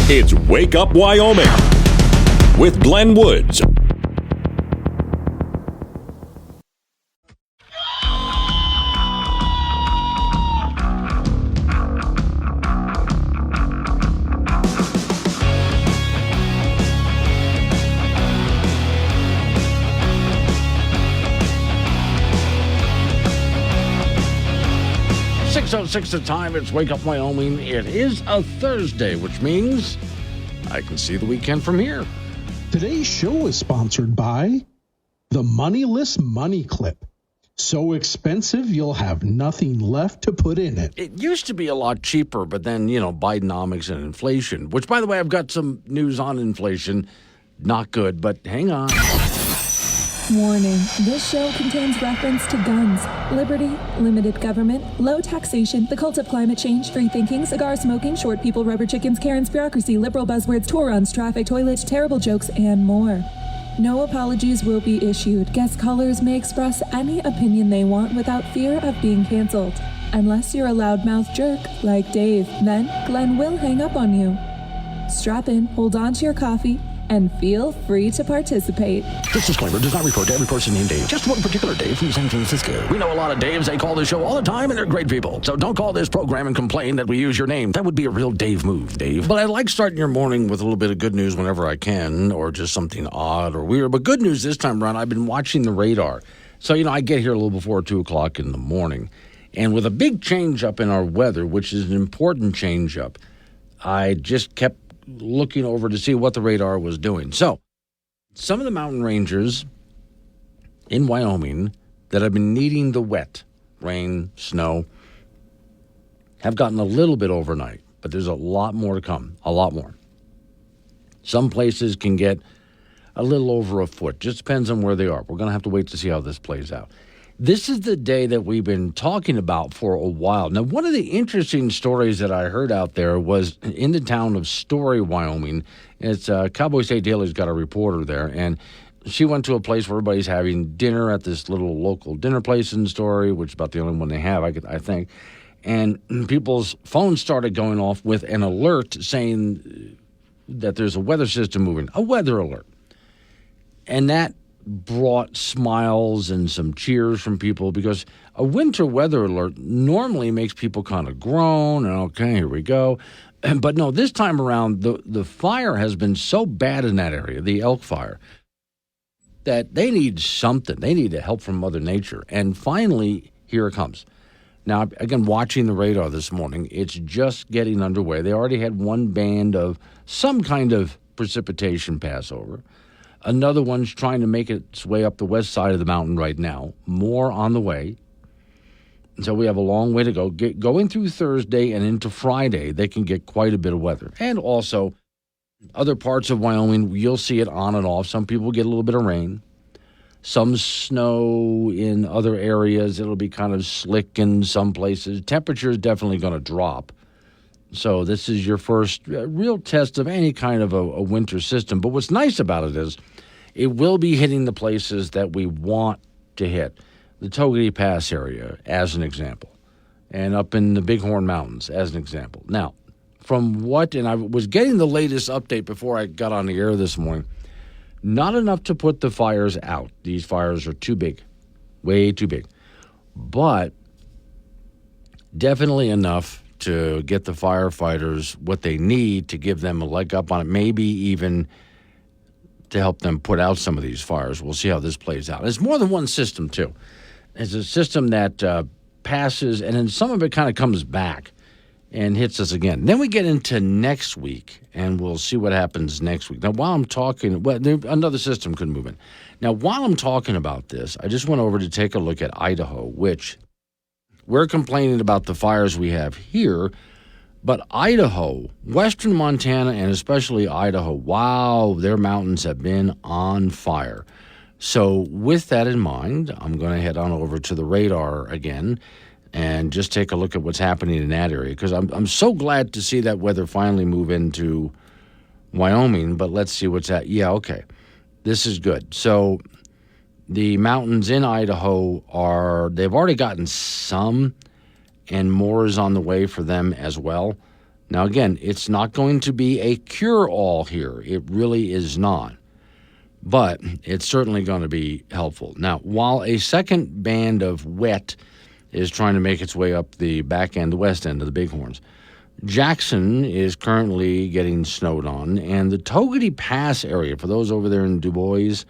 It's Wake Up Wyoming with Glenn Woods. Six the time. It's Wake Up Wyoming. It is a Thursday, which means I can see the weekend from here. Today's show is sponsored by the Moneyless Money Clip. So expensive, you'll have nothing left to put in it. It used to be a lot cheaper, but then, Bidenomics and inflation, which, by the way, I've got some news on inflation. Not good, but hang on. Warning, this show contains reference to guns, liberty, limited government, low taxation, the cult of climate change, free thinking, cigar smoking, short people, rubber chickens, Karen's bureaucracy, liberal buzzwords, tour runs, traffic, toilets, terrible jokes, and more. No apologies will be issued. Guest callers may express any opinion they want without fear of being canceled. Unless you're a loudmouth jerk like Dave, then Glenn will hang up on you. Strap in, hold on to your coffee, and feel free to participate. This disclaimer does not refer to every person named Dave, just one particular Dave from San Francisco. We know a lot of Daves. They call this show all the time, and they're great people. So don't call this program and complain that we use your name. That would be a real Dave move, Dave. But I like starting your morning with a little bit of good news whenever I can, or just something odd or weird. But good news this time around, I've been watching the radar. So, I get here a little before 2 o'clock in the morning. And with a big change up in our weather, which is an important change up, I just kept looking over to see what the radar was doing. So, some of the mountain ranges in Wyoming that have been needing the wet, rain, snow, have gotten a little bit overnight, but there's a lot more to come, a lot more. Some places can get a little over a foot, just depends on where they are. We're going to have to wait to see how this plays out. This is the day that we've been talking about for a while. Now, one of the interesting stories that I heard out there was in the town of Story, Wyoming. It's Cowboy State Daily's got a reporter there, and she went to a place where everybody's having dinner at this little local dinner place in Story, which is about the only one they have, I think. And people's phones started going off with an alert saying that there's a weather system moving, a weather alert. And that brought smiles and some cheers from people because a winter weather alert normally makes people kind of groan and okay, here we go. But no, this time around, the fire has been so bad in that area, the elk fire, that they need something. They need help from Mother Nature. And finally, here it comes. Now, again, watching the radar this morning, it's just getting underway. They already had one band of some kind of precipitation pass over. Another one's trying to make its way up the west side of the mountain right now. More on the way. So we have a long way to go. Going through Thursday and into Friday, they can get quite a bit of weather. And also, other parts of Wyoming, you'll see it on and off. Some people get a little bit of rain. Some snow in other areas. It'll be kind of slick in some places. Temperature is definitely going to drop. So this is your first real test of any kind of a winter system. But what's nice about it is it will be hitting the places that we want to hit. The Togety Pass area, as an example, and up in the Bighorn Mountains, as an example. Now, and I was getting the latest update before I got on the air this morning, not enough to put the fires out. These fires are too big, way too big. But definitely enough to get the firefighters what they need to give them a leg up on it, maybe even to help them put out some of these fires. We'll see how this plays out. It's more than one system, too. It's a system that passes, and then some of it kind of comes back and hits us again. Then we get into next week, and we'll see what happens next week. Now, while I'm talking, another system could move in. Now, while I'm talking about this, I just went over to take a look at Idaho, which we're complaining about the fires we have here, but Idaho, western Montana, and especially Idaho, wow, their mountains have been on fire. So with that in mind, I'm going to head on over to the radar again and just take a look at what's happening in that area, because I'm so glad to see that weather finally move into Wyoming, but let's see what's at. Yeah, okay. This is good. So the mountains in Idaho they've already gotten some, and more is on the way for them as well. Now, again, it's not going to be a cure-all here. It really is not. But it's certainly going to be helpful. Now, while a second band of wet is trying to make its way up the back end, the west end of the Bighorns, Jackson is currently getting snowed on, and the Togety Pass area, for those over there in Du Bois,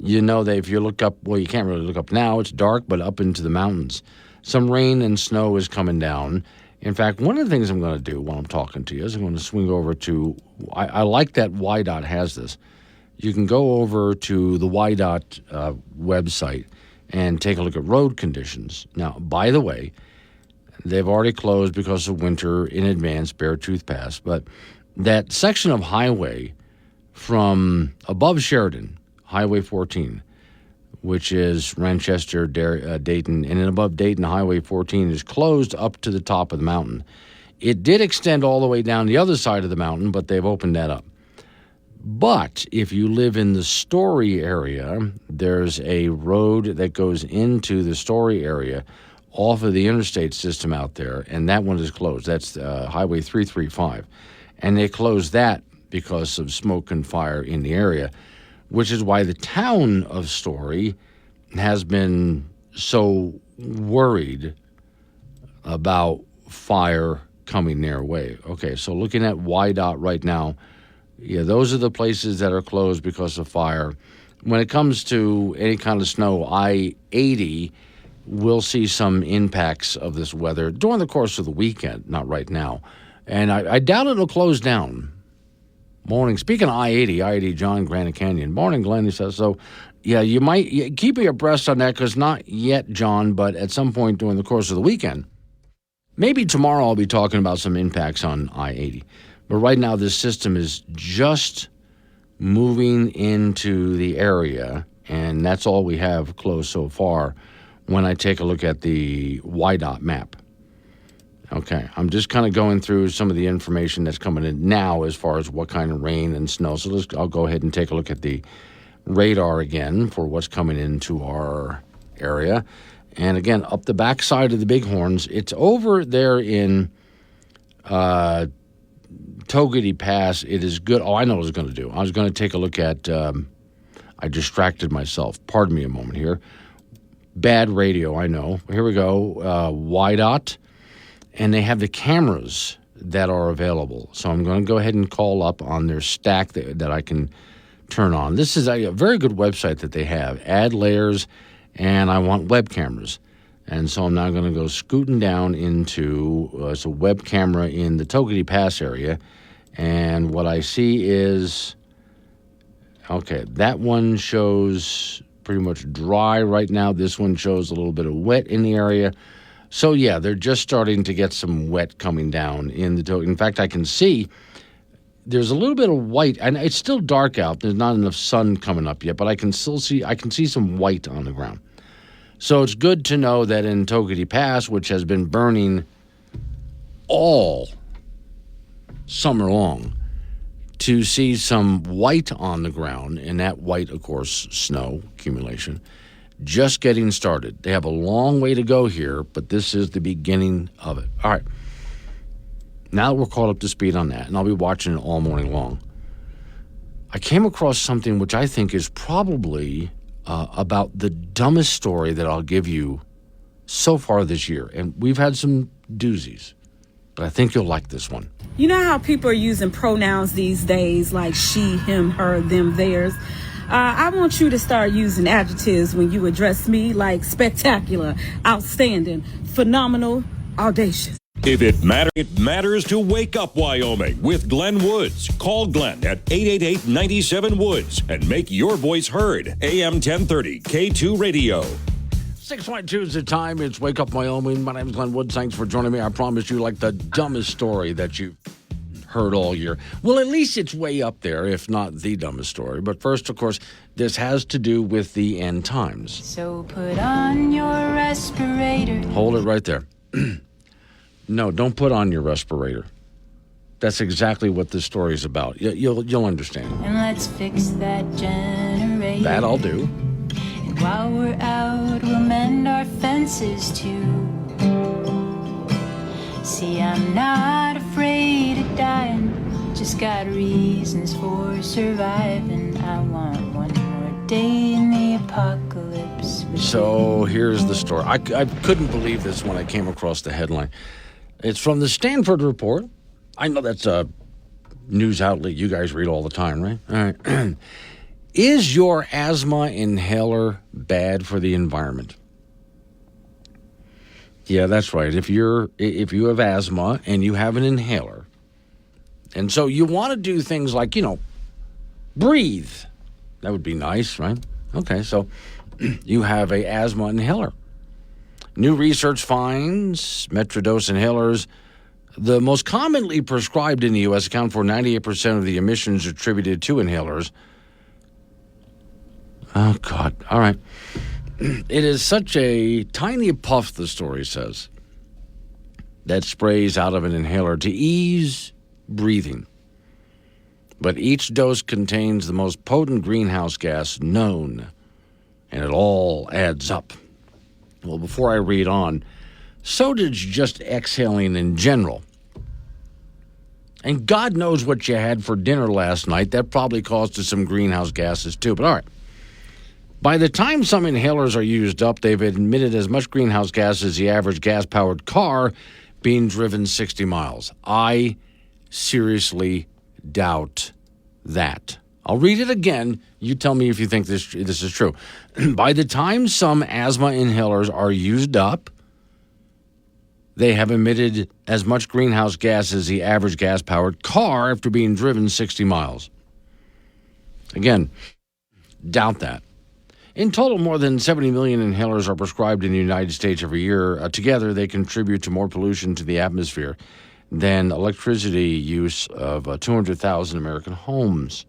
you know that if you look up, well, you can't really look up now, it's dark, but up into the mountains, some rain and snow is coming down. In fact, one of the things I'm going to do while I'm talking to you is I'm going to swing over to, I like that YDOT has this. You can go over to the YDOT website and take a look at road conditions. Now, by the way, they've already closed because of winter in advance, Beartooth Pass, but that section of highway from above Sheridan, Highway 14, which is Ranchester, Dayton, and then above Dayton, Highway 14 is closed up to the top of the mountain. It did extend all the way down the other side of the mountain, but they've opened that up. But if you live in the Story area, there's a road that goes into the Story area off of the interstate system out there, and that one is closed. That's Highway 335. And they closed that because of smoke and fire in the area, which is why the town of Story has been so worried about fire coming their way. Okay, so looking at YDOT right now, yeah, those are the places that are closed because of fire. When it comes to any kind of snow, I-80 will see some impacts of this weather during the course of the weekend, not right now. And I doubt it'll close down. Morning. Speaking of I-80 John, Granite Canyon. Morning, Glenn, he says. So, yeah, you might keep me abreast on that because not yet, John, but at some point during the course of the weekend. Maybe tomorrow I'll be talking about some impacts on I-80. But right now this system is just moving into the area, and that's all we have closed so far when I take a look at the YDOT map. Okay, I'm just kind of going through some of the information that's coming in now as far as what kind of rain and snow. So I'll go ahead and take a look at the radar again for what's coming into our area. And again, up the backside of the Bighorns, it's over there in Togety Pass. It is good. Oh, I know what I was going to do. I was going to take a look at, I distracted myself. Pardon me a moment here. Bad radio, I know. Here we go. YDOT. And they have the cameras that are available. So I'm going to go ahead and call up on their stack that I can turn on. This is a very good website that they have. Add layers, and I want web cameras. And so I'm now going to go scooting down into a web camera in the Togety Pass area. And what I see is, okay, that one shows pretty much dry right now. This one shows a little bit of wet in the area. So, yeah, they're just starting to get some wet coming down in the Togety. In fact, I can see there's a little bit of white, and it's still dark out. There's not enough sun coming up yet, but I can see some white on the ground. So it's good to know that in Togety Pass, which has been burning all summer long, to see some white on the ground, and that white, of course, snow accumulation, just getting started. They have a long way to go here, but this is the beginning of it. All right. Now that we're caught up to speed on that, and I'll be watching it all morning long, I came across something which I think is probably about the dumbest story that I'll give you so far this year. And we've had some doozies, but I think you'll like this one. You know how people are using pronouns these days, like she, him, her, them, theirs? I want you to start using adjectives when you address me, like spectacular, outstanding, phenomenal, audacious. If it matters to wake up Wyoming with Glenn Woods. Call Glenn at 888-97-WOODS and make your voice heard. AM 1030, K2 Radio. 6:22 is the time. It's Wake Up Wyoming. My name is Glenn Woods. Thanks for joining me. I promise you like the dumbest story that you've heard all year. Well, at least it's way up there, if not the dumbest story. But first, of course, this has to do with the end times. So put on your respirator. Hold it right there. No, don't put on your respirator. That's exactly what this story is about. You'll understand. And let's fix that generator. That I'll do. And while we're out, we'll mend our fences too. See, I'm not afraid of dying, just got reasons for surviving. I want one more day in the apocalypse. So here's the story. I couldn't believe this when I came across the headline. It's from the Stanford Report. I know that's a news outlet you guys read all the time, right? All right. Is your asthma inhaler bad for the environment? Yeah, that's right. If you have asthma and you have an inhaler, and so you want to do things like, breathe. That would be nice, right? Okay, so you have a asthma inhaler. New research finds Metrodose inhalers, the most commonly prescribed in the U.S., account for 98% of the emissions attributed to inhalers. Oh, God. All right. It is such a tiny puff, the story says, that sprays out of an inhaler to ease breathing. But each dose contains the most potent greenhouse gas known, and it all adds up. Well, before I read on, so does just exhaling in general. And God knows what you had for dinner last night. That probably caused some greenhouse gases too. But all right. By the time some inhalers are used up, they've emitted as much greenhouse gas as the average gas-powered car being driven 60 miles. I seriously doubt that. I'll read it again. You tell me if you think this is true. By the time some asthma inhalers are used up, they have emitted as much greenhouse gas as the average gas-powered car after being driven 60 miles. Again, doubt that. In total, more than 70 million inhalers are prescribed in the United States every year. Together, they contribute to more pollution to the atmosphere than electricity use of 200,000 American homes.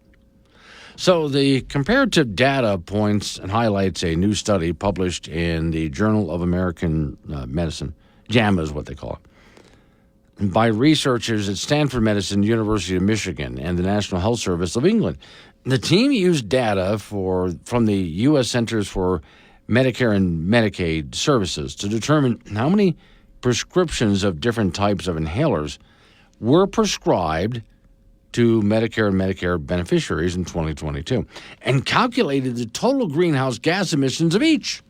So the comparative data points and highlights a new study published in the Journal of American Medicine, JAMA is what they call it, by researchers at Stanford Medicine, University of Michigan, and the National Health Service of England. The team used data from the U.S. Centers for Medicare and Medicaid Services to determine how many prescriptions of different types of inhalers were prescribed to Medicare and Medicare beneficiaries in 2022 and calculated the total greenhouse gas emissions of each.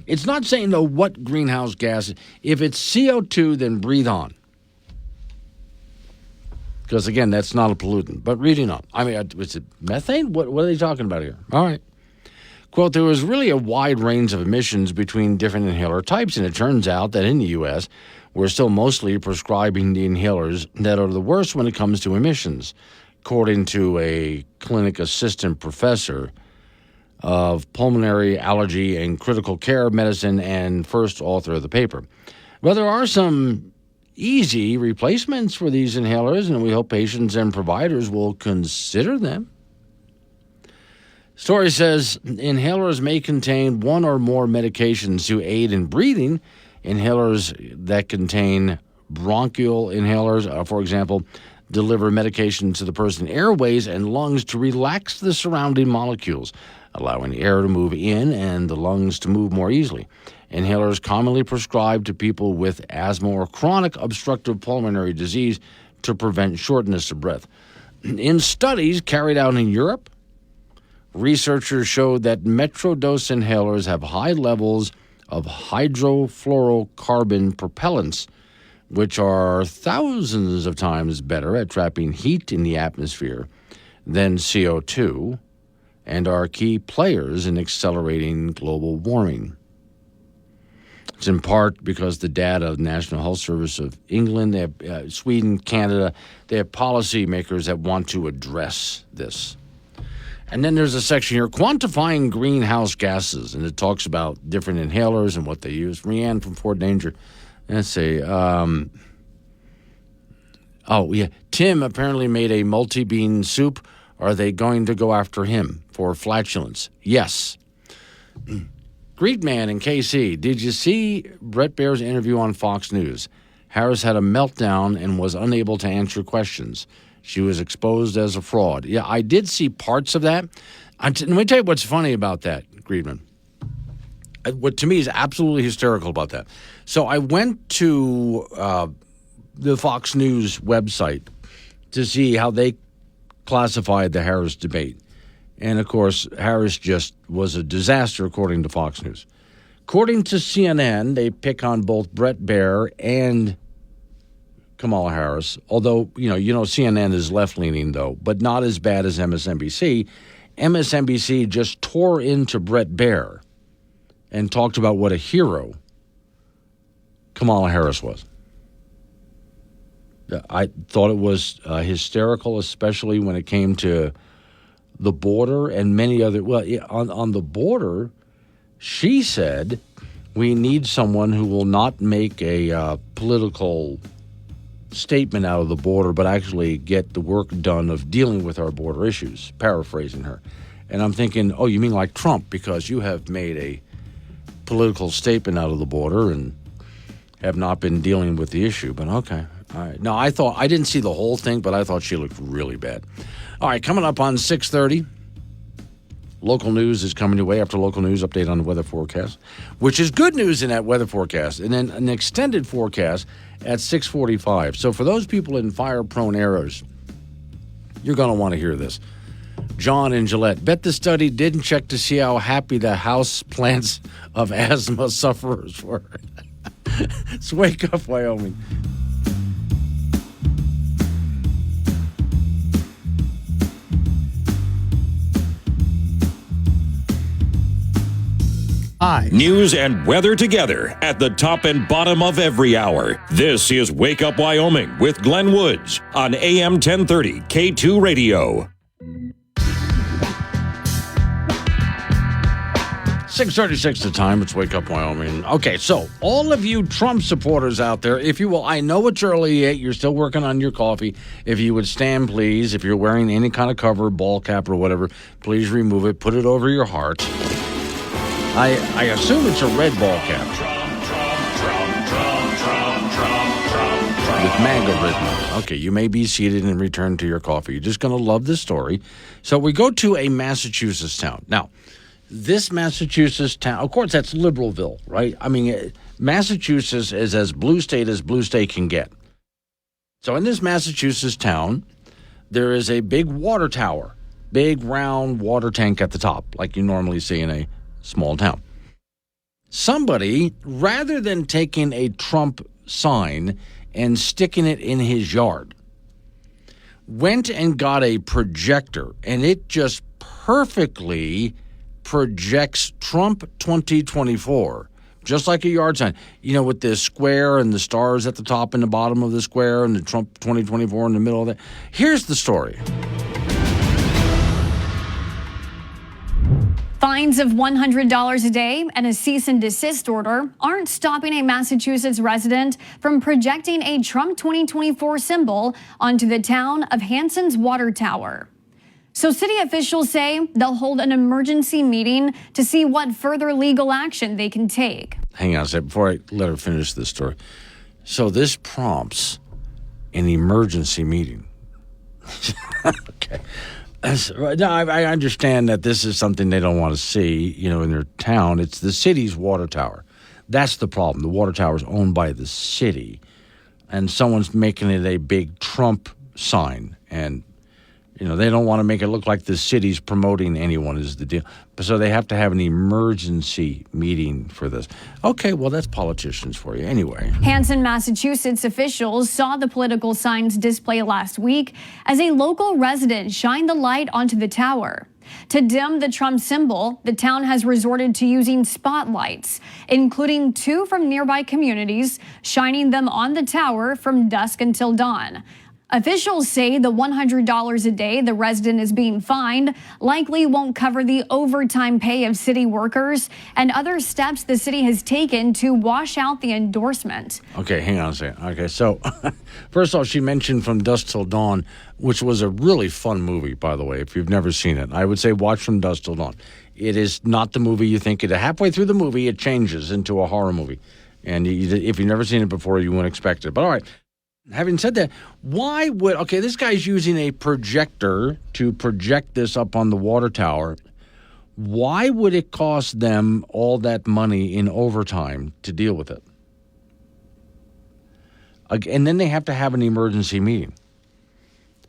It's not saying, though, what greenhouse gas. If it's CO2, then breathe on. Because, again, that's not a pollutant. But reading on. I mean, was it methane? What are they talking about here? All right. Quote, there was really a wide range of emissions between different inhaler types, and it turns out that in the U.S., we're still mostly prescribing the inhalers that are the worst when it comes to emissions, according to a clinic assistant professor of pulmonary allergy and critical care medicine and first author of the paper. Well, there are some easy replacements for these inhalers, and we hope patients and providers will consider them. Story says inhalers may contain one or more medications to aid in breathing. Inhalers that contain bronchial inhalers, for example, deliver medication to the person's airways and lungs to relax the surrounding molecules, allowing the air to move in and the lungs to move more easily. Inhalers commonly prescribed to people with asthma or chronic obstructive pulmonary disease to prevent shortness of breath. In studies carried out in Europe, researchers showed that Metrodose inhalers have high levels of hydrofluorocarbon propellants, which are thousands of times better at trapping heat in the atmosphere than CO2 and are key players in accelerating global warming. It's in part because the data of the National Health Service of England, they have, Sweden, Canada, they have policymakers that want to address this. And then there's a section here, quantifying greenhouse gases, and it talks about different inhalers and what they use. Rianne from Fort Danger. Let's see. Tim apparently made a multi-bean soup. Are they going to go after him for flatulence? Yes. Greet Man in KC, did you see Brett Baer's interview on Fox News? Harris had a meltdown and was unable to answer questions. She was exposed as a fraud. Yeah, I did see parts of that. Let me tell you what's funny about that, Greedman. What to me is absolutely hysterical about that. So I went to the Fox News website to see how they classified the Harris debate. And, of course, Harris just was a disaster, according to Fox News. According to CNN, they pick on both Brett Baier and Kamala Harris, although, CNN is left-leaning, though, but not as bad as MSNBC. MSNBC just tore into Brett Baier and talked about what a hero Kamala Harris was. I thought it was hysterical, especially when it came to the border and many other. Well, on the border, she said we need someone who will not make a political statement out of the border, but actually get the work done of dealing with our border issues, paraphrasing her. And I'm thinking, oh, you mean like Trump, because you have made a political statement out of the border and have not been dealing with the issue. But okay. All right. Now, I didn't see the whole thing, but I thought she looked really bad. All right, coming up on 6:30, local news is coming your way after local news update on the weather forecast, which is good news in that weather forecast, and then an extended forecast at 6:45. So for those people in fire-prone areas, you're going to want to hear this. John in Gillette, bet the study didn't check to see how happy the house plants of asthma sufferers were. It's Wake Up Wyoming. News and weather together at the top and bottom of every hour. This is Wake Up Wyoming with Glenn Woods on AM 1030 K2 Radio. 6:36 the time. It's Wake Up Wyoming. Okay, so all of you Trump supporters out there, if you will, I know it's early yet. You're still working on your coffee. If you would stand, please. If you're wearing any kind of cover, ball cap or whatever, please remove it. Put it over your heart. I assume it's a red ball cap. With MAGA written on it. Okay, you may be seated and return to your coffee. You're just going to love this story. So we go to a Massachusetts town. Now, this Massachusetts town, of course, that's Liberalville, right? I mean, Massachusetts is as blue state can get. So in this Massachusetts town, there is a big water tower, big round water tank at the top, like you normally see in a small town. Somebody, rather than taking a Trump sign and sticking it in his yard, went and got a projector, and it just perfectly projects Trump 2024, just like a yard sign. You know, with the square and the stars at the top and the bottom of the square and the Trump 2024 in the middle of that. Here's the story. Fines of $100 a day and a cease and desist order aren't stopping a Massachusetts resident from projecting a Trump 2024 symbol onto the town of Hanson's water tower. So city officials say they'll hold an emergency meeting to see what further legal action they can take. Hang on a second before I let her finish this story. So this prompts an emergency meeting. Okay. No, I understand that this is something they don't want to see, in their town. It's the city's water tower. That's the problem. The water tower is owned by the city, and someone's making it a big Trump sign. And, they don't want to make it look like the city's promoting anyone is the deal. So they have to have an emergency meeting for this. Okay, well, that's politicians for you anyway. Hanson, Massachusetts officials saw the political signs display last week as a local resident shined the light onto the tower. To dim the Trump symbol, the town has resorted to using spotlights, including 2 from nearby communities, shining them on the tower from dusk until dawn. Officials say the $100 a day the resident is being fined likely won't cover the overtime pay of city workers and other steps the city has taken to wash out the endorsement. Okay, hang on a second. Okay, so first off, she mentioned From Dusk Till Dawn, which was a really fun movie, by the way. If you've never seen it, I would say watch From Dusk Till Dawn. It is not the movie you think it is. Halfway through the movie, it changes into a horror movie. And if you've never seen it before, you wouldn't expect it. But all right. Having said that, this guy's using a projector to project this up on the water tower. Why would it cost them all that money in overtime to deal with it? And then they have to have an emergency meeting.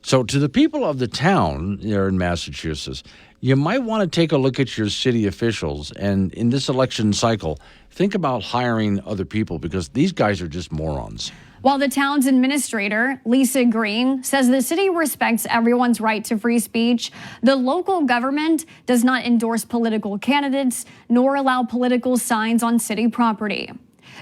So to the people of the town there in Massachusetts, you might want to take a look at your city officials. And in this election cycle, think about hiring other people because these guys are just morons. While the town's administrator, Lisa Green, says the city respects everyone's right to free speech, the local government does not endorse political candidates nor allow political signs on city property.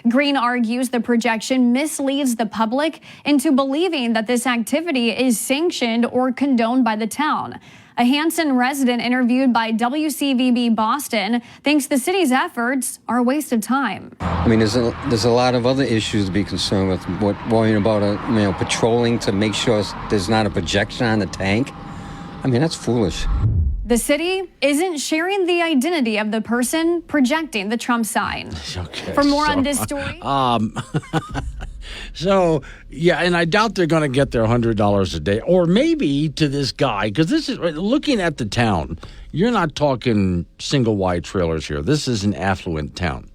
Green argues the projection misleads the public into believing that this activity is sanctioned or condoned by the town. A Hanson resident interviewed by WCVB Boston thinks the city's efforts are a waste of time. I mean, there's a lot of other issues to be concerned with. Worrying about patrolling to make sure there's not a projection on the tank. I mean, that's foolish. The city isn't sharing the identity of the person projecting the Trump sign. Okay, For more on this story. So, yeah, and I doubt they're going to get their $100 a day. Or maybe to this guy, because this is, looking at the town, you're not talking single-wide trailers here. This is an affluent town.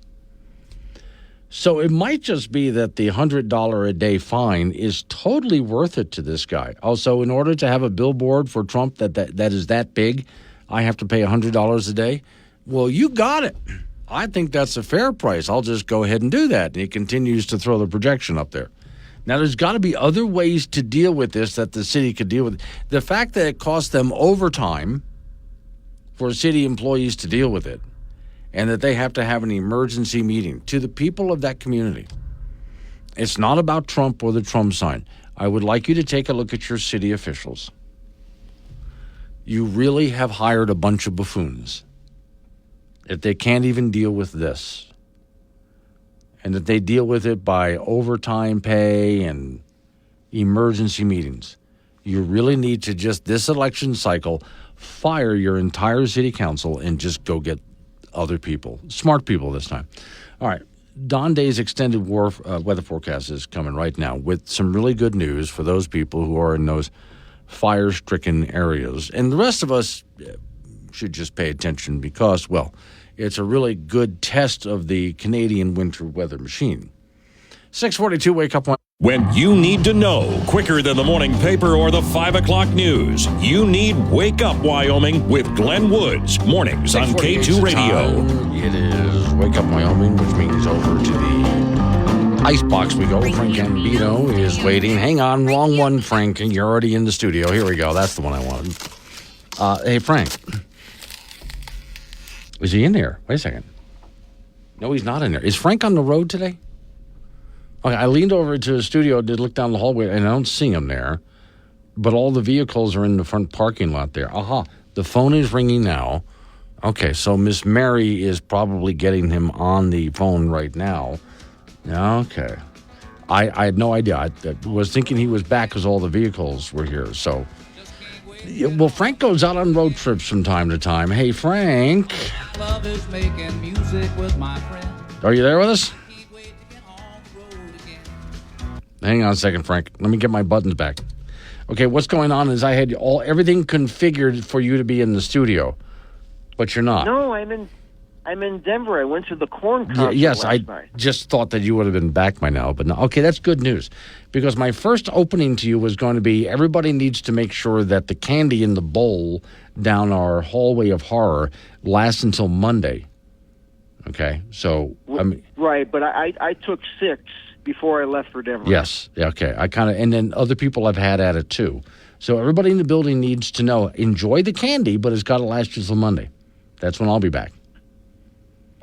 So it might just be that the $100 a day fine is totally worth it to this guy. Also, in order to have a billboard for Trump that is that big, I have to pay $100 a day? Well, you got it. I think that's a fair price. I'll just go ahead and do that. And he continues to throw the projection up there. Now, there's got to be other ways to deal with this that the city could deal with. The fact that it costs them overtime for city employees to deal with it, and that they have to have an emergency meeting to the people of that community. It's not about Trump or the Trump sign. I would like you to take a look at your city officials. You really have hired a bunch of buffoons. If they can't even deal with this, and that they deal with it by overtime pay and emergency meetings, you really need to just, this election cycle, fire your entire city council and just go get other people, smart people this time. All right, Don Day's extended weather forecast is coming right now with some really good news for those people who are in those fire-stricken areas. And the rest of us should just pay attention because, well, it's a really good test of the Canadian winter weather machine. 642, wake up. When you need to know quicker than the morning paper or the 5 o'clock news, you need Wake Up Wyoming with Glenn Woods. Mornings on K2 Radio. It is Wake Up Wyoming, which means over to the icebox we go. Frank Gambino is waiting. Hang on, wrong one, Frank. You're already in the studio. Here we go. That's the one I wanted. Hey, Frank. Is he in there? Wait a second. No, he's not in there. Is Frank on the road today? Okay, I leaned over to his studio to look down the hallway, and I don't see him there. But all the vehicles are in the front parking lot there. Aha, the phone is ringing now. Okay, so Miss Mary is probably getting him on the phone right now. Okay. I had no idea. I was thinking he was back because all the vehicles were here. So, well, Frank goes out on road trips from time to time. Hey, Frank. Love is making music with my friend. Are you there with us? Hang on a second, Frank. Let me get my buttons back. Okay, what's going on is I had everything configured for you to be in the studio, but you're not. No, I'm in Denver. I went to the corn concert yes, last night. Just thought that you would have been back by now, but no. Okay, that's good news, because my first opening to you was going to be everybody needs to make sure that the candy in the bowl down our hallway of horror lasts until Monday. Okay, so right, but I took 6 before I left for Denver. Yes. Okay. And then other people have had at it too. So everybody in the building needs to know, enjoy the candy, but it's got to last you till Monday. That's when I'll be back.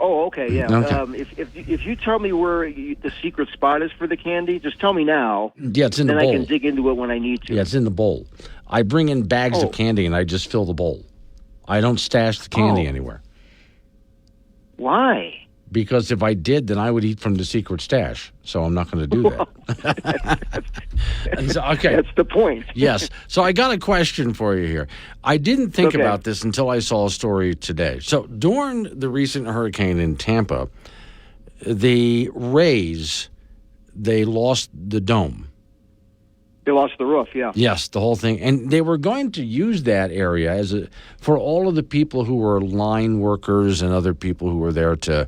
Oh, okay, yeah. Okay. If you tell me where the secret spot is for the candy, just tell me now. Yeah, it's in the bowl. Then I can dig into it when I need to. Yeah, it's in the bowl. I bring in bags of candy and I just fill the bowl. I don't stash the candy anywhere. Why? Because if I did, then I would eat from the secret stash. So I'm not going to do that. Okay. That's the point. Yes. So I got a question for you here. I didn't think about this until I saw a story today. So during the recent hurricane in Tampa, the Rays, they lost the dome. They lost the roof, yeah. Yes, the whole thing. And they were going to use that area for all of the people who were line workers and other people who were there to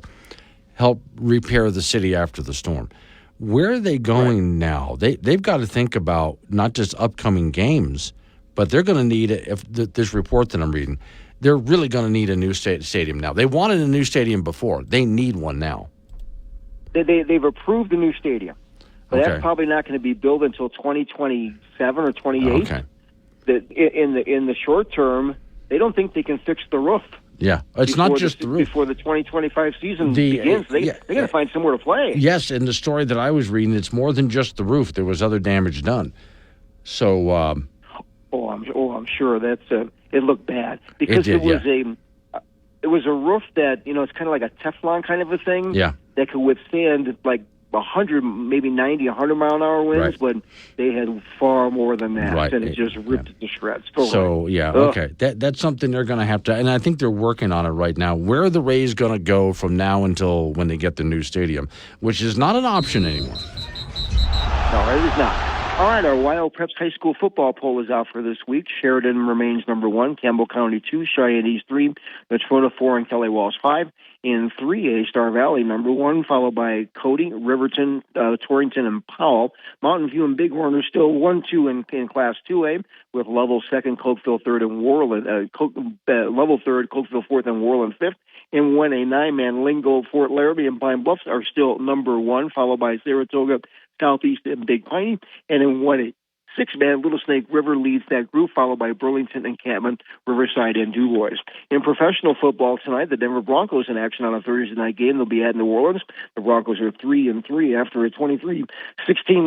help repair the city after the storm. Where are they going now? They've got to think about not just upcoming games, but they're going to need, this report that I'm reading, they're really going to need a new stadium now. They wanted a new stadium before. They need one now. They've approved a new stadium, but Okay. that's probably not going to be built until 2027 or 28. Okay. In the short term, they don't think they can fix the roof. Yeah, it's not just the roof. Before the 2025 season begins, they're going to find somewhere to play. Yes, in the story that I was reading, it's more than just the roof. There was other damage done. So, I'm sure that's it looked bad because it was a roof that it's kind of like a Teflon kind of a thing. Yeah. That could withstand like 100, maybe 90, 100 mile an hour winds, Right. but they had far more than that, Right. and it just ripped it to shreds. So yeah, okay, that's something they're going to have to, and I think they're working on it right now. Where are the Rays going to go from now until when they get the new stadium, which is not an option anymore? No, it is not. All right, our Wild Preps High School football poll is out for this week. Sheridan remains number 1, Campbell County 2, Cheyenne East 3, Natrona 4, and Kelly Walls 5. In 3A, Star Valley number 1, followed by Cody, Riverton, Torrington, and Powell. Mountain View and Bighorn are still 1-2 in Class 2A, with Level 2nd, Cokeville 3rd, and Worland. Level 3rd, Cokeville 4th, and Worland 5th. In 1A, 9-man Lingo, Fort Laramie, and Pine Bluffs are still number 1, followed by Saratoga, Southeast, and Big Piney. And in 1A, 6-man Little Snake River leads that group, followed by Burlington and Catman, Riverside, and Dubois. In professional football tonight, the Denver Broncos in action on a Thursday night game. They'll be at New Orleans. The Broncos are 3-3 after a 23-16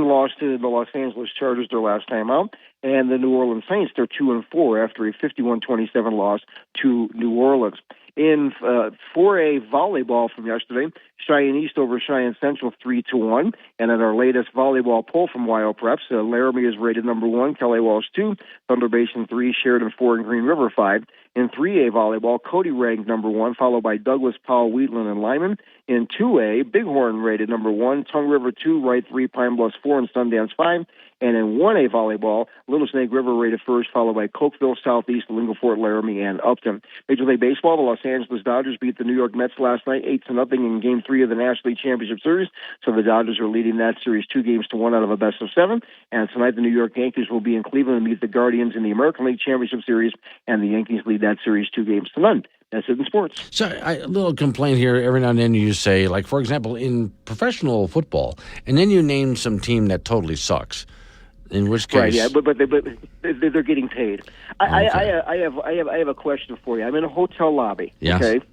loss to the Los Angeles Chargers their last time out. And the New Orleans Saints, they're 2-4 after a 51-27 loss to New Orleans. In 4A volleyball from yesterday, Cheyenne East over Cheyenne Central 3-1. And in our latest volleyball poll from Wild Preps, Laramie is rated number 1, Kelly Walsh 2, Thunder Basin 3, Sheridan 4, and Green River 5. In 3A volleyball, Cody ranked number 1, followed by Douglas, Powell, Wheatland, and Lyman. In 2A, Bighorn rated number 1, Tongue River 2, Wright 3, Pine Bluffs 4, and Sundance 5. And in 1A volleyball, Little Snake River rated first, followed by Cokeville, Southeast, Lingo, Fort Laramie, and Upton. Major League Baseball, the Los Angeles Dodgers beat the New York Mets last night 8-0 in Game 3 of the National League Championship Series. So the Dodgers are leading that series 2-1 out of a best-of-7. And tonight the New York Yankees will be in Cleveland and meet the Guardians in the American League Championship Series, and the Yankees lead that series 2-0. That's it in sports. So a little complaint here. Every now and then you say, like, for example, in professional football, and then you name some team that totally sucks. In which case, right? Yeah, but they're getting paid. I have a question for you. I'm in a hotel lobby. Yes. Okay.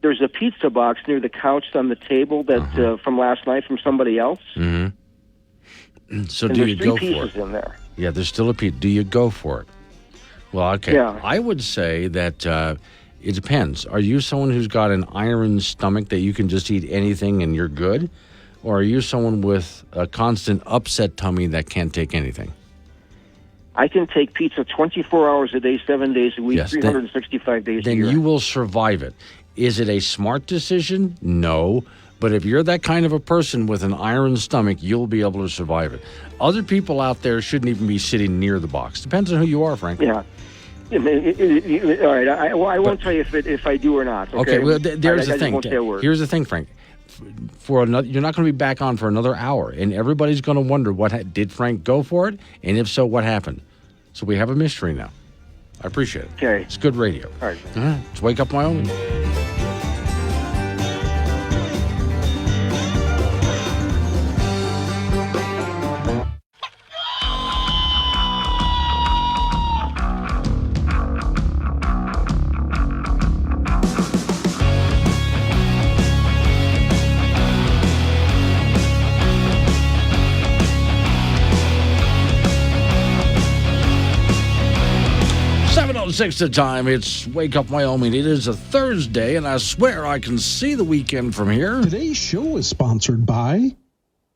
There's a pizza box near the couch on the table that from last night from somebody else. Mm-hmm. So and do you go for three it? pieces in there. Yeah, there's still a pizza. Do you go for it? Well, okay. Yeah. I would say that it depends. Are you someone who's got an iron stomach that you can just eat anything and you're good? Or are you someone with a constant upset tummy that can't take anything? I can take pizza 24 hours a day, 7 days a week, Yes, 365 days a year. Then you will survive it. Is it a smart decision? No. But if you're that kind of a person with an iron stomach, you'll be able to survive it. Other people out there shouldn't even be sitting near the box. Depends on who you are, Frank. Yeah. All right. I won't tell you if I do or not. Okay. Well, there's the thing. Won't say a word. Here's the thing, Frank. You're not going to be back on for another hour, and everybody's going to wonder did Frank go for it, and if so, what happened. So we have a mystery now. I appreciate it. Okay. It's good radio. All right. Let's Wake Up Wyoming. 7:06 the time. It's Wake Up Wyoming. It is a Thursday, and I swear I can see the weekend from here. Today's show is sponsored by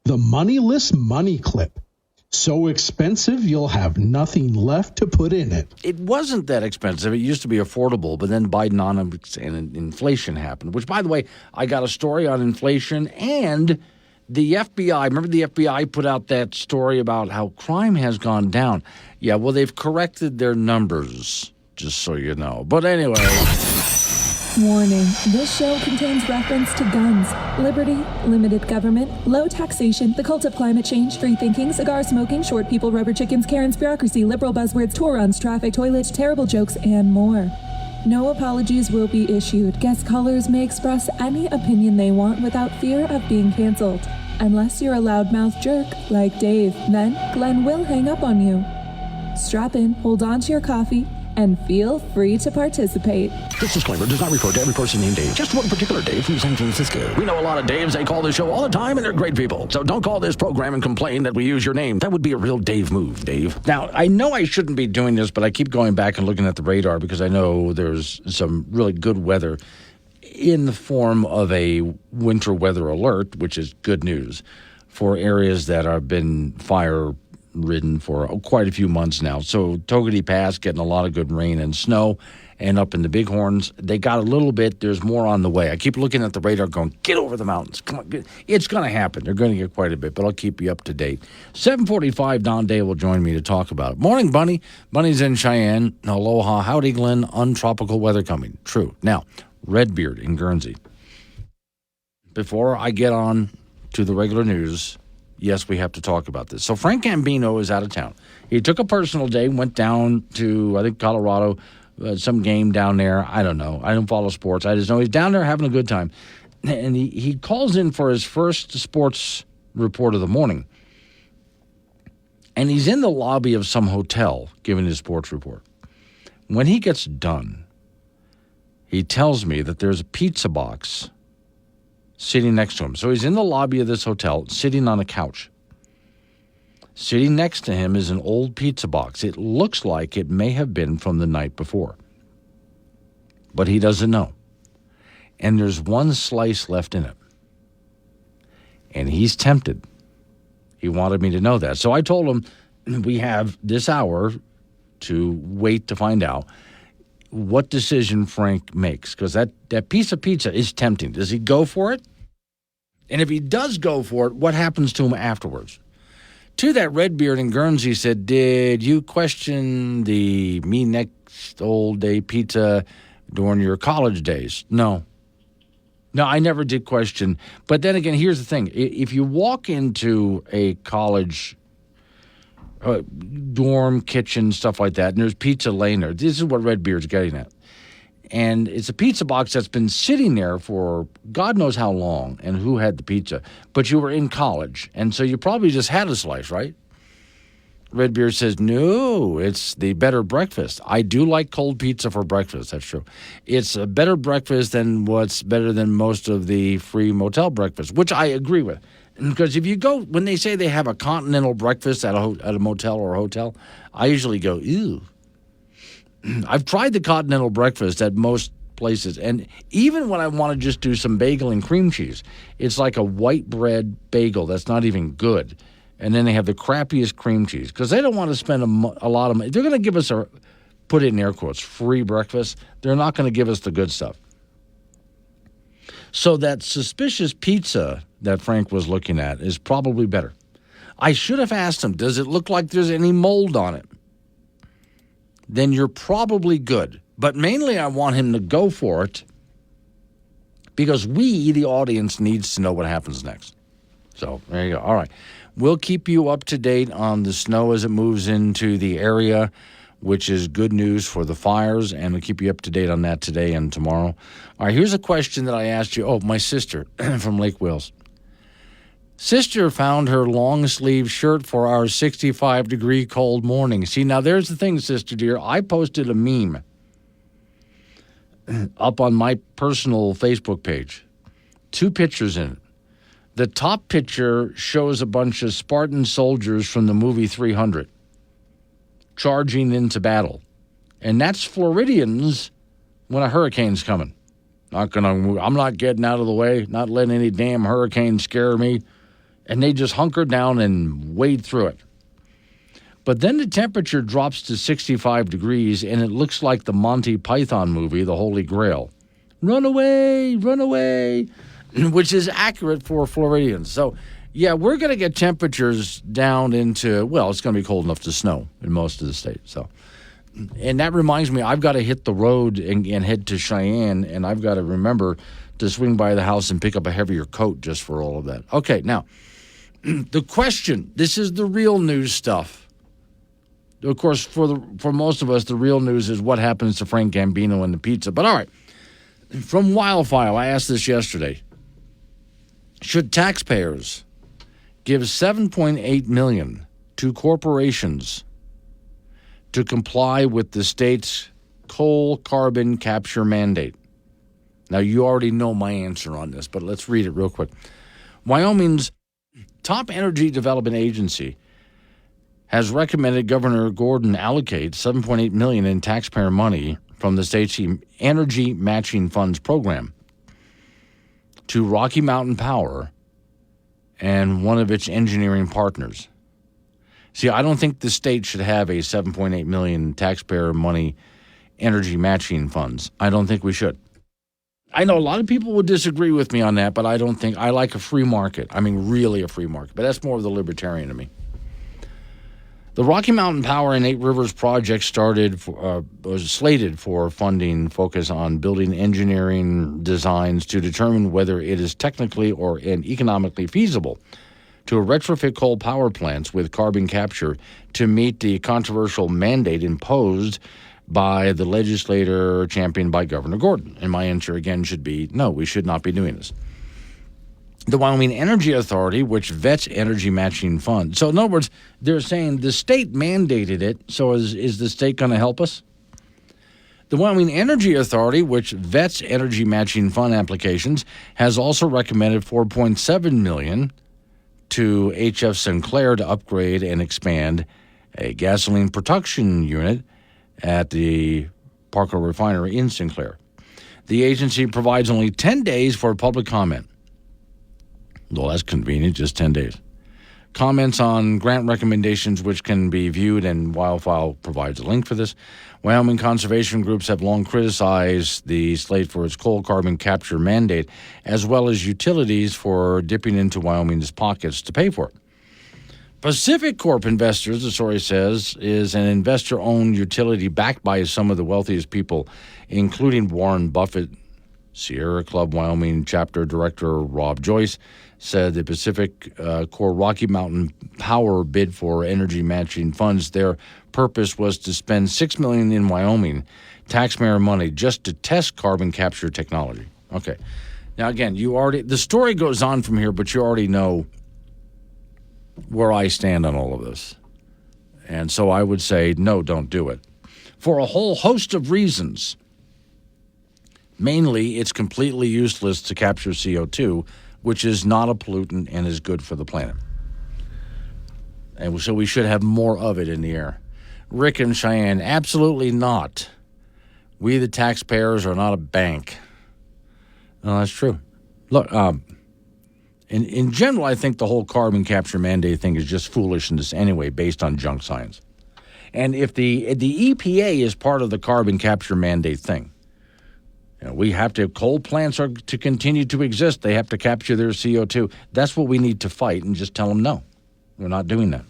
the Moneyless Money Clip. So expensive, you'll have nothing left to put in it. It wasn't that expensive. It used to be affordable, but then Bidenomics and inflation happened, which, by the way, I got a story on inflation and the FBI. Remember the FBI put out that story about how crime has gone down? Yeah, well, they've corrected their numbers, just so you know. But anyway, Warning, this show contains reference to guns, liberty, limited government, low taxation, the cult of climate change, free thinking, cigar smoking, short people, rubber chickens, Karen's bureaucracy, liberal buzzwords, tour runs, traffic, toilets, terrible jokes, and more. No apologies will be issued. Guest callers may express any opinion they want without fear of being canceled. Unless you're a loudmouth jerk like Dave, then Glenn will hang up on you. Strap in, hold on to your coffee, and feel free to participate. This disclaimer does not refer to every person named Dave, just one particular Dave from San Francisco. We know a lot of Daves. They call this show all the time, and they're great people. So don't call this program and complain that we use your name. That would be a real Dave move, Dave. Now, I know I shouldn't be doing this, but I keep going back and looking at the radar because I know there's some really good weather in the form of a winter weather alert, which is good news for areas that have been fire-ridden for quite a few months now. So Togety Pass getting a lot of good rain and snow, and up in the Bighorns, they got a little bit. There's more on the way. I keep looking at the radar going, get over the mountains. Come on, it's going to happen. They're going to get quite a bit, but I'll keep you up to date. 7:45, Don Day will join me to talk about it. Morning, Bunny. Bunny's in Cheyenne. Aloha. Howdy, Glenn. Untropical weather coming. True. Now, Redbeard in Guernsey. Before I get on to the regular news, yes, we have to talk about this. So Frank Gambino is out of town. He took a personal day, went down to, I think, Colorado, some game down there. I don't know. I don't follow sports. I just know he's down there having a good time. And he calls in for his first sports report of the morning. And he's in the lobby of some hotel giving his sports report. When he gets done, he tells me that there's a pizza box sitting next to him. So he's in the lobby of this hotel, sitting on a couch. Sitting next to him is an old pizza box. It looks like it may have been from the night before. But he doesn't know. And there's one slice left in it. And he's tempted. He wanted me to know that. So I told him we have this hour to wait to find out what decision Frank makes. Because that piece of pizza is tempting. Does he go for it? And if he does go for it, what happens to him afterwards? To that, Redbeard in Guernsey said, did you question the me next old day pizza during your college days? No. No, I never did question. But then again, here's the thing. If you walk into a college dorm, kitchen, stuff like that, and there's pizza laying there, this is what Redbeard's getting at. And it's a pizza box that's been sitting there for God knows how long and who had the pizza. But you were in college, and so you probably just had a slice, right? Redbeard says, no, it's the better breakfast. I do like cold pizza for breakfast, that's true. It's a better breakfast than what's better than most of the free motel breakfast, which I agree with. Because if you go, when they say they have a continental breakfast at a motel or a hotel, I usually go, ew. I've tried the continental breakfast at most places, and even when I want to just do some bagel and cream cheese, it's like a white bread bagel that's not even good, and then they have the crappiest cream cheese because they don't want to spend a lot of money. They're going to give us a, put it in air quotes, free breakfast. They're not going to give us the good stuff. So that suspicious pizza that Frank was looking at is probably better. I should have asked him, does it look like there's any mold on it? Then you're probably good. But mainly I want him to go for it because we, the audience, needs to know what happens next. So there you go. All right. We'll keep you up to date on the snow as it moves into the area, which is good news for the fires, and we'll keep you up to date on that today and tomorrow. All right, here's a question that I asked you. Oh, my sister from Lake Wales. Sister found her long-sleeve shirt for our 65-degree cold morning. See, now there's the thing, sister dear. I posted a meme up on my personal Facebook page. 2 pictures in it. The top picture shows a bunch of Spartan soldiers from the movie 300 charging into battle. And that's Floridians when a hurricane's coming. I'm not getting out of the way, not letting any damn hurricane scare me. And they just hunker down and wade through it. But then the temperature drops to 65 degrees, and it looks like the Monty Python movie, The Holy Grail. Run away, which is accurate for Floridians. So, yeah, we're going to get temperatures down into, well, it's going to be cold enough to snow in most of the state. So And that reminds me, I've got to hit the road and head to Cheyenne, and I've got to remember to swing by the house and pick up a heavier coat just for all of that. Okay, now, the question, this is the real news stuff. Of course, for most of us, the real news is what happens to Frank Gambino and the pizza. But all right, from Wildfire, I asked this yesterday. Should taxpayers give $7.8 million to corporations to comply with the state's coal carbon capture mandate? Now, you already know my answer on this, but let's read it real quick. Wyoming's top energy development agency has recommended Governor Gordon allocate $7.8 million in taxpayer money from the state's Energy Matching Funds program to Rocky Mountain Power and one of its engineering partners. See, I don't think the state should have a $7.8 million taxpayer money energy matching funds. I don't think we should. I know a lot of people would disagree with me on that, but I don't think. I like a free market. I mean, really a free market. But that's more of the libertarian to me. The Rocky Mountain Power and Eight Rivers project was slated for funding focus on building engineering designs to determine whether it is technically and economically feasible to retrofit coal power plants with carbon capture to meet the controversial mandate imposed by the legislator championed by Governor Gordon. And my answer again should be, no, we should not be doing this. The Wyoming Energy Authority, which vets energy matching funds. So in other words, they're saying the state mandated it, so is the state going to help us? The Wyoming Energy Authority, which vets energy matching fund applications, has also recommended $4.7 million to HF Sinclair to upgrade and expand a gasoline production unit at the Parker Refinery in Sinclair. The agency provides only 10 days for public comment. Well, that's convenient, just 10 days. Comments on grant recommendations, which can be viewed, and Wildfire provides a link for this. Wyoming conservation groups have long criticized the slate for its coal carbon capture mandate, as well as utilities for dipping into Wyoming's pockets to pay for it. Pacific Corp Investors, the story says, is an investor-owned utility backed by some of the wealthiest people, including Warren Buffett. Sierra Club Wyoming chapter director Rob Joyce said the Pacific Core Rocky Mountain Power bid for energy matching funds. Their purpose was to spend $6 million in Wyoming taxpayer money just to test carbon capture technology. Okay. Now, again, the story goes on from here, but you already know where I stand on all of this. And so I would say, no, don't do it. For a whole host of reasons. Mainly, it's completely useless to capture CO2, which is not a pollutant and is good for the planet. And so we should have more of it in the air. Rick and Cheyenne, absolutely not. We, the taxpayers, are not a bank. No, that's true. Look, in general, I think the whole carbon capture mandate thing is just foolishness anyway, based on junk science. And if the EPA is part of the carbon capture mandate thing, we have to, coal plants are to continue to exist. They have to capture their CO2. That's what we need to fight and just tell them no. We're not doing that.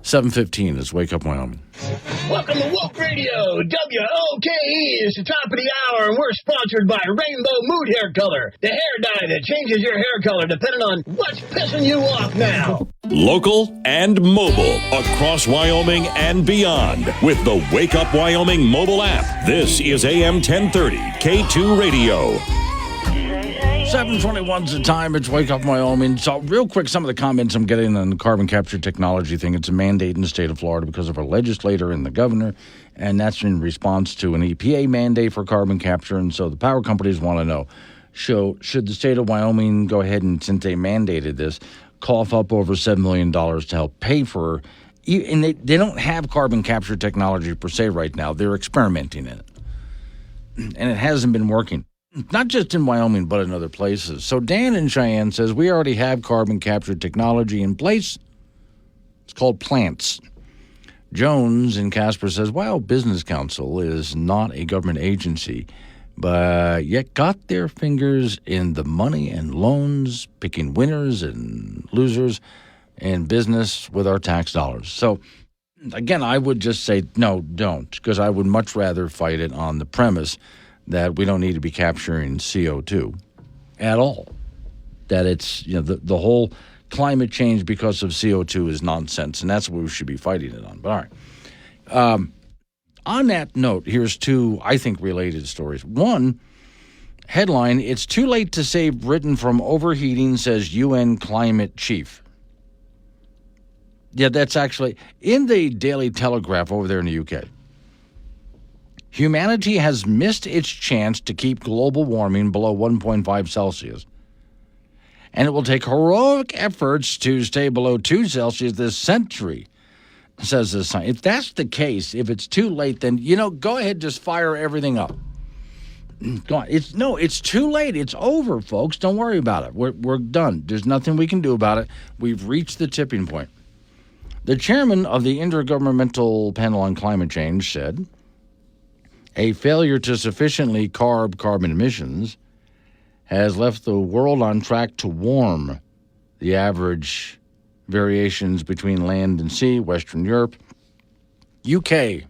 7:15 is Wake Up Wyoming. Welcome to Woke Radio, WOKE. It's the top of the hour, and we're sponsored by Rainbow Mood Hair Color, the hair dye that changes your hair color depending on what's pissing you off now. Local and mobile across Wyoming and beyond with the Wake Up Wyoming mobile app. This is AM 1030 K2 Radio. 7:21's the time. It's Wake Up Wyoming. So real quick, some of the comments I'm getting on the carbon capture technology thing. It's a mandate in the state of Florida because of our legislator and the governor, and that's in response to an EPA mandate for carbon capture. And so the power companies want to know, should the state of Wyoming go ahead and, since they mandated this, cough up over $7 million to help pay for, and they don't have carbon capture technology per se right now. They're experimenting in it, and it hasn't been working. Not just in Wyoming, but in other places. So Dan in Cheyenne says, we already have carbon capture technology in place. It's called plants. Jones in Casper says, Wow Business Council is not a government agency, but yet got their fingers in the money and loans, picking winners and losers in business with our tax dollars. So Again, I would just say, no, don't, because I would much rather fight it on the premise that we don't need to be capturing CO2 at all. That it's, the whole climate change because of CO2 is nonsense, and that's what we should be fighting it on. But all right. On that note, here's two, I think, related stories. One, headline, it's too late to save Britain from overheating, says UN climate chief. Yeah, that's actually in the Daily Telegraph over there in the UK. Humanity has missed its chance to keep global warming below 1.5 Celsius. And it will take heroic efforts to stay below 2 Celsius this century, says the science. If that's the case, if it's too late, then, go ahead, just fire everything up. Go on. It's too late. It's over, folks. Don't worry about it. We're done. There's nothing we can do about it. We've reached the tipping point. The chairman of the Intergovernmental Panel on Climate Change said, a failure to sufficiently curb carbon emissions has left the world on track to warm. The average variations between land and sea, Western Europe, UK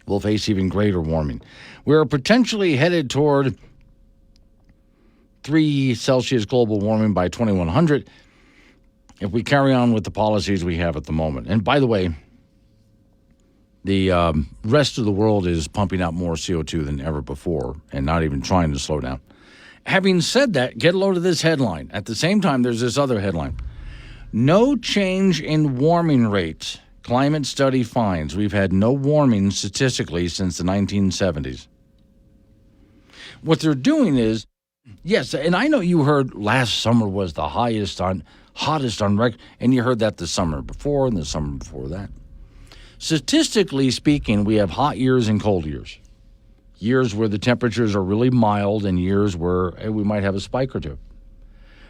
will face even greater warming. We are potentially headed toward 3 Celsius global warming by 2100 if we carry on with the policies we have at the moment. And by the way, the rest of the world is pumping out more CO2 than ever before and not even trying to slow down. Having said that, get a load of this headline. At the same time, there's this other headline. No change in warming rates. Climate study finds we've had no warming statistically since the 1970s. What they're doing is, yes, and I know you heard last summer was the hottest on record, and you heard that the summer before and the summer before that. Statistically speaking, we have hot years and cold years. Years where the temperatures are really mild and years where we might have a spike or two.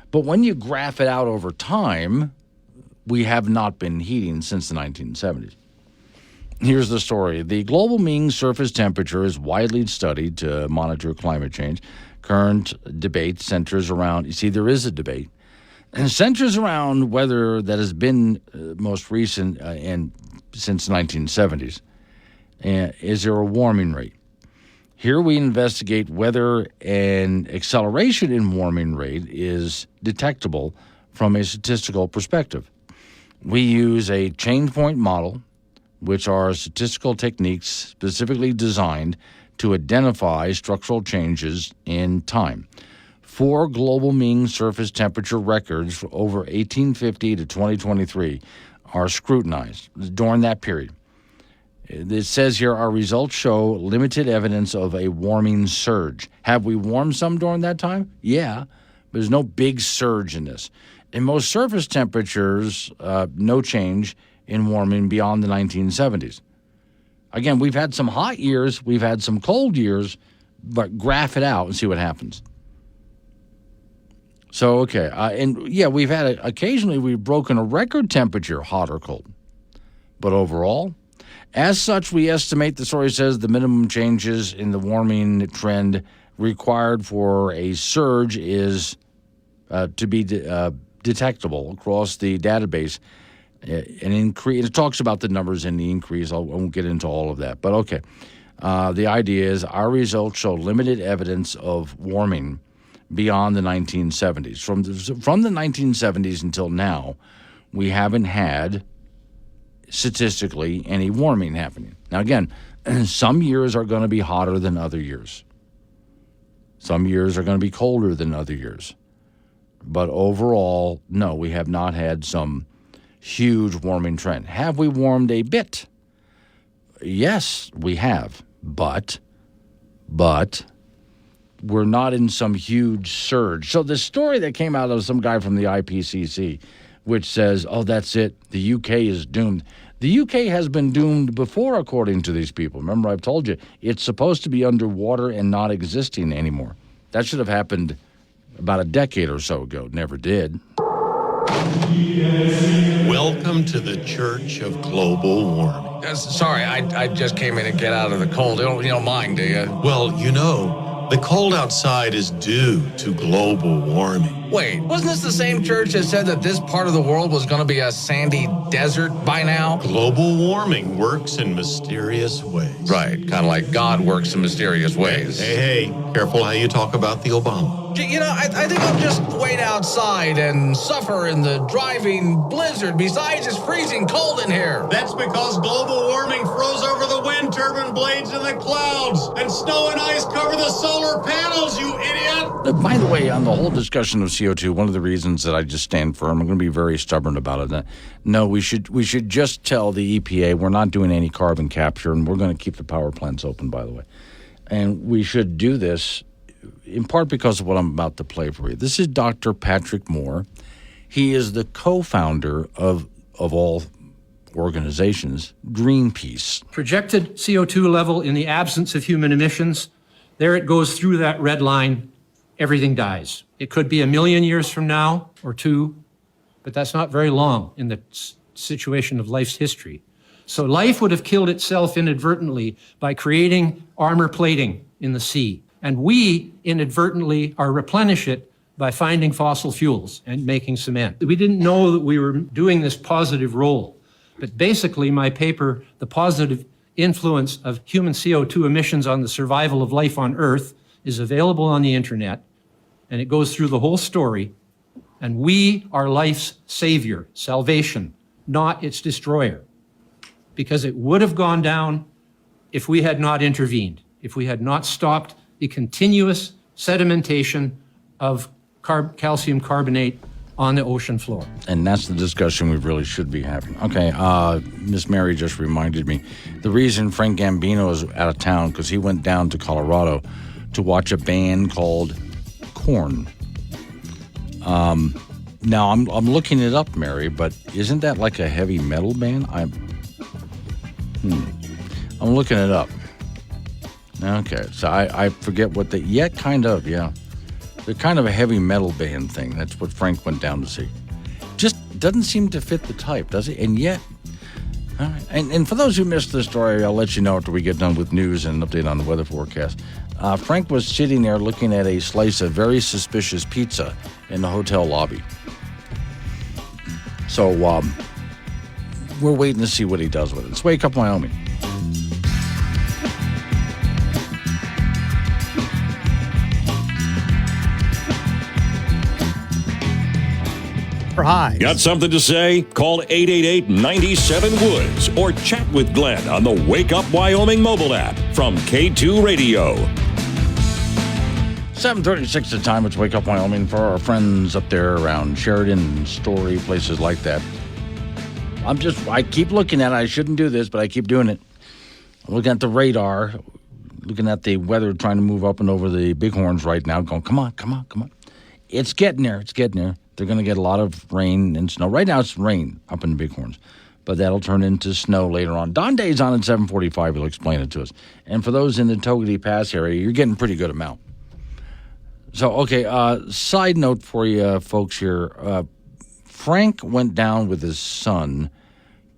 But when you graph it out over time, we have not been heating since the 1970s. Here's the story. The global mean surface temperature is widely studied to monitor climate change. Current debate centers around, there is a debate, and centers around whether that has been most recent and since the 1970s. Is there a warming rate? Here we investigate whether an acceleration in warming rate is detectable from a statistical perspective. We use a change point model, which are statistical techniques specifically designed to identify structural changes in time. 4 global mean surface temperature records for over 1850 to 2023 are scrutinized during that period. It says here, our results show limited evidence of a warming surge. Have we warmed some during that time? Yeah, but there's no big surge in this. In most surface temperatures, no change in warming beyond the 1970s. Again, we've had some hot years, we've had some cold years, but graph it out and see what happens. So, okay, we've had occasionally we've broken a record temperature, hot or cold. But overall, as such, we estimate, the story says, the minimum changes in the warming trend required for a surge is to be detectable across the database. An increase. It talks about the numbers in the increase. I won't get into all of that. But okay, the idea is our results show limited evidence of warming beyond the 1970s. From the 1970s until now, we haven't had statistically any warming happening. Now, again, some years are going to be hotter than other years. Some years are going to be colder than other years. But overall, no, we have not had some huge warming trend. Have we warmed a bit? Yes, we have. But we're not in some huge surge. So the story that came out of some guy from the IPCC, which says, oh, that's it, the UK is doomed. The UK has been doomed before, according to these people. Remember, I've told you, it's supposed to be underwater and not existing anymore. That should have happened about a decade or so ago. Never did. Welcome to the Church of Global Warming. Sorry, I just came in to get out of the cold. You don't mind, do you? Well, The cold outside is due to global warming. Wait, wasn't this the same church that said that this part of the world was going to be a sandy desert by now? Global warming works in mysterious ways. Right, kind of like God works in mysterious ways. Hey, careful how you talk about the Obama. You know, I think I'll just wait outside and suffer in the driving blizzard. Besides, it's freezing cold in here. That's because global warming froze over the wind turbine blades in the clouds, and snow and ice cover the solar panels, you idiot! By the way, on the whole discussion of CO2, one of the reasons that I just stand firm, I'm going to be very stubborn about it. No, we should just tell the EPA we're not doing any carbon capture, and we're going to keep the power plants open, by the way. And we should do this in part because of what I'm about to play for you. This is Dr. Patrick Moore. He is the co-founder of all organizations, Greenpeace. Projected CO2 level in the absence of human emissions, there it goes through that red line, everything dies. It could be 1 million years from now or 2, but that's not very long in the situation of life's history. So life would have killed itself inadvertently by creating armor plating in the sea. And we inadvertently are replenish it by finding fossil fuels and making cement. We didn't know that we were doing this positive role. But basically, my paper, The Positive Influence of Human CO2 Emissions on the Survival of Life on Earth, is available on the internet. And it goes through the whole story. And we are life's savior, salvation, not its destroyer. Because it would have gone down if we had not intervened, if we had not stopped the continuous sedimentation of calcium carbonate on the ocean floor. And that's the discussion we really should be having. Okay, Miss Mary just reminded me. The reason Frank Gambino is out of town because he went down to Colorado to watch a band called Korn. Now, I'm looking it up, Mary, but isn't that like a heavy metal band? I'm looking it up. Okay, so I forget what yeah. They're kind of a heavy metal band thing. That's what Frank went down to see. Just doesn't seem to fit the type, does it? And yet, all right. And for those who missed the story, I'll let you know after we get done with news and an update on the weather forecast. Frank was sitting there looking at a slice of very suspicious pizza in the hotel lobby. So we're waiting to see what he does with it. It's Wake Up Wyoming. Highs. Got something to say? Call 888-97-WOODS or chat with Glenn on the Wake Up Wyoming mobile app from K2 Radio. 7:36 the time. It's Wake Up Wyoming for our friends up there around Sheridan, Story, places like that. I keep looking at it. I shouldn't do this, but I keep doing it. I'm looking at the radar, looking at the weather, trying to move up and over the Bighorns right now, going, come on. It's getting there. They're going to get a lot of rain and snow. Right now it's rain up in the Bighorns, but that'll turn into snow later on. Don Day's on at 7:45. He'll explain it to us. And for those in the Togety Pass area, you're getting a pretty good amount. So, okay, side note for you folks here. Frank went down with his son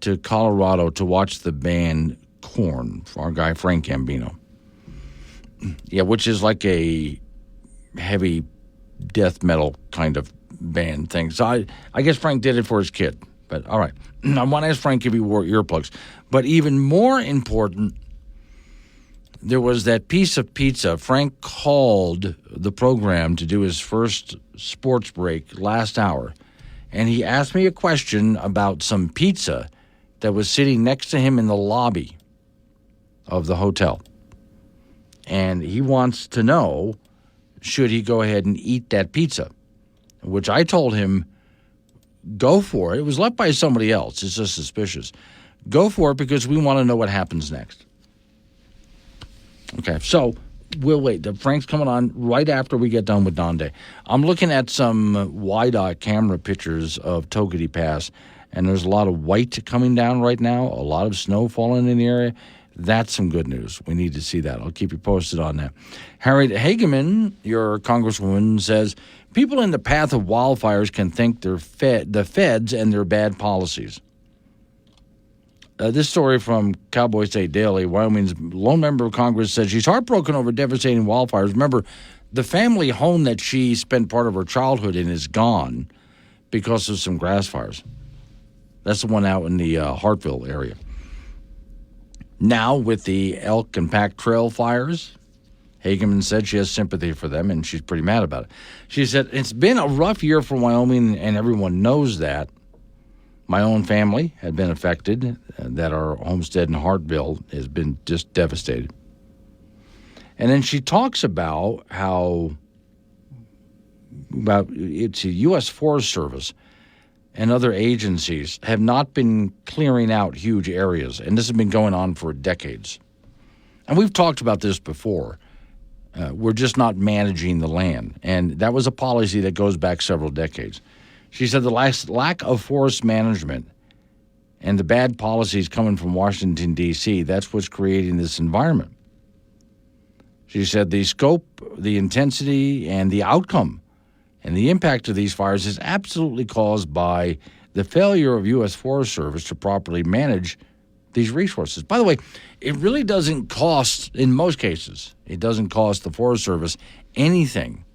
to Colorado to watch the band Korn, our guy Frank Gambino. Yeah, which is like a heavy death metal kind of band thing. So I guess Frank did it for his kid. But all right. I want to ask Frank if he wore earplugs. But even more important, there was that piece of pizza. Frank called the program to do his first sports break last hour. And he asked me a question about some pizza that was sitting next to him in the lobby of the hotel. And he wants to know, should he go ahead and eat that pizza? Which I told him, go for it. It was left by somebody else. It's just suspicious. Go for it because we want to know what happens next. Okay, so we'll wait. Frank's coming on right after we get done with Don Day. I'm looking at some wide-eye camera pictures of Togety Pass, and there's a lot of white coming down right now, a lot of snow falling in the area. That's some good news. We need to see that. I'll keep you posted on that. Harriet Hageman, your congresswoman, says people in the path of wildfires can thank the feds and their bad policies. This story from Cowboy State Daily. Wyoming's lone member of Congress said she's heartbroken over devastating wildfires. Remember, the family home that she spent part of her childhood in is gone because of some grass fires. That's the one out in the Hartville area. Now, with the Elk and Pack Trail fires, Hageman said she has sympathy for them, and she's pretty mad about it. She said, it's been a rough year for Wyoming, and everyone knows that. My own family had been affected, that our homestead in Hartville has been just devastated. And then she talks about it's a U.S. Forest Service and other agencies have not been clearing out huge areas, and this has been going on for decades. And we've talked about this before. We're just not managing the land, and that was a policy that goes back several decades. She said the lack of forest management and the bad policies coming from Washington, D.C., that's what's creating this environment. She said the scope, the intensity, and the outcome and the impact of these fires is absolutely caused by the failure of U.S. Forest Service to properly manage these resources. By the way, it really doesn't cost, in most cases, it doesn't cost the Forest Service anything.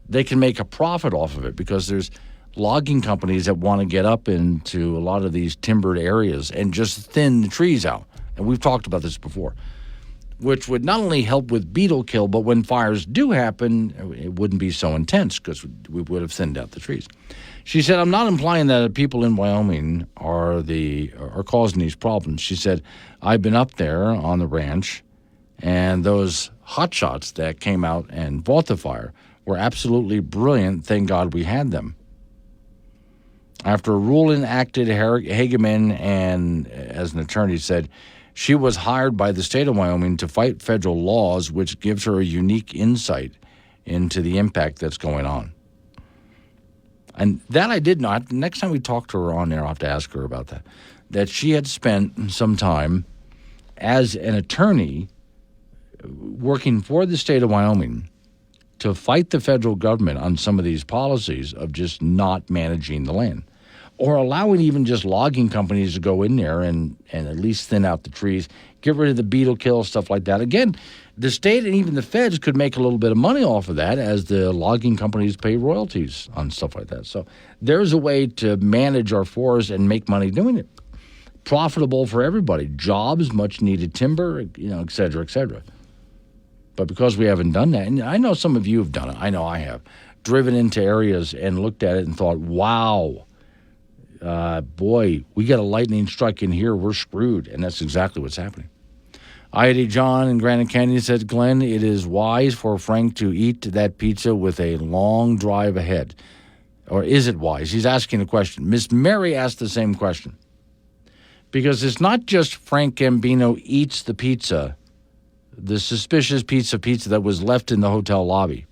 They can make a profit off of it because there's logging companies that want to get up into a lot of these timbered areas and just thin the trees out. And we've talked about this before, which would not only help with beetle kill, but when fires do happen, it wouldn't be so intense because we would have thinned out the trees. She said, I'm not implying that the people in Wyoming are causing these problems. She said, I've been up there on the ranch, and those hotshots that came out and fought the fire were absolutely brilliant. Thank God we had them. After a rule enacted, Hageman, and as an attorney, said she was hired by the state of Wyoming to fight federal laws, which gives her a unique insight into the impact that's going on. And that I did not. Next time we talk to her on there, I'll have to ask her about that. That she had spent some time as an attorney working for the state of Wyoming to fight the federal government on some of these policies of just not managing the land, or allowing even just logging companies to go in there and at least thin out the trees, get rid of the beetle kill, stuff like that. Again, the state and even the feds could make a little bit of money off of that as the logging companies pay royalties on stuff like that. So there's a way to manage our forests and make money doing it. Profitable for everybody. Jobs, much needed timber, et cetera, et cetera. But because we haven't done that, and I know some of you have done it. I know I have. Driven into areas and looked at it and thought, wow, boy, we got a lightning strike in here, we're screwed. And that's exactly what's happening. I.D. John in Granite Canyon said, Glenn, it is wise for Frank to eat that pizza with a long drive ahead. Or is it wise? He's asking a question. Miss Mary asked the same question. Because it's not just Frank Gambino eats the pizza, the suspicious piece of pizza that was left in the hotel lobby.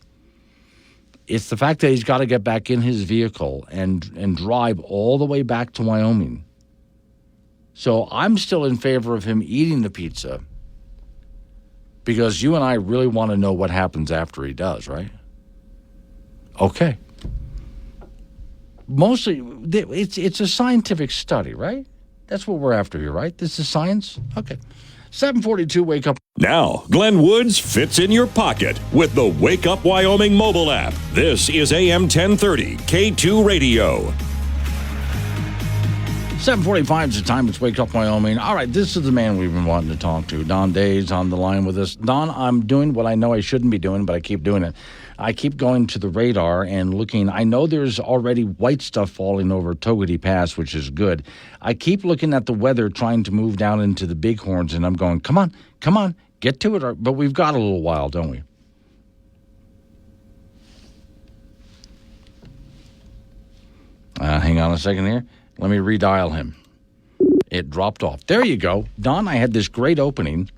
It's the fact that he's got to get back in his vehicle and drive all the way back to Wyoming. So I'm still in favor of him eating the pizza because you and I really want to know what happens after he does, right? Okay. Mostly, it's a scientific study, right? That's what we're after here, right? This is science? Okay. 742, Wake Up. Now, Glenn Woods fits in your pocket with the Wake Up Wyoming mobile app. This is AM 1030, K2 Radio. 7:45 is the time. It's Wake Up Wyoming. All right, this is the man we've been wanting to talk to. Don Day's on the line with us. Don, I'm doing what I know I shouldn't be doing, but I keep doing it. I keep going to the radar and looking. I know there's already white stuff falling over Togety Pass, which is good. I keep looking at the weather, trying to move down into the Bighorns, and I'm going, come on, get to it. But we've got a little while, don't we? Hang on a second here. Let me redial him. It dropped off. There you go. Don, I had this great opening,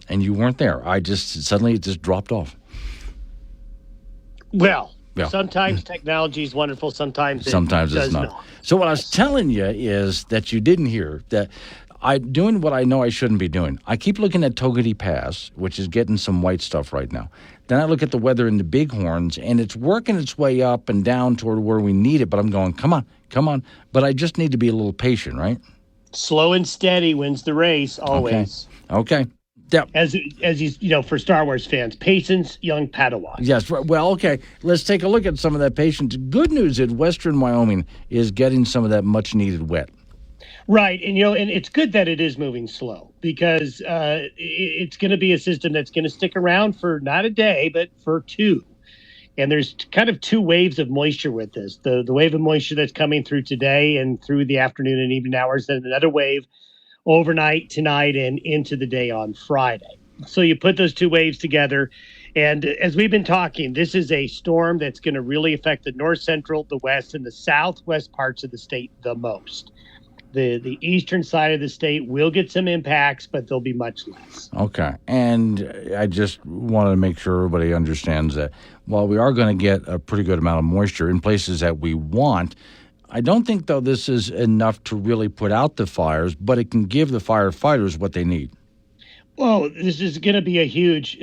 and you weren't there. Suddenly it just dropped off. Well, Yeah. sometimes technology is wonderful. Sometimes it's not. So what I was telling you is that you didn't hear that I'm doing what I know I shouldn't be doing. I keep looking at Togety Pass, which is getting some white stuff right now. Then I look at the weather in the Bighorns, and it's working its way up and down toward where we need it. But I'm going, come on. But I just need to be a little patient, right? slow and steady wins the race always. Okay. Yep. As you for Star Wars fans, patience, young Padawan. Yes. Well, okay. Let's take a look at some of that patience. Good news is western Wyoming is getting some of that much needed wet. Right. And, and it's good that it is moving slow because it's going to be a system that's going to stick around for not a day, but for 2. And there's kind of 2 waves of moisture with this. The wave of moisture that's coming through today and through the afternoon and evening hours, then another wave overnight tonight and into the day on Friday. So you put those 2 waves together. And as we've been talking, this is a storm that's going to really affect the north central, the west, and the southwest parts of the state the most. The eastern side of the state will get some impacts, but they'll be much less. Okay. And I just want to make sure everybody understands that while we are going to get a pretty good amount of moisture in places that we want, I don't think, though, this is enough to really put out the fires, but it can give the firefighters what they need. Well, this is going to be a huge,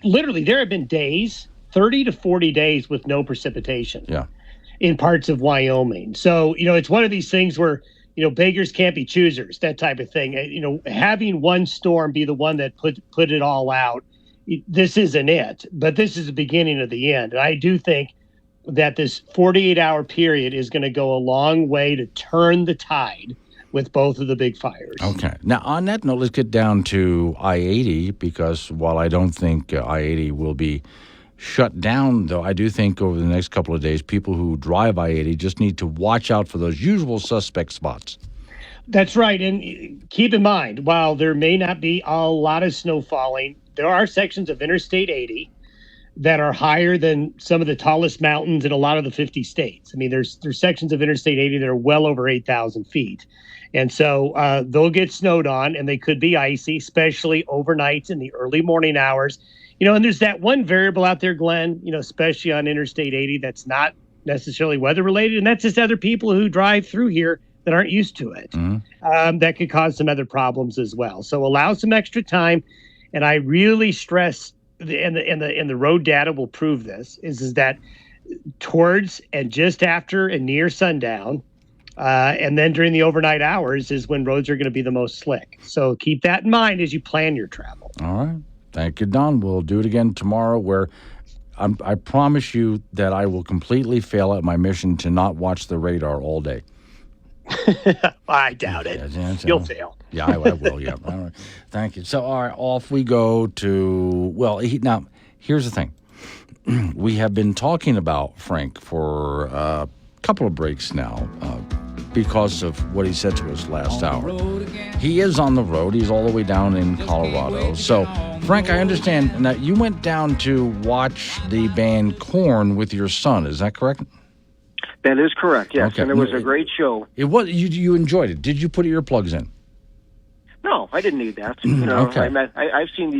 literally there have been days, 30 to 40 days with no precipitation. Yeah. In parts of Wyoming. So, it's one of these things where, beggars can't be choosers, that type of thing. Having one storm be the one that put it all out, this isn't it. But this is the beginning of the end. And I do think that this 48-hour period is going to go a long way to turn the tide with both of the big fires. Okay. Now, on that note, let's get down to I-80, because while I don't think I-80 will be shut down, though, I do think over the next couple of days, people who drive I-80 just need to watch out for those usual suspect spots. That's right. And keep in mind, while there may not be a lot of snow falling, there are sections of Interstate 80 that are higher than some of the tallest mountains in a lot of the 50 states. There's sections of Interstate 80 that are well over 8,000 feet. And so they'll get snowed on, and they could be icy, especially overnight in the early morning hours. And there's that one variable out there, Glenn, especially on Interstate 80 that's not necessarily weather related. And that's just other people who drive through here that aren't used to it. Mm-hmm. That could cause some other problems as well. So allow some extra time. And I really stress, and the road data will prove this, is that towards and just after and near sundown, and then during the overnight hours is when roads are going to be the most slick. So keep that in mind as you plan your travel. All right. Thank you, Don. We'll do it again tomorrow, where I promise you that I will completely fail at my mission to not watch the radar all day. I doubt it. You'll fail. Yeah, I will, yeah. All right. Thank you. So, all right, off we go to, now, here's the thing. We have been talking about Frank for a couple of breaks now because of what he said to us last hour. He is on the road. He's all the way down in Colorado. So, Frank, I understand that you went down to watch the band Korn with your son. Is that correct? That is correct, yes. Okay. And it was a great show. It was. You enjoyed it. Did you put earplugs in? No, I didn't need that. Okay. I've seen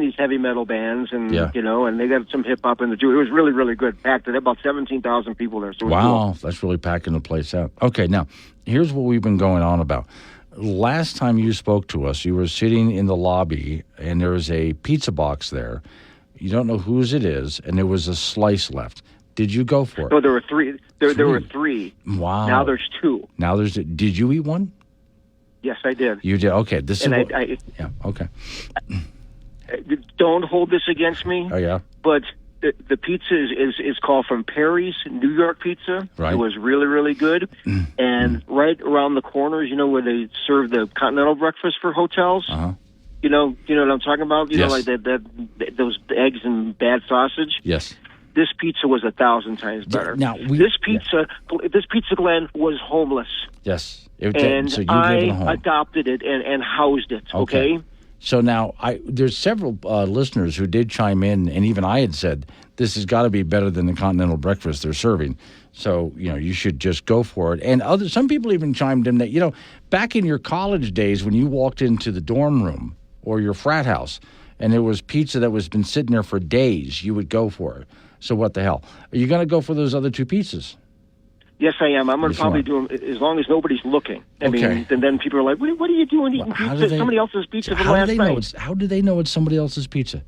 these heavy metal bands, and Yeah. and they got some hip hop in the Jew. It was really, really good. Packed. There were about 17,000 people there. So it was Wow, cool. that's really packing the place out. Okay, now here's what we've been going on about. Last time you spoke to us, you were sitting in the lobby, and there was a pizza box there. You don't know whose it is, and there was a slice left. Did you go for it? No, there were three. There were three. Wow. Now there's two. Did you eat one? Yes, I did. You did. Okay. Yeah. Okay. Don't hold this against me. Oh yeah. But the pizza is called from Perry's New York Pizza. Right. It was really, really good. And right around the corners, where they serve the continental breakfast for hotels. Uh-huh. You know what I'm talking about? Yes. Like those eggs and bad sausage. Yes. This pizza was 1,000 times better. Now this pizza, Glenn, was homeless. Yes. And so you I live in a home. adopted it and housed it. Okay. So now there's several listeners who did chime in, and even I had said this has got to be better than the continental breakfast they're serving. So you should just go for it. And some people even chimed in that back in your college days when you walked into the dorm room or your frat house, and there was pizza that was been sitting there for days, you would go for it. So what the hell? Are you going to go for those other two pizzas? Yes, I am. I'm going to probably do them as long as nobody's looking. I mean, and then people are like, what are you doing eating pizza? Somebody else's pizza from last night. How do they know it's somebody else's pizza?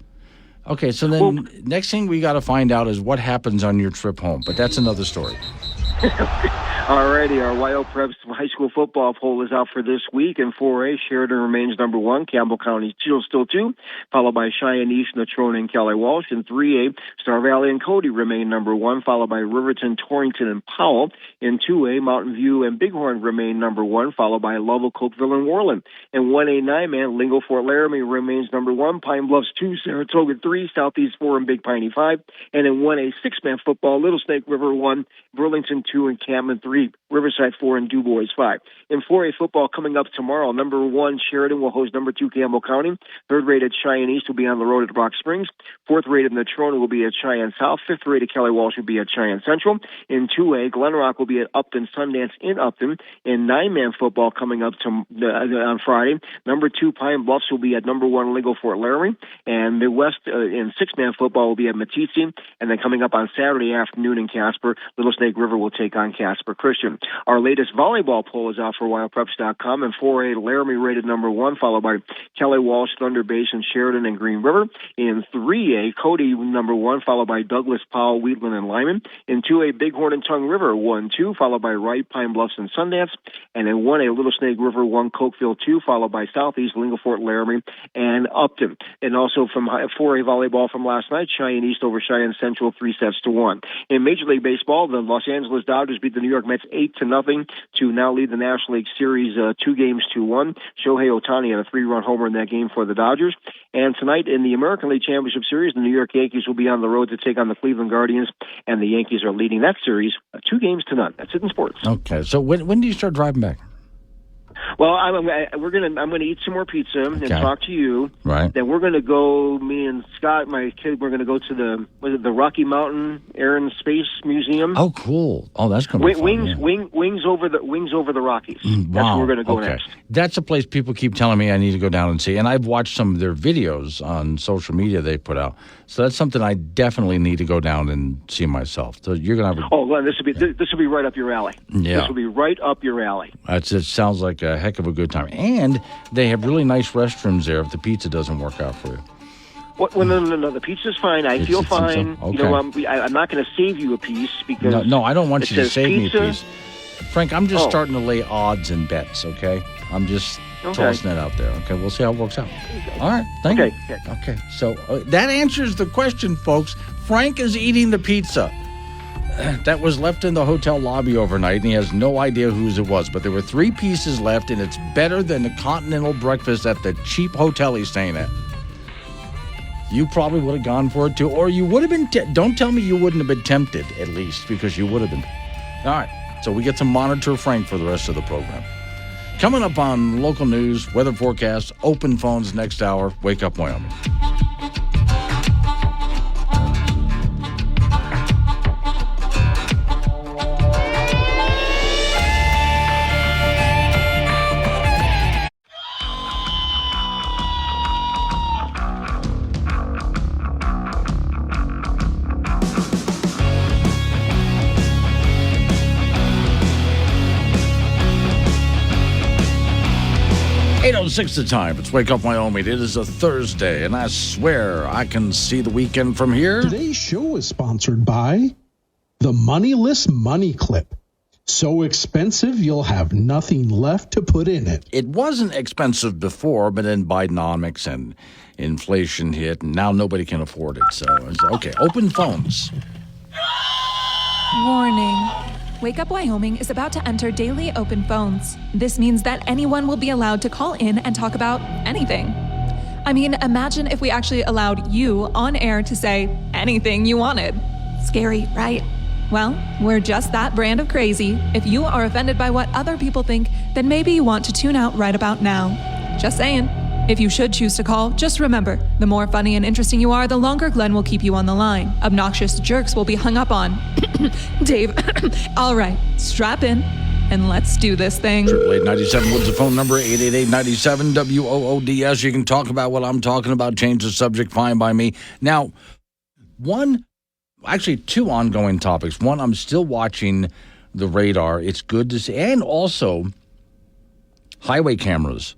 Okay, so then next thing we got to find out is what happens on your trip home. But that's another story. Alrighty, our YO Preps high school football poll is out for this week. In 4A, Sheridan remains number 1, Campbell County still 2, followed by Cheyenne East, Natrona, and Kelly Walsh. In 3A, Star Valley and Cody remain number 1, followed by Riverton, Torrington, and Powell. In 2A, Mountain View and Bighorn remain number 1, followed by Lovell, Cokeville, and Worland. In 1A 9-man, Lingo, Fort Laramie remains number 1, Pine Bluffs 2, Saratoga 3, Southeast 4, and Big Piney 5. And in 1A 6-man football, Little Snake River 1, Burlington 2, and Campman 3, Riverside 4, and DuBois 5. In 4A football coming up tomorrow, number 1 Sheridan will host number 2 Campbell County. Third-rated Cheyenne East will be on the road at Rock Springs. Fourth-rated Natrona will be at Cheyenne South. Fifth-rated Kelly Walsh will be at Cheyenne Central. In 2A, Glen Rock will be at Upton Sundance in Upton. In 9-man football coming up on Friday, number 2 Pine Bluffs will be at number 1 Lingo Fort Laramie. And Midwest in 6-man football will be at Meeteetse. And then coming up on Saturday afternoon in Casper, Little Snake River will take on Casper Christian. Our latest volleyball poll is out for wildpreps.com. In 4A, Laramie rated number 1, followed by Kelly Walsh, Thunder Basin, Sheridan, and Green River. In 3A, Cody number 1, followed by Douglas, Powell, Wheatland, and Lyman. In 2A, Bighorn and Tongue River 1-2, followed by Wright, Pine Bluffs, and Sundance. And in 1A, Little Snake River 1, Cokeville 2, followed by Southeast, Lingo Fort Laramie, and Upton. And also from 4A volleyball from last night, Cheyenne East over Cheyenne Central 3-1. In Major League Baseball, the Los Angeles Dodgers beat the New York Mets 8-0 to now lead the National League Series 2-1. Shohei Ohtani had a 3-run homer in that game for the Dodgers. And tonight in the American League Championship Series, the New York Yankees will be on the road to take on the Cleveland Guardians, and the Yankees are leading that series 2-0. That's it in sports. Okay, so when do you start driving back? Well, I'm gonna eat some more pizza and talk to you. Right. Then we're gonna go. Me and Scott, my kid, we're gonna go to the Rocky Mountain Air and Space Museum. Oh, cool. Oh, that's gonna be fun. Wings over the Rockies. That's Wow. where we're gonna go Okay. next. That's a place people keep telling me I need to go down and see, and I've watched some of their videos on social media they put out. So that's something I definitely need to go down and see myself. So you're gonna have. Glenn, this will be right up your alley. Yeah. This will be right up your alley. It sounds like a heck of a good time, and they have really nice restrooms there. If the pizza doesn't work out for you. Well, no. The pizza's fine. I feel fine. Okay. You know, I'm not going to save you a piece because no, I don't want you to save pizza. me a piece. Frank, I'm just starting to lay odds and bets. Okay, I'm just tossing it out there. Okay, we'll see how it works out. All right, thank you. Okay, so that answers the question, folks. Frank is eating the pizza that was left in the hotel lobby overnight, and he has no idea whose it was. But there were 3 pieces left, and it's better than the continental breakfast at the cheap hotel he's staying at. You probably would have gone for it too, or you would have been. Don't tell me you wouldn't have been tempted, at least, because you would have been. All right, so we get to monitor Frank for the rest of the program. Coming up on local news, weather forecast, open phones next hour. Wake Up Wyoming. 8:06 the time. It's Wake Up Wyoming. It is a Thursday, and I swear I can see the weekend from here. Today's show is sponsored by the Moneyless Money Clip. So expensive, you'll have nothing left to put in it. It wasn't expensive before, but then Bidenomics and inflation hit, and now nobody can afford it. So, okay, open phones. Warning. Wake Up Wyoming is about to enter daily open phones. This means that anyone will be allowed to call in and talk about anything. I mean, imagine if we actually allowed you on air to say anything you wanted. Scary, right? Well, we're just that brand of crazy. If you are offended by what other people think, then maybe you want to tune out right about now. Just saying. If you should choose to call, just remember, the more funny and interesting you are, the longer Glenn will keep you on the line. Obnoxious jerks will be hung up on. Dave, all right, strap in, and let's do this thing. 888-97 Woods, the phone number, 888-97-WOODS. You can talk about what I'm talking about, change the subject, fine by me. Now, two ongoing topics. One, I'm still watching the radar. It's good to see. And also, highway cameras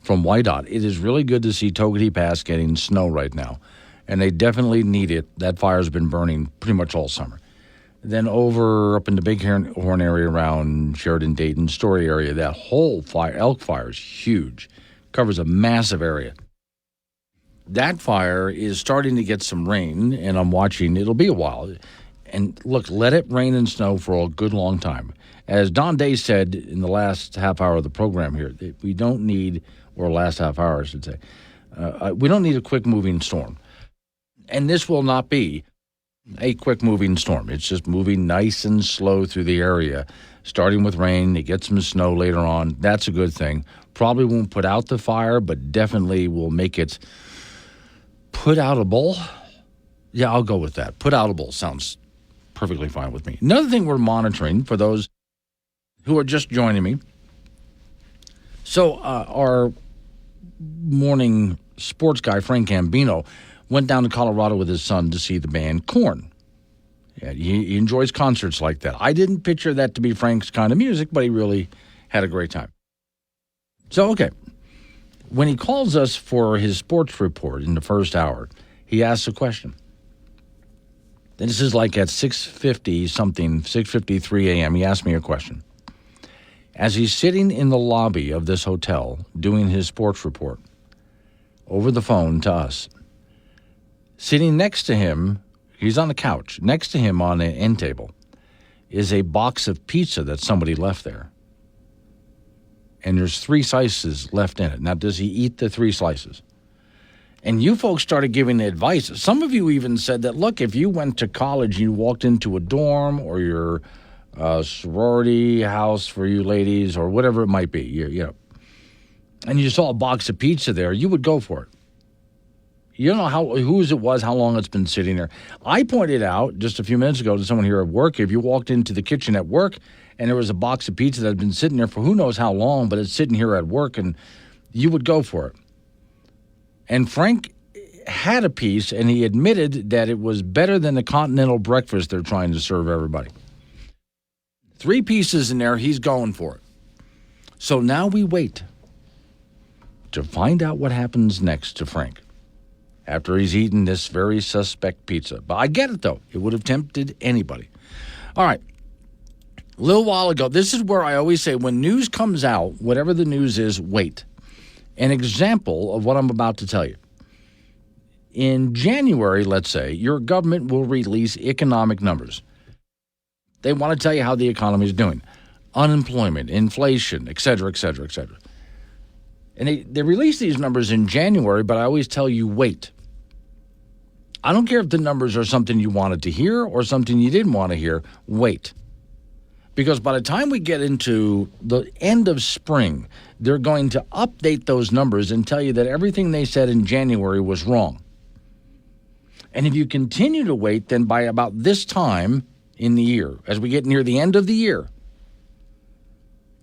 from WYDOT. It is really good to see Togety Pass getting snow right now. And they definitely need it. That fire's been burning pretty much all summer. Then over up in the Bighorn area around Sheridan, Dayton, Story area, that whole elk fire is huge, covers a massive area. That fire is starting to get some rain, and I'm watching. It'll be a while. And look, let it rain and snow for a good long time. As Don Day said in the last half hour of the program here, we don't need, or last half hour, I should say, we don't need a quick-moving storm. And this will not be a quick-moving storm. It's just moving nice and slow through the area, starting with rain. It gets some snow later on. That's a good thing. Probably won't put out the fire, but definitely will make it put-outable. Yeah, I'll go with that. Put-outable sounds perfectly fine with me. Another thing we're monitoring for those who are just joining me. So our morning sports guy, Frank Gambino, went down to Colorado with his son to see the band Korn. Yeah, he enjoys concerts like that. I didn't picture that to be Frank's kind of music, but he really had a great time. So, okay. When he calls us for his sports report in the first hour, he asks a question. This is like at 6:53 a.m. He asked me a question. As he's sitting in the lobby of this hotel doing his sports report over the phone to us, sitting next to him, he's on the couch, next to him on an end table, is a box of pizza that somebody left there. And there's 3 slices left in it. Now, does he eat the 3 slices? And you folks started giving advice. Some of you even said that, look, if you went to college and you walked into a dorm or your sorority house for you ladies or whatever it might be, you know, and you saw a box of pizza there, you would go for it. You don't know whose it was, how long it's been sitting there. I pointed out just a few minutes ago to someone here at work, if you walked into the kitchen at work and there was a box of pizza that had been sitting there for who knows how long, but it's sitting here at work, and you would go for it. And Frank had a piece, and he admitted that it was better than the continental breakfast they're trying to serve everybody. 3 pieces in there, he's going for it. So now we wait to find out what happens next to Frank after he's eaten this very suspect pizza. But I get it, though. It would have tempted anybody. All right. A little while ago, this is where I always say when news comes out, whatever the news is, wait. An example of what I'm about to tell you. In January, let's say, your government will release economic numbers. They want to tell you how the economy is doing. Unemployment, inflation, et cetera, et cetera, et cetera. And they release these numbers in January, but I always tell you, wait. I don't care if the numbers are something you wanted to hear or something you didn't want to hear. Wait. Because by the time we get into the end of spring, they're going to update those numbers and tell you that everything they said in January was wrong. And if you continue to wait, then by about this time in the year, as we get near the end of the year,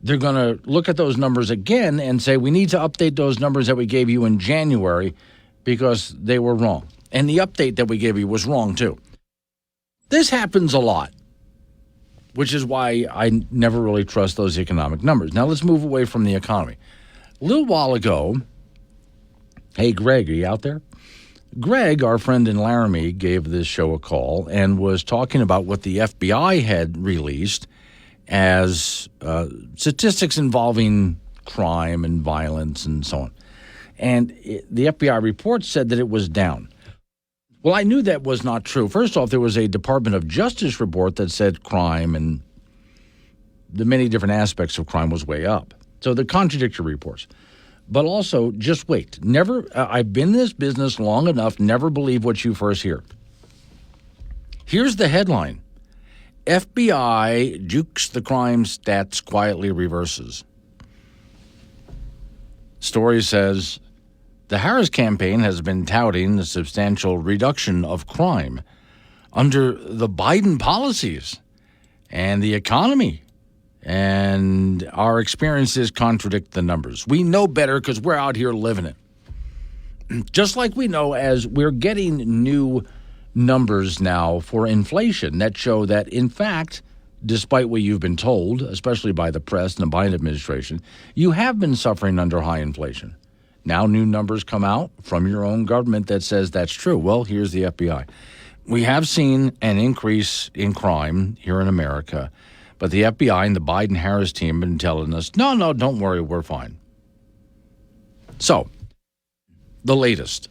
they're going to look at those numbers again and say, we need to update those numbers that we gave you in January because they were wrong. And the update that we gave you was wrong, too. This happens a lot, which is why I never really trust those economic numbers. Now, let's move away from the economy. A little while ago, hey, Greg, are you out there? Greg, our friend in Laramie, gave this show a call and was talking about what the FBI had released as statistics involving crime and violence and so on. And the FBI report said that it was down. Well, I knew that was not true. First off, there was a Department of Justice report that said crime and the many different aspects of crime was way up. So they're contradictory reports. But also, just wait. I've been in this business long enough, never believe what you first hear. Here's the headline. FBI jukes the crime stats, quietly reverses. Story says, the Harris campaign has been touting the substantial reduction of crime under the Biden policies and the economy. And our experiences contradict the numbers. We know better because we're out here living it. Just like we know as we're getting new numbers now for inflation that show that, in fact, despite what you've been told, especially by the press and the Biden administration, you have been suffering under high inflation. Now new numbers come out from your own government that says that's true. Well, here's the FBI. We have seen an increase in crime here in America, but the FBI and the Biden-Harris team have been telling us, no, don't worry, we're fine. So, the latest.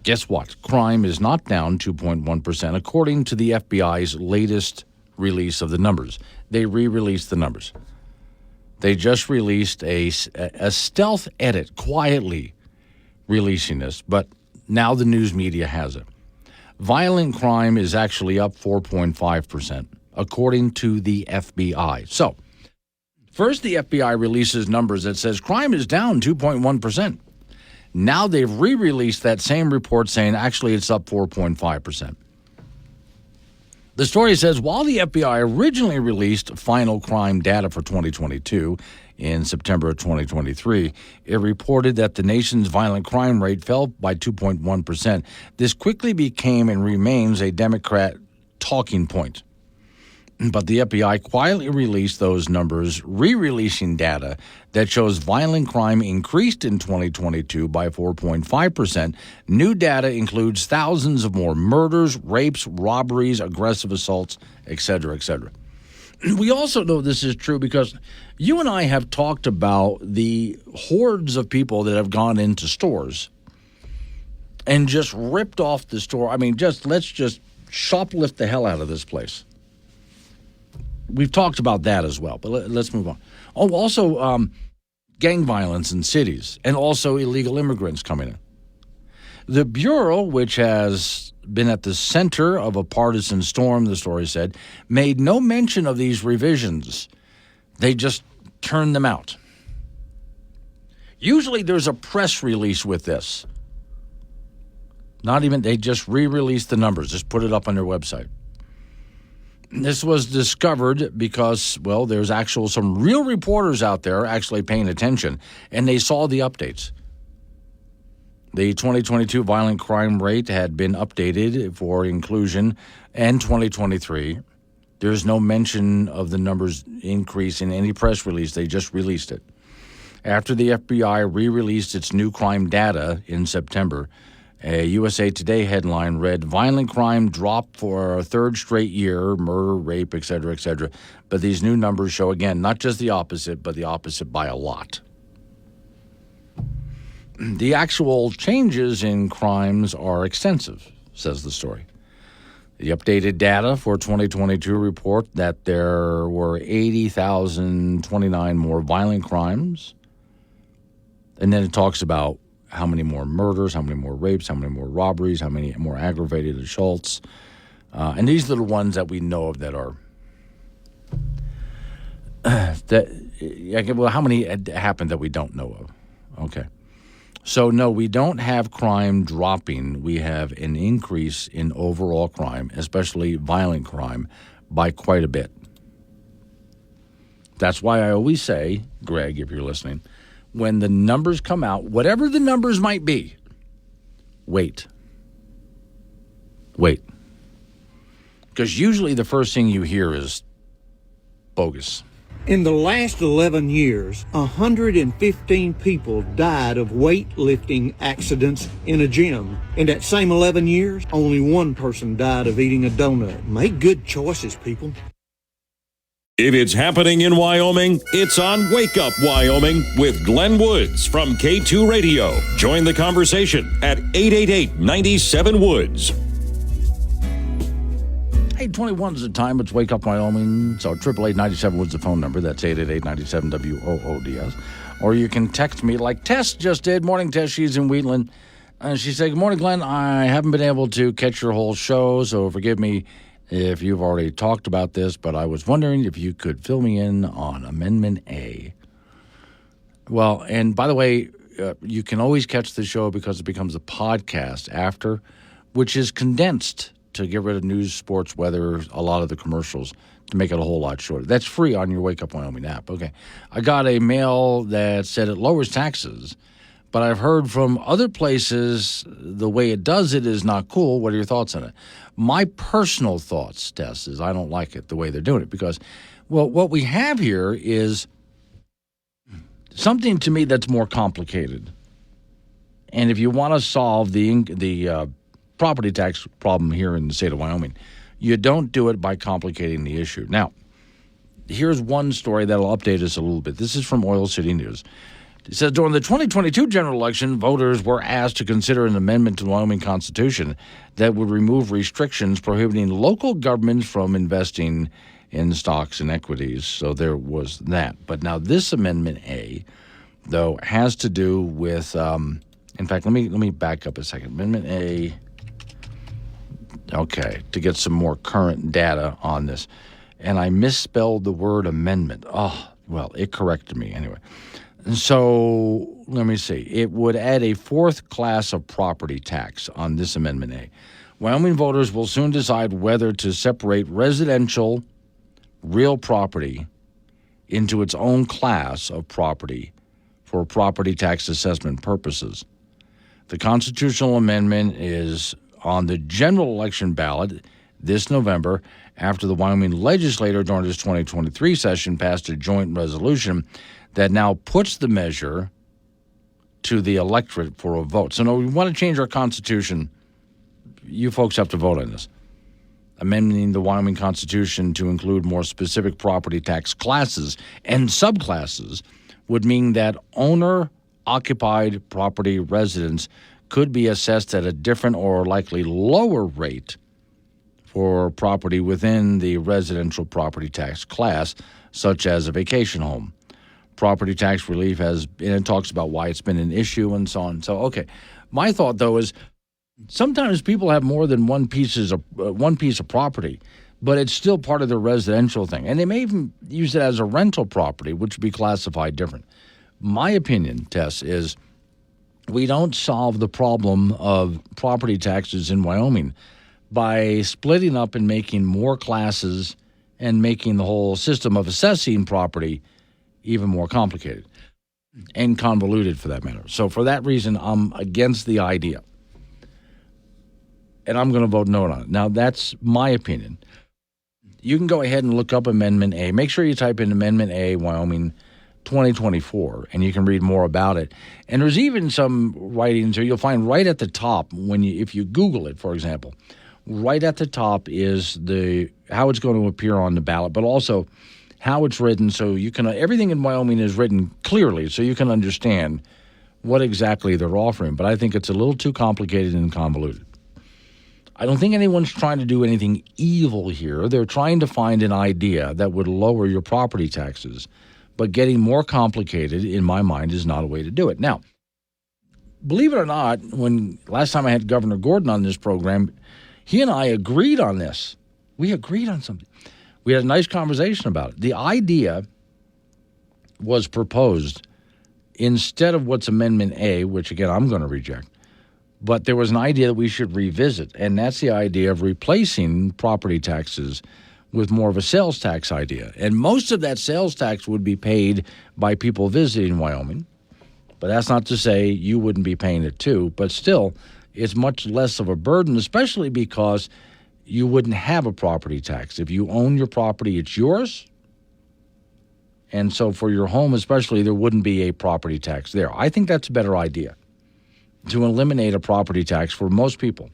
Guess what? Crime is not down 2.1%, according to the FBI's latest release of the numbers. They re-released the numbers. They just released a stealth edit, quietly releasing this, but now the news media has it. Violent crime is actually up 4.5%, according to the FBI. So, first the FBI releases numbers that says crime is down 2.1%. Now they've re-released that same report saying actually it's up 4.5%. The story says while the FBI originally released final crime data for 2022 in September of 2023, it reported that the nation's violent crime rate fell by 2.1%. This quickly became and remains a Democrat talking point. But the FBI quietly released those numbers, re-releasing data that shows violent crime increased in 2022 by 4.5%. New data includes thousands of more murders, rapes, robberies, aggressive assaults, etc., etc. We also know this is true because you and I have talked about the hordes of people that have gone into stores and just ripped off the store. I mean, let's just shoplift the hell out of this place. We've talked about that as well, but let's move on. Oh, also gang violence in cities and also illegal immigrants coming in. The Bureau, which has been at the center of a partisan storm, the story said, made no mention of these revisions. They just turned them out. Usually there's a press release with this. Not even, they just re-released the numbers, just put it up on their website. This was discovered because, well, there's some real reporters out there actually paying attention, and they saw the updates. The 2022 violent crime rate had been updated for inclusion, and 2023. There's no mention of the numbers increase in any press release. They just released it. After the FBI re-released its new crime data in September, a USA Today headline read, violent crime dropped for a third straight year, murder, rape, etc., etc. But these new numbers show, again, not just the opposite, but the opposite by a lot. The actual changes in crimes are extensive, says the story. The updated data for 2022 report that there were 80,029 more violent crimes. And then it talks about how many more murders, how many more rapes, how many more robberies, how many more aggravated assaults. And these are the ones that we know of that are... how many happened that we don't know of? Okay. So, no, we don't have crime dropping. We have an increase in overall crime, especially violent crime, by quite a bit. That's why I always say, Greg, if you're listening, when the numbers come out, whatever the numbers might be, wait. Because usually the first thing you hear is bogus. In the last 11 years, 115 people died of weightlifting accidents in a gym. In that same 11 years, only one person died of eating a donut. Make good choices, people. If it's happening in Wyoming, it's on Wake Up Wyoming with Glenn Woods from K2 Radio. Join the conversation at 888-97-WOODS. 8:21 is the time. It's Wake Up Wyoming. So 888-97-WOODS the phone number. That's 888-97-WOODS. Or you can text me like Tess just did. Morning, Tess. She's in Wheatland. She said, good morning, Glenn. I haven't been able to catch your whole show, so forgive me if you've already talked about this, but I was wondering if you could fill me in on Amendment A. Well, and by the way, you can always catch the show because it becomes a podcast after, which is condensed to get rid of news, sports, weather, a lot of the commercials, to make it a whole lot shorter. That's free on your Wake Up Wyoming app. Okay. I got a mail that said it lowers taxes, but I've heard from other places the way it does it is not cool. What are your thoughts on it? My personal thoughts, Tess, is I don't like it the way they're doing it because, well, what we have here is something to me that's more complicated. And if you want to solve the property tax problem here in the state of Wyoming. You don't do it by complicating the issue. Now, here's one story that'll update us a little bit. This is from Oil City News. It says, during the 2022 general election, voters were asked to consider an amendment to the Wyoming Constitution that would remove restrictions prohibiting local governments from investing in stocks and equities. So there was that. But now this Amendment A, though, has to do with, in fact, let me back up a second. Amendment A, okay, to get some more current data on this. And I misspelled the word amendment. Oh, well, it corrected me anyway. So let me see. It would add a fourth class of property tax on this Amendment A. Wyoming voters will soon decide whether to separate residential real property into its own class of property for property tax assessment purposes. The constitutional amendment is on the general election ballot this November after the Wyoming legislature during this 2023 session passed a joint resolution that now puts the measure to the electorate for a vote. So, no, we want to change our Constitution. You folks have to vote on this. Amending the Wyoming Constitution to include more specific property tax classes and subclasses would mean that owner-occupied property residents could be assessed at a different or likely lower rate for property within the residential property tax class, such as a vacation home. Property tax relief and it talks about why it's been an issue and so on. So, okay. My thought, though, is sometimes people have more than one piece of property, but it's still part of their residential thing. And they may even use it as a rental property, which would be classified different. My opinion, Tess, is we don't solve the problem of property taxes in Wyoming by splitting up and making more classes and making the whole system of assessing property even more complicated and convoluted, for that matter. So for that reason, I'm against the idea. And I'm going to vote no on it. Now, that's my opinion. You can go ahead and look up Amendment A. Make sure you type in Amendment A, Wyoming 2024, and you can read more about it. And there's even some writings, or you'll find right at the top, if you Google it, for example, right at the top is how it's going to appear on the ballot, but also how it's written, so you can everything in Wyoming is written clearly, so you can understand what exactly they're offering. But I think it's a little too complicated and convoluted. I don't think anyone's trying to do anything evil here. They're trying to find an idea that would lower your property taxes. But getting more complicated, in my mind, is not a way to do it. Now, believe it or not, when last time I had Governor Gordon on this program, he and I agreed on this. We agreed on something. We had a nice conversation about it. The idea was proposed instead of what's Amendment A, which, again, I'm going to reject. But there was an idea that we should revisit, and that's the idea of replacing property taxes with more of a sales tax idea. And most of that sales tax would be paid by people visiting Wyoming. But that's not to say you wouldn't be paying it too. But still, it's much less of a burden, especially because you wouldn't have a property tax. If you own your property, it's yours. And so for your home especially, there wouldn't be a property tax there. I think that's a better idea, to eliminate a property tax for most people.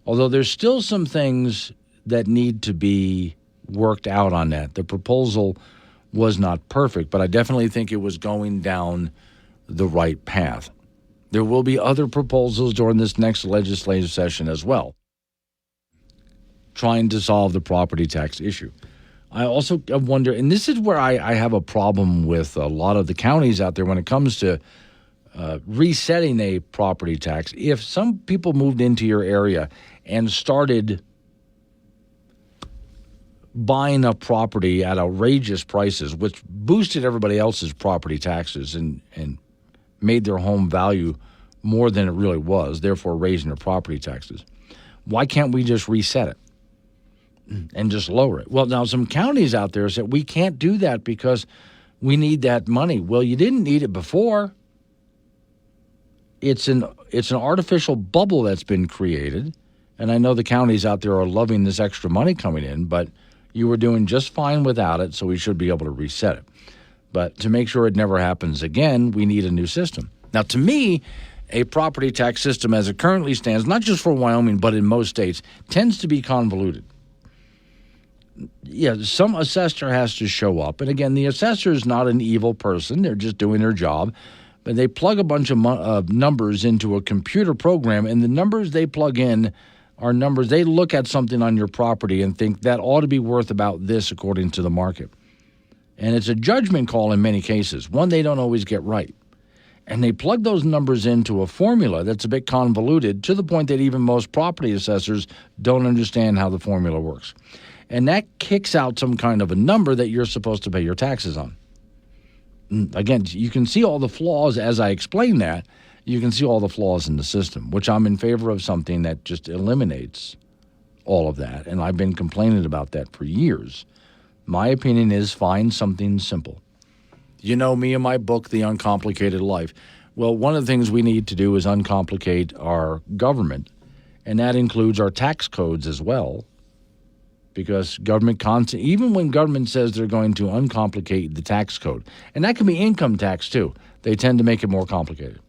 Although there's still some things that need to be worked out on that. The proposal was not perfect, but I definitely think it was going down the right path. There will be other proposals during this next legislative session as well, trying to solve the property tax issue. I also wonder, and this is where I have a problem with a lot of the counties out there when it comes to resetting a property tax. If some people moved into your area and started buying up property at outrageous prices, which boosted everybody else's property taxes and made their home value more than it really was, therefore raising their property taxes, why can't we just reset it and just lower it? Well, now some counties out there said we can't do that because we need that money. Well, you didn't need it before. It's an artificial bubble that's been created, and I know the counties out there are loving this extra money coming in, but you were doing just fine without it, so we should be able to reset it. But to make sure it never happens again, we need a new system. Now, to me, a property tax system as it currently stands, not just for Wyoming, but in most states, tends to be convoluted. Yeah, some assessor has to show up. And again, the assessor is not an evil person. They're just doing their job. But they plug a bunch of numbers into a computer program, and the numbers they plug in are numbers. They look at something on your property and think that ought to be worth about this according to the market. And it's a judgment call in many cases, one they don't always get right. And they plug those numbers into a formula that's a bit convoluted to the point that even most property assessors don't understand how the formula works. And that kicks out some kind of a number that you're supposed to pay your taxes on. Again, you can see all the flaws as I explain that. You can see all the flaws in the system, which I'm in favor of something that just eliminates all of that. And I've been complaining about that for years. My opinion is find something simple. You know me and my book, The Uncomplicated Life. Well, one of the things we need to do is uncomplicate our government, and that includes our tax codes as well, because government even when government says they're going to uncomplicate the tax code, and that can be income tax too, they tend to make it more complicated.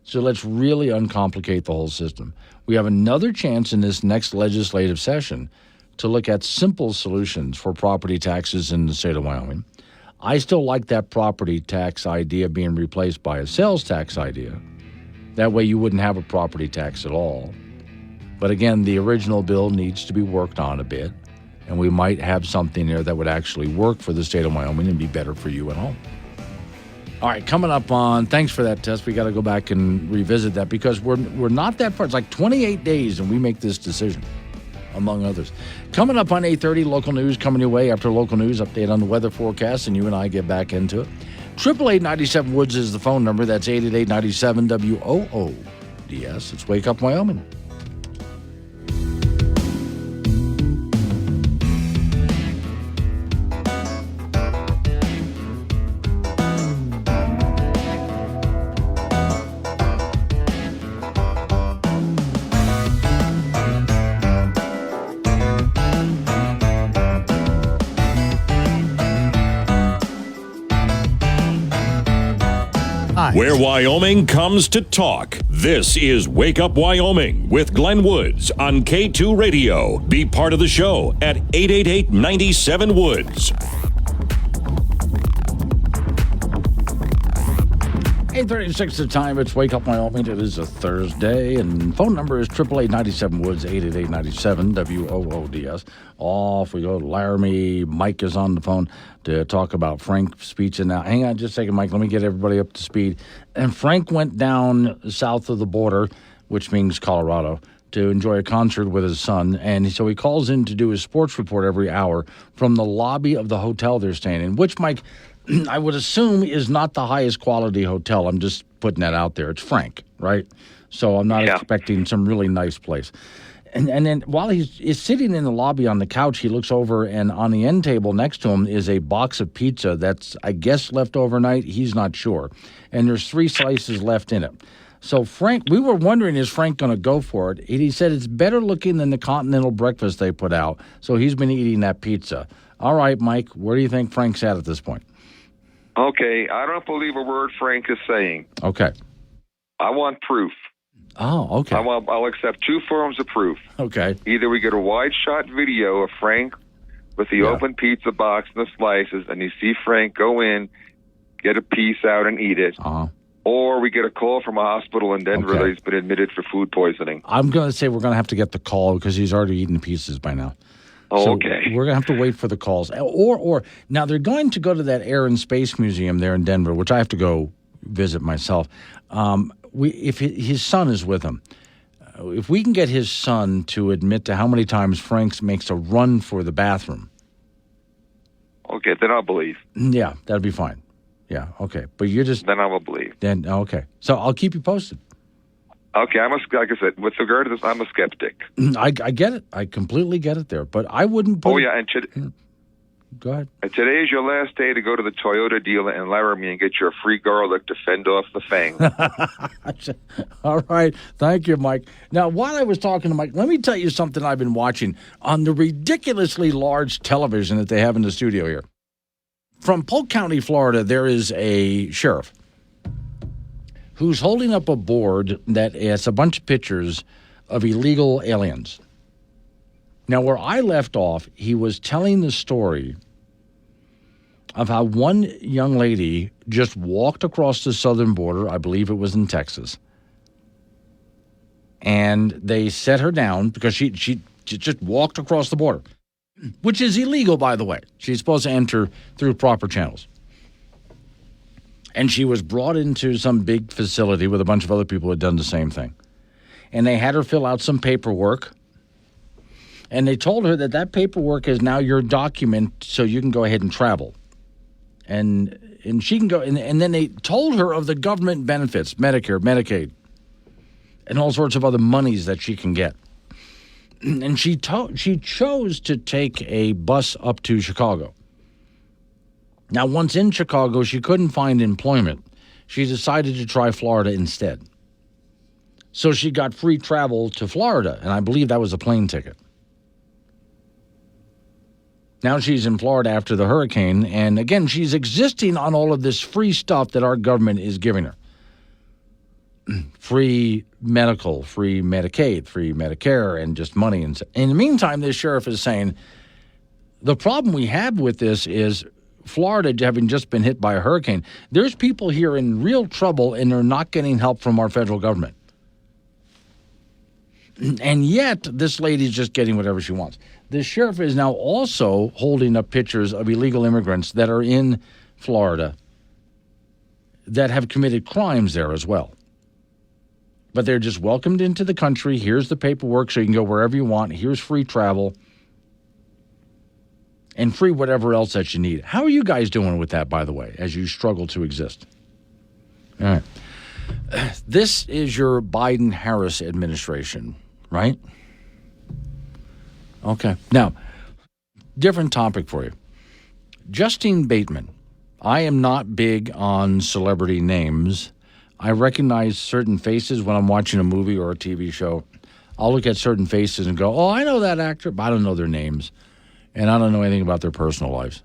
So let's really uncomplicate the whole system. We have another chance in this next legislative session to look at simple solutions for property taxes in the state of Wyoming. I still like that property tax idea being replaced by a sales tax idea. That way you wouldn't have a property tax at all. But again, the original bill needs to be worked on a bit, and we might have something there that would actually work for the state of Wyoming and be better for you at home. All right, coming up on, thanks for that, Tess. We got to go back and revisit that because we're not that far. It's like 28 days and we make this decision, among others. Coming up on 8:30, local news coming your way. After local news, update on the weather forecast, and you and I get back into it. 888-97-WOODS is the phone number. That's 888-97-WOODS. It's Wake Up Wyoming. Where Wyoming comes to talk. This is Wake Up Wyoming with Glenn Woods on K2 Radio. Be part of the show at 888-97-WOODS. 8:36 the time. It's Wake Up Wyoming. It is a Thursday, and phone number is 888-97-WOODS, 888-97-WOODS. Off we go. Laramie. Mike is on the phone to talk about Frank's speech. And now, hang on just a second, Mike. Let me get everybody up to speed. And Frank went down south of the border, which means Colorado, to enjoy a concert with his son. And so he calls in to do his sports report every hour from the lobby of the hotel they're staying in, which, Mike, I would assume is not the highest quality hotel. I'm just putting that out there. It's Frank, right? So I'm not expecting some really nice place. And then while he's sitting in the lobby on the couch, he looks over, and on the end table next to him is a box of pizza that's, I guess, left overnight. He's not sure. And there's 3 slices left in it. So Frank, we were wondering, is Frank going to go for it? He said it's better looking than the continental breakfast they put out. So he's been eating that pizza. All right, Mike, where do you think Frank's at this point? Okay, I don't believe a word Frank is saying. Okay. I want proof. Oh, okay. I'll accept 2 forms of proof. Okay. Either we get a wide shot video of Frank with the open pizza box and the slices, and you see Frank go in, get a piece out and eat it. Or we get a call from a hospital in Denver that he's been admitted for food poisoning. I'm going to say we're going to have to get the call because he's already eaten pieces by now. Oh, so okay. We're going to have to wait for the calls. Or now they're going to go to that Air and Space Museum there in Denver, which I have to go visit myself. If his son is with him, if we can get his son to admit to how many times Frank makes a run for the bathroom. Okay, then I'll believe. Yeah, that'll be fine. Yeah, okay. But you're just... Then I will believe. Then, okay. So I'll keep you posted. Okay, like I said, with regard to this, I'm a skeptic. I get it. I completely get it there. But I wouldn't put... Oh, yeah, and go ahead. Today is your last day to go to the Toyota dealer in Laramie and get your free garlic to fend off the fang. All right. Thank you, Mike. Now, while I was talking to Mike, let me tell you something I've been watching on the ridiculously large television that they have in the studio here. From Polk County, Florida, there is a sheriff who's holding up a board that has a bunch of pictures of illegal aliens. Now, where I left off, he was telling the story of how one young lady just walked across the southern border, I believe it was in Texas, and they set her down because she just walked across the border, which is illegal, by the way. She's supposed to enter through proper channels. And she was brought into some big facility with a bunch of other people who had done the same thing. And they had her fill out some paperwork. And they told her that that paperwork is now your document so you can go ahead and travel. And she can go. And then they told her of the government benefits, Medicare, Medicaid, and all sorts of other monies that she can get. And she chose to take a bus up to Chicago. Now, once in Chicago, she couldn't find employment. She decided to try Florida instead. So she got free travel to Florida, and I believe that was a plane ticket. Now she's in Florida after the hurricane, and again, she's existing on all of this free stuff that our government is giving her. Free medical, free Medicaid, free Medicare, and just money. And in the meantime, this sheriff is saying, the problem we have with this is Florida having just been hit by a hurricane. There's people here in real trouble, and they're not getting help from our federal government. And yet, this lady's just getting whatever she wants. The sheriff is now also holding up pictures of illegal immigrants that are in Florida that have committed crimes there as well. But they're just welcomed into the country. Here's the paperwork so you can go wherever you want. Here's free travel and free whatever else that you need. How are you guys doing with that, by the way, as you struggle to exist? All right. This is your Biden-Harris administration, right? Okay. Now, different topic for you. Justine Bateman. I am not big on celebrity names. I recognize certain faces when I'm watching a movie or a TV show. I'll look at certain faces and go, oh, I know that actor, but I don't know their names. And I don't know anything about their personal lives.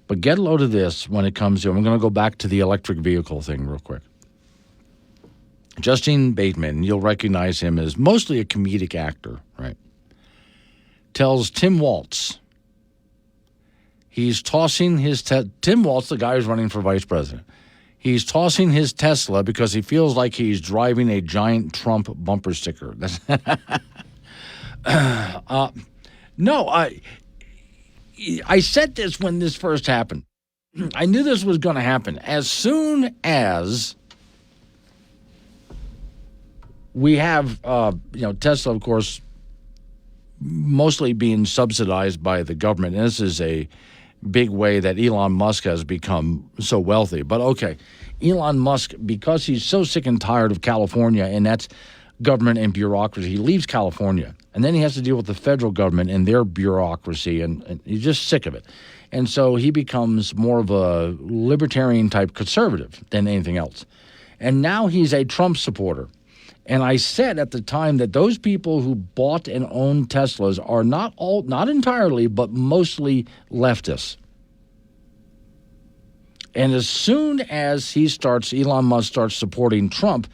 But get a load of this when it comes to, I'm going to go back to the electric vehicle thing real quick. Justine Bateman, you'll recognize him as mostly a comedic actor, right? Tells Tim Walz, he's tossing his, Tim Walz, the guy who's running for vice president, he's tossing his Tesla because he feels like he's driving a giant Trump bumper sticker. No, I said this when this first happened. I knew this was going to happen. As soon as we have, Tesla, of course, mostly being subsidized by the government. And this is a big way that Elon Musk has become so wealthy. But okay, Elon Musk, because he's so sick and tired of California, and that's government and bureaucracy, he leaves California. And then he has to deal with the federal government and their bureaucracy, and he's just sick of it. And so he becomes more of a libertarian-type conservative than anything else. And now he's a Trump supporter. And I said at the time that those people who bought and own Teslas are not entirely, but mostly leftists. And as soon as Elon Musk starts supporting Trump,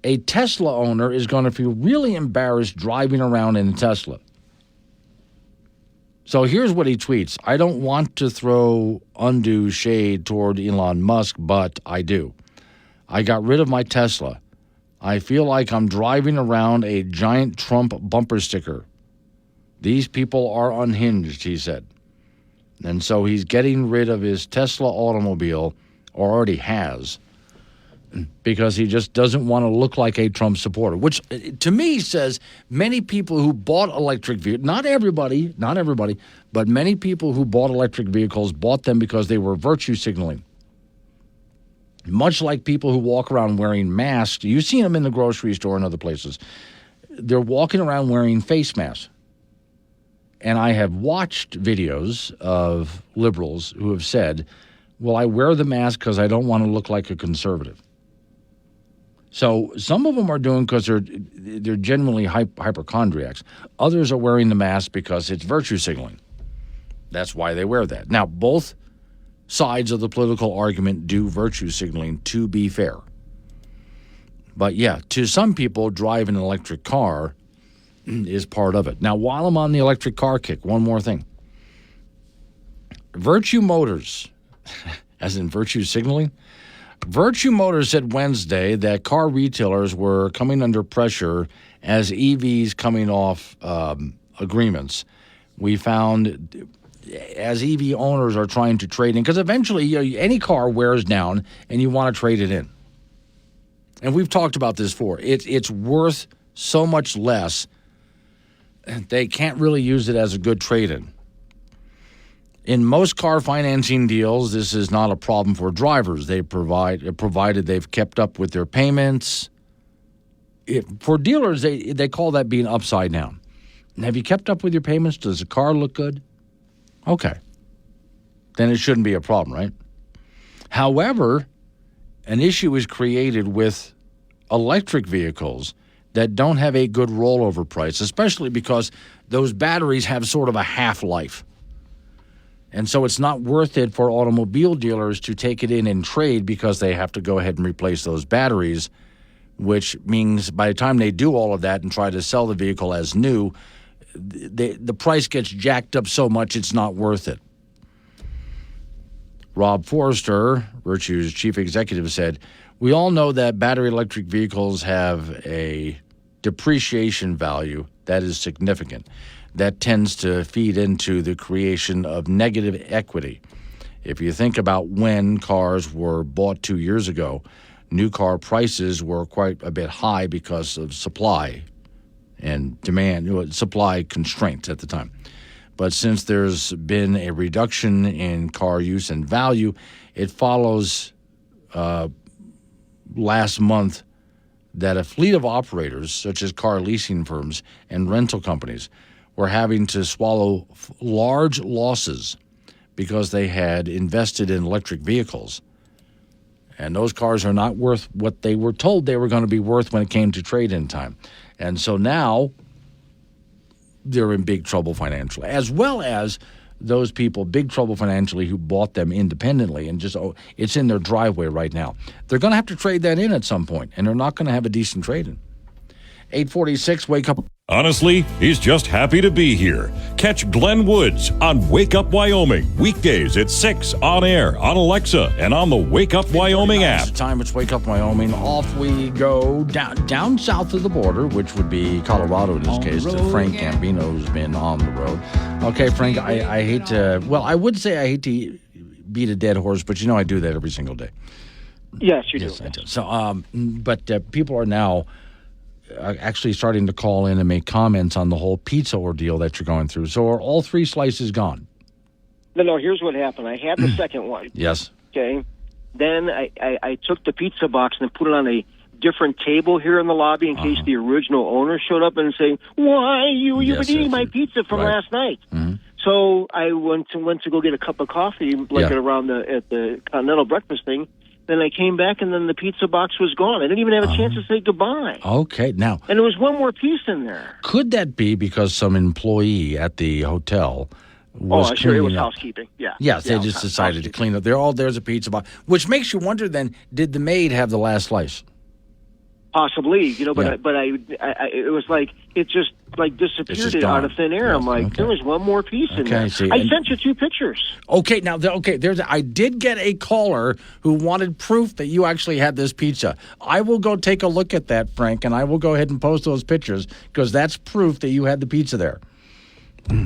a Tesla owner is going to feel really embarrassed driving around in a Tesla. So here's what he tweets. I don't want to throw undue shade toward Elon Musk, but I do. I got rid of my Tesla. I feel like I'm driving around a giant Trump bumper sticker. These people are unhinged, he said. And so he's getting rid of his Tesla automobile, or already has, because he just doesn't want to look like a Trump supporter, which to me says many people who bought electric vehicles, not everybody, but many people who bought electric vehicles bought them because they were virtue signaling. Much like people who walk around wearing masks. You've seen them in the grocery store and other places. They're walking around wearing face masks. And I have watched videos of liberals who have said, well, I wear the mask because I don't want to look like a conservative. So some of them are doing because they're genuinely hypochondriacs. Others are wearing the mask because it's virtue signaling. That's why they wear that. Now, both sides of the political argument do virtue signaling, to be fair. But yeah, to some people, driving an electric car is part of it. Now, while I'm on the electric car kick, one more thing. Virtue Motors, as in virtue signaling, Virtue Motors said Wednesday that car retailers were coming under pressure as EVs coming off agreements. We found as EV owners are trying to trade in, because eventually any car wears down and you want to trade it in. And we've talked about this before. It's worth so much less, they can't really use it as a good trade-in. In most car financing deals, this is not a problem for drivers. Provided they've kept up with their payments. For dealers, they call that being upside down. Have you kept up with your payments? Does the car look good? Okay. Then it shouldn't be a problem, right? However, an issue is created with electric vehicles that don't have a good rollover price, especially because those batteries have sort of a half-life. And so it's not worth it for automobile dealers to take it in and trade because they have to go ahead and replace those batteries, which means by the time they do all of that and try to sell the vehicle as new, the price gets jacked up so much it's not worth it. Rob Forrester, Virtue's chief executive, said, "We all know that battery electric vehicles have a depreciation value that is significant. That tends to feed into the creation of negative equity. If you think about when cars were bought 2 years ago, new car prices were quite a bit high because of supply and demand, supply constraints at the time. But since there's been a reduction in car use and value, it follows last month that a fleet of operators, such as car leasing firms and rental companies, were having to swallow large losses because they had invested in electric vehicles. And those cars are not worth what they were told they were going to be worth when it came to trade-in time. And so now they're in big trouble financially, as well as those people, big trouble financially, who bought them independently and just, it's in their driveway right now. They're going to have to trade that in at some point, and they're not going to have a decent trade-in. 846, Wake Up. Honestly, he's just happy to be here. Catch Glenn Woods on Wake Up Wyoming, weekdays at 6 on air, on Alexa, and on the Wake Up Wyoming app. It's time. It's Wake Up Wyoming. Off we go down south of the border, which would be Colorado in this case. Frank Gambino's been on the road. Okay, Frank, I hate to, well, I would say I hate to beat a dead horse, but I do that every single day. Yes, you do. Yes, I do. So, but people are now actually starting to call in and make comments on the whole pizza ordeal that you're going through. So are all 3 slices gone? No, here's what happened. I had the second one. Yes. Okay. Then I took the pizza box and put it on a different table here in the lobby in case the original owner showed up and say, "Why you've been eating my pizza from last night?" Mm-hmm. So I went to go get a cup of coffee around at the Continental breakfast thing. Then I came back, and then the pizza box was gone. I didn't even have a chance to say goodbye. Okay, now... And there was one more piece in there. Could that be because some employee at the hotel was sure, it was up? Housekeeping, yeah. Yes, they just decided to clean up. There's a pizza box. Which makes you wonder then, did the maid have the last slice? Possibly, but it was like, it just disappeared out of thin air. Yeah, I'm like, there was one more piece in there. See, I sent you 2 pictures. Okay, now, I did get a caller who wanted proof that you actually had this pizza. I will go take a look at that, Frank, and I will go ahead and post those pictures because that's proof that you had the pizza there.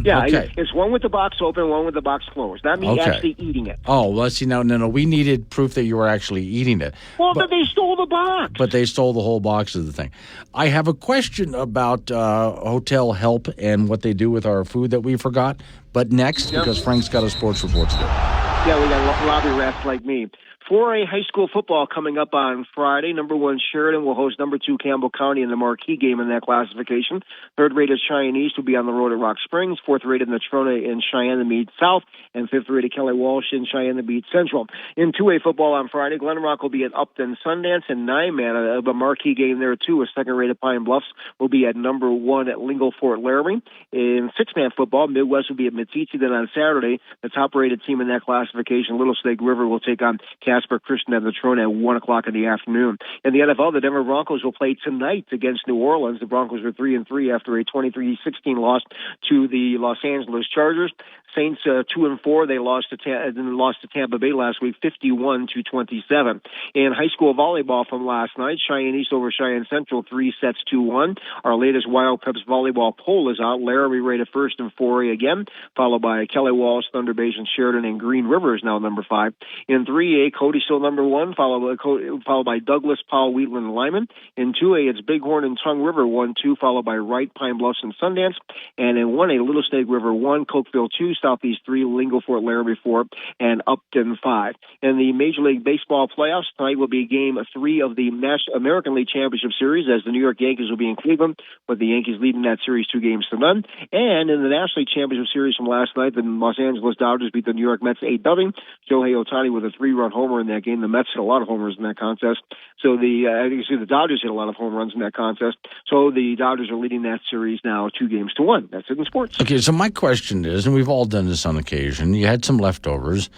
Yeah, okay. It's one with the box open, one with the box closed. Not me actually eating it. Oh, well, see, no. We needed proof that you were actually eating it. Well, but they stole the box. But they stole the whole box of the thing. I have a question about hotel help and what they do with our food that we forgot. But next, because Frank's got a sports report to do. Yeah, we got lobby rats like me. 4A high school football coming up on Friday. Number 1 Sheridan will host number 2 Campbell County in the marquee game in that classification. Third-rated Cheyenne East will be on the road at Rock Springs. Fourth-rated Natrona in Cheyenne to meet South. And fifth-rated Kelly Walsh in Cheyenne to beat Central. In 2A football on Friday, Glen Rock will be at Upton Sundance, and 9-man of a marquee game there too. A second-rated Pine Bluffs will be at number 1 at Lingle Fort Laramie. In 6-man football, Midwest will be at Meeteetse. Then on Saturday, the top-rated team in that classification, Little Snake River, will take on Casper Christian at Natrona at 1 o'clock in the afternoon. In the NFL, the Denver Broncos will play tonight against New Orleans. The Broncos are 3-3 after a 23-16 loss to the Los Angeles Chargers. Saints 2-4. They lost to Tampa Bay last week, 51-27. In high school volleyball from last night, Cheyenne East over Cheyenne Central, 3-1. Our latest Wild Preps volleyball poll is out. Laramie rated first in 4A again, followed by Kelly Walsh, Thunder Bay, and Sheridan, and Green River is now number 5. In 3A, Cody still number 1, followed by Douglas, Powell, Wheatland, and Lyman. In 2A, it's Bighorn and Tongue River 1-2, followed by Wright, Pine Bluffs, and Sundance. And in 1A, Little Snake River 1, Cokeville 2, Southeast 3, Lingle Fort Laramie 4, and Upton 5. In the Major League Baseball playoffs, tonight will be Game 3 of the American League Championship Series, as the New York Yankees will be in Cleveland, with the Yankees leading that series 2-0. And in the National League Championship Series from last night, the Los Angeles Dodgers beat the New York Mets 8-0. Shohei Ohtani with a 3-run homer in that game. The Mets hit a lot of homers in that contest. So the Dodgers hit a lot of home runs in that contest. So the Dodgers are leading that series now 2-1. That's it in sports. Okay, so my question is, and we've all done this on occasion, you had some leftovers,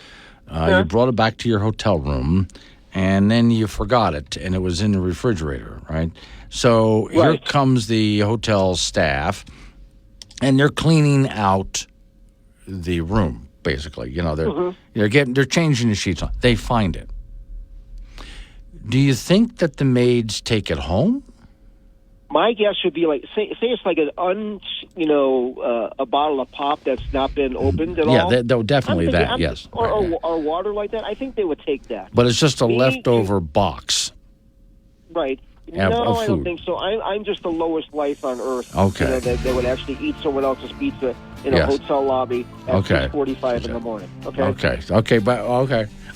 you brought it back to your hotel room, and then you forgot it, and it was in the refrigerator, right? So here comes the hotel staff, and they're cleaning out the room, basically. You know, they're changing the sheets on. They find it. Do you think that the maids take it home? My guess would be like, say it's like a bottle of pop that's not been opened at all. Yeah, definitely that, yes. Or water like that. I think they would take that. But it's just a leftover box. Right. Of I don't food. think so. I'm just the lowest life on earth. Okay. You know, that would actually eat someone else's pizza in a hotel lobby at 6:45 in the morning. Okay.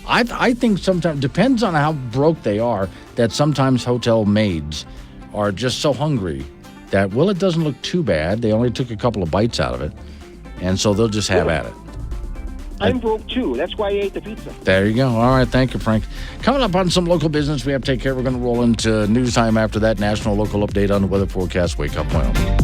I think sometimes, depends on how broke they are, that sometimes hotel maids are just so hungry that, it doesn't look too bad. They only took a couple of bites out of it, and so they'll just have at it. I'm broke, too. That's why I ate the pizza. There you go. All right. Thank you, Frank. Coming up on some local business we have to take care of. We're going to roll into news time after that. National local update on the weather forecast. Wake up, Wyoming.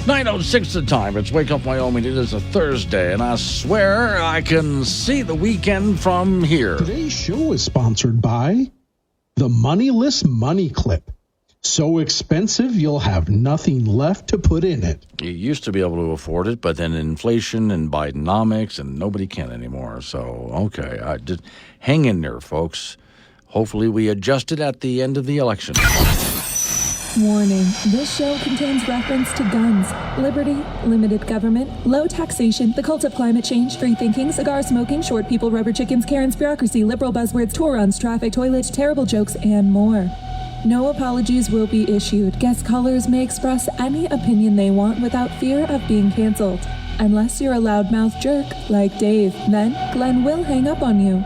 9:06 the time. It's Wake Up Wyoming. It is a Thursday, and I swear I can see the weekend from here. Today's show is sponsored by the Moneyless Money Clip. So expensive, you'll have nothing left to put in it. You used to be able to afford it, but then inflation and Bidenomics, and nobody can anymore. So, okay, just hang in there, folks. Hopefully we adjust it at the end of the election. Warning, this show contains reference to guns, liberty, limited government, low taxation, the cult of climate change, free thinking, cigar smoking, short people, rubber chickens, Karen's bureaucracy, liberal buzzwords, tour runs, traffic, toilets, terrible jokes, and more. No apologies will be issued. Guest callers may express any opinion they want without fear of being canceled. Unless you're a loudmouth jerk like Dave, then Glenn will hang up on you.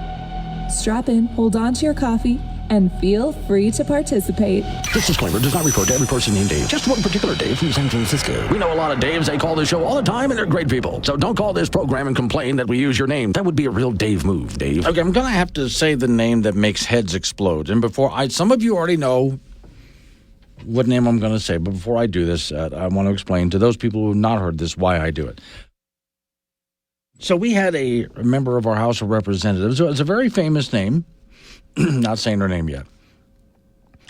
Strap in, hold on to your coffee, and feel free to participate. This disclaimer does not refer to every person named Dave, just one particular Dave from San Francisco. We know a lot of Daves. They call this show all the time, and they're great people. So don't call this program and complain that we use your name. That would be a real Dave move, Dave. Okay, I'm going to have to say the name that makes heads explode. And some of you already know what name I'm going to say, but before I do this, I want to explain to those people who have not heard this why I do it. So we had a member of our House of Representatives. It's a very famous name. not saying her name yet.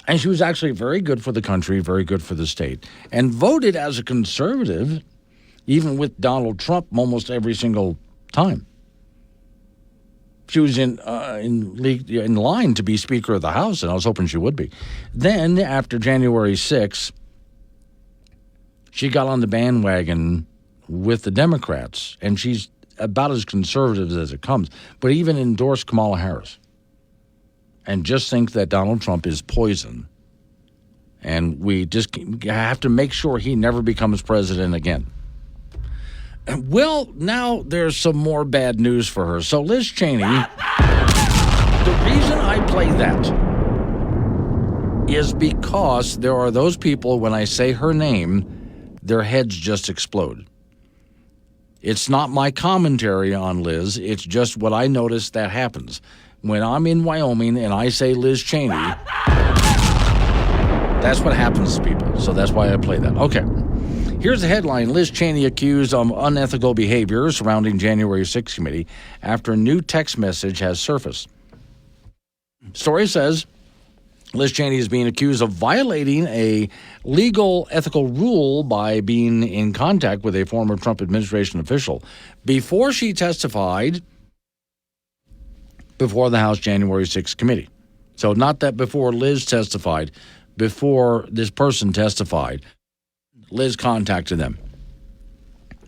And she was actually very good for the country, very good for the state, and voted as a conservative, even with Donald Trump almost every single time. She was in line to be Speaker of the House, and I was hoping she would be. Then, after January 6th, she got on the bandwagon with the Democrats, and she's about as conservative as it comes, but even endorsed Kamala Harris. And just think that Donald Trump is poison. And we just have to make sure he never becomes president again. Well, now there's some more bad news for her. So Liz Cheney, the reason I play that is because there are those people, when I say her name, their heads just explode. It's not my commentary on Liz. It's just what I notice that happens. When I'm in Wyoming and I say Liz Cheney, that's what happens to people. So that's why I play that. Okay. Here's the headline. Liz Cheney accused of unethical behavior surrounding January 6th committee after a new text message has surfaced. Story says Liz Cheney is being accused of violating a legal ethical rule by being in contact with a former Trump administration official before she testified before the House January 6th committee. So not that before Liz testified, before this person testified, Liz contacted them.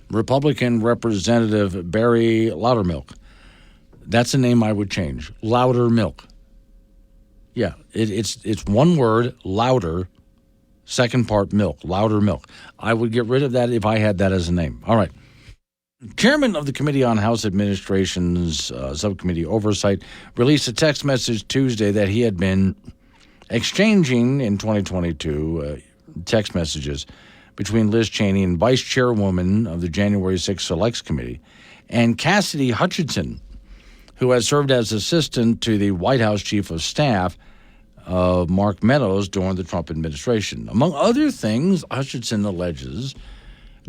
Republican Representative Barry Loudermilk. That's a name I would change. Loudermilk. Yeah, it's one word, louder, second part milk, Loudermilk. I would get rid of that if I had that as a name. All right. Chairman of the Committee on House Administration's Subcommittee Oversight released a text message Tuesday that he had been exchanging in 2022 text messages between Liz Cheney and Vice Chairwoman of the January 6th Selects Committee and Cassidy Hutchinson, who has served as assistant to the White House Chief of Staff of Mark Meadows during the Trump administration. Among other things, Hutchinson alleges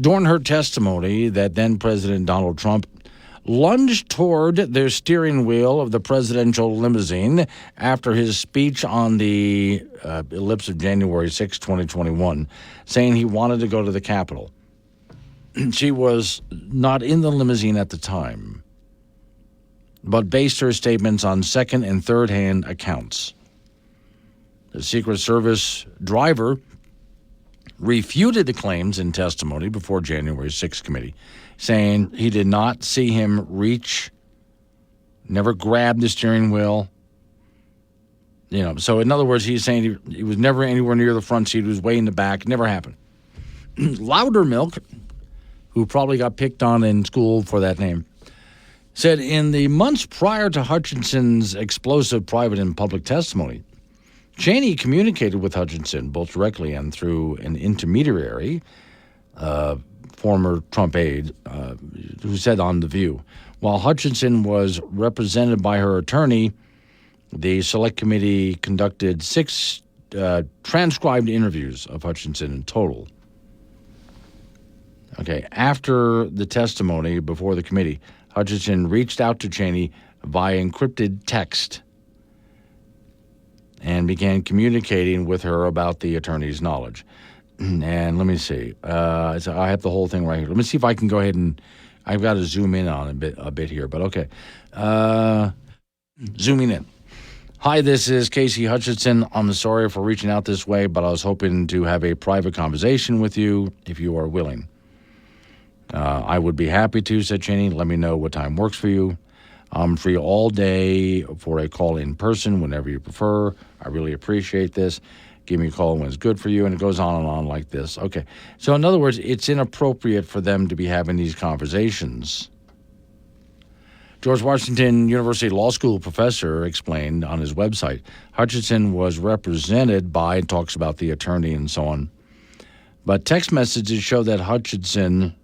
during her testimony that then-President Donald Trump lunged toward their steering wheel of the presidential limousine after his speech on the ellipse of January 6, 2021, saying he wanted to go to the Capitol. She was not in the limousine at the time, but based her statements on second- and third-hand accounts. The Secret Service driver refuted the claims in testimony before January 6th committee, saying he did not see him reach, never grabbed the steering wheel. So in other words, he's saying he was never anywhere near the front seat. He was way in the back. It never happened. Loudermilk, who probably got picked on in school for that name, said in the months prior to Hutchinson's explosive private and public testimony, Cheney communicated with Hutchinson both directly and through an intermediary, former Trump aide, who said on The View, while Hutchinson was represented by her attorney, the Select Committee conducted 6 transcribed interviews of Hutchinson in total. Okay, after the testimony before the committee, Hutchinson reached out to Cheney via encrypted text and began communicating with her about the attorney's knowledge. And let me see. So I have the whole thing right here. Let me see if I can go ahead and I've got to zoom in on a bit here, but okay. Zooming in. Hi, this is Casey Hutchinson. I'm sorry for reaching out this way, but I was hoping to have a private conversation with you if you are willing. I would be happy to, said Cheney. Let me know what time works for you. I'm free all day for a call in person whenever you prefer. I really appreciate this. Give me a call when it's good for you. And it goes on and on like this. Okay. So in other words, it's inappropriate for them to be having these conversations. George Washington University Law School professor explained on his website, Hutchinson was represented by, talks about the attorney and so on. But text messages show that Hutchinson,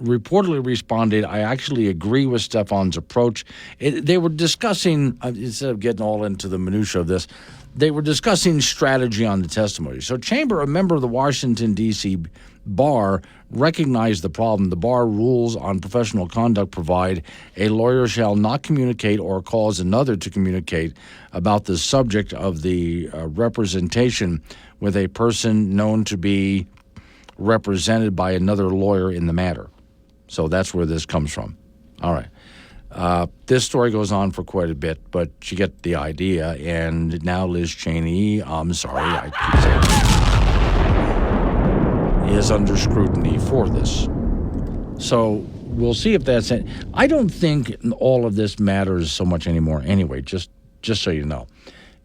reportedly responded, I actually agree with Stefan's approach. They were discussing, instead of getting all into the minutia of this, they were discussing strategy on the testimony. So Chamber, a member of the Washington, D.C. Bar, recognized the problem. The bar rules on professional conduct provide a lawyer shall not communicate or cause another to communicate about the subject of the representation with a person known to be represented by another lawyer in the matter. So that's where this comes from. All right. This story goes on for quite a bit, but you get the idea. And now Liz Cheney, I'm sorry, I keep saying, is under scrutiny for this. So we'll see if that's it. I don't think all of this matters so much anymore anyway, just so you know.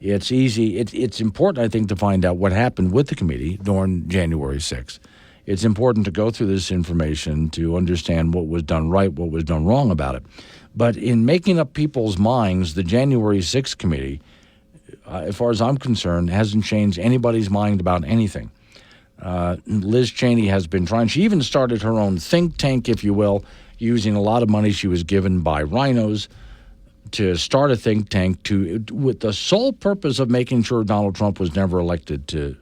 It's easy. It's important, I think, to find out what happened with the committee during January 6th. It's important to go through this information to understand what was done right, what was done wrong about it. But in making up people's minds, the January 6th committee, as far as I'm concerned, hasn't changed anybody's mind about anything. Liz Cheney has been trying. She even started her own think tank, if you will, using a lot of money she was given by rhinos to start a think tank with the sole purpose of making sure Donald Trump was never elected to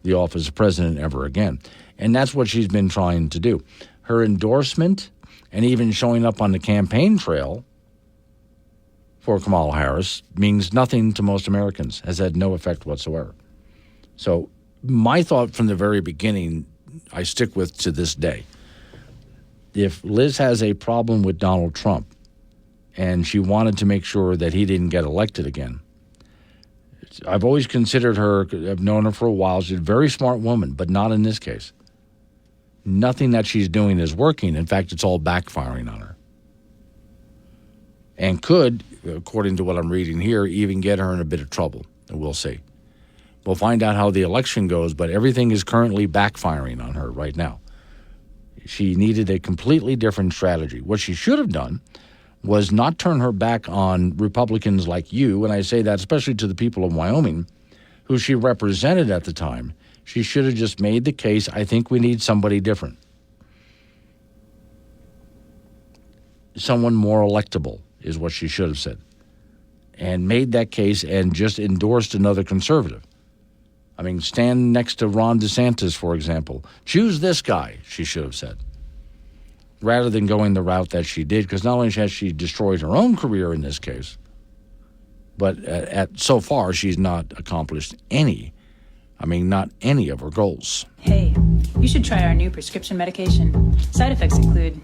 the office of president ever again. And that's what she's been trying to do. Her endorsement and even showing up on the campaign trail for Kamala Harris means nothing to most Americans, has had no effect whatsoever. So my thought from the very beginning, I stick with to this day. If Liz has a problem with Donald Trump and she wanted to make sure that he didn't get elected again, I've always considered her, I've known her for a while, she's a very smart woman, but not in this case. Nothing that she's doing is working. In fact, it's all backfiring on her. And could, according to what I'm reading here, even get her in a bit of trouble. And we'll see. We'll find out how the election goes, but everything is currently backfiring on her right now. She needed a completely different strategy. What she should have done was not turn her back on Republicans like you, and I say that especially to the people of Wyoming, who she represented at the time. She should have just made the case, I think we need somebody different. Someone more electable is what she should have said. And made that case and just endorsed another conservative. I mean, stand next to Ron DeSantis, for example. Choose this guy, she should have said. Rather than going the route that she did, because not only has she destroyed her own career in this case, but so far she's not accomplished not any of her goals. Hey, you should try our new prescription medication. Side effects include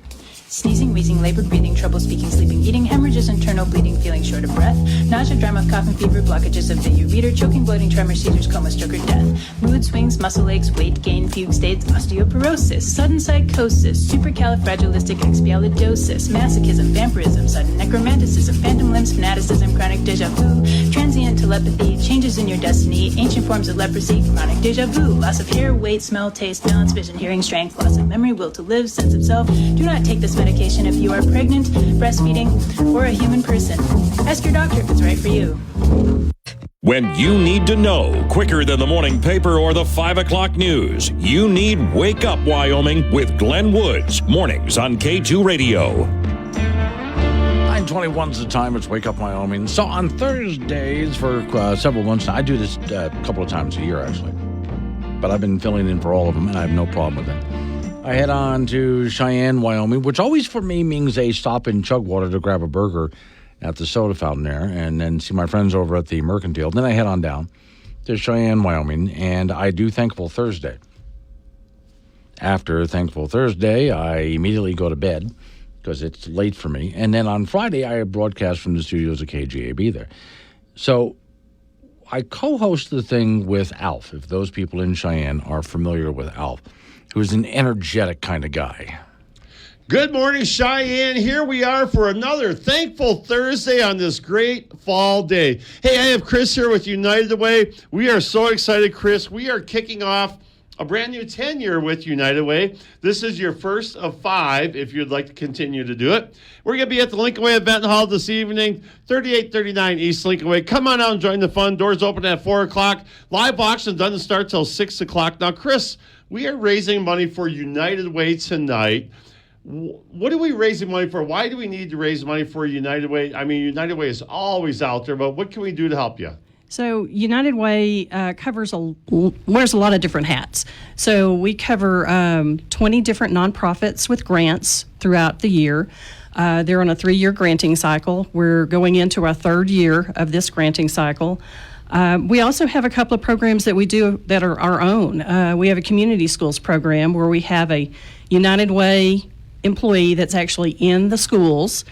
sneezing, wheezing, labored breathing, trouble speaking, sleeping, eating, hemorrhages, internal bleeding, feeling short of breath, nausea, dry mouth, coughing, fever, blockages of the ureter, choking, bloating, tremors, seizures, coma, stroke, or death, mood swings, muscle aches, weight gain, fugue states, osteoporosis, sudden psychosis, supercalifragilisticexpialidocious, masochism, vampirism, sudden necromanticism, phantom limbs, fanaticism, chronic deja vu, transient telepathy, changes in your destiny, ancient forms of leprosy, chronic deja vu, loss of hair, weight, smell, taste, balance, vision, hearing, strength, loss of memory, will to live, sense of self. Do not take this medication if you are pregnant, breastfeeding, or a human person. Ask your doctor if it's right for you. When you need to know quicker than the morning paper or the 5 o'clock news, you need Wake Up Wyoming with Glenn Woods. Mornings on K2 Radio. 9:21 is the time. It's Wake Up Wyoming. So on Thursdays for several months now, I do this a couple of times a year, actually. But I've been filling in for all of them, and I have no problem with it. I head on to Cheyenne, Wyoming, which always for me means a stop in Chugwater to grab a burger at the soda fountain there and then see my friends over at the Mercantile. Then I head on down to Cheyenne, Wyoming, and I do Thankful Thursday. After Thankful Thursday, I immediately go to bed because it's late for me. And then on Friday, I broadcast from the studios of KGAB there. So I co-host the thing with Alf, if those people in Cheyenne are familiar with Alf, who's an energetic kind of guy. Good morning, Cheyenne. Here we are for another Thankful Thursday on this great fall day. Hey, I have Chris here with United Way. We are so excited, Chris. We are kicking off a brand new tenure with United Way. This is your first of 5 if you'd like to continue to do it. We're going to be at the Lincoln Way at Benton Hall this evening, 3839 East Lincoln Way. Come on out and join the fun. Doors open at 4 o'clock. Live auction doesn't start till 6 o'clock. Now, Chris, we are raising money for United Way tonight. What are we raising money for? Why do we need to raise money for United Way? I mean, United Way is always out there, but what can we do to help you? So United Way wears a lot of different hats. So we cover 20 different nonprofits with grants throughout the year. They're on a 3-year granting cycle. We're going into our 3rd year of this granting cycle. We also have a couple of programs that we do that are our own. We have a community schools program where we have a United Way employee that's actually in the schools.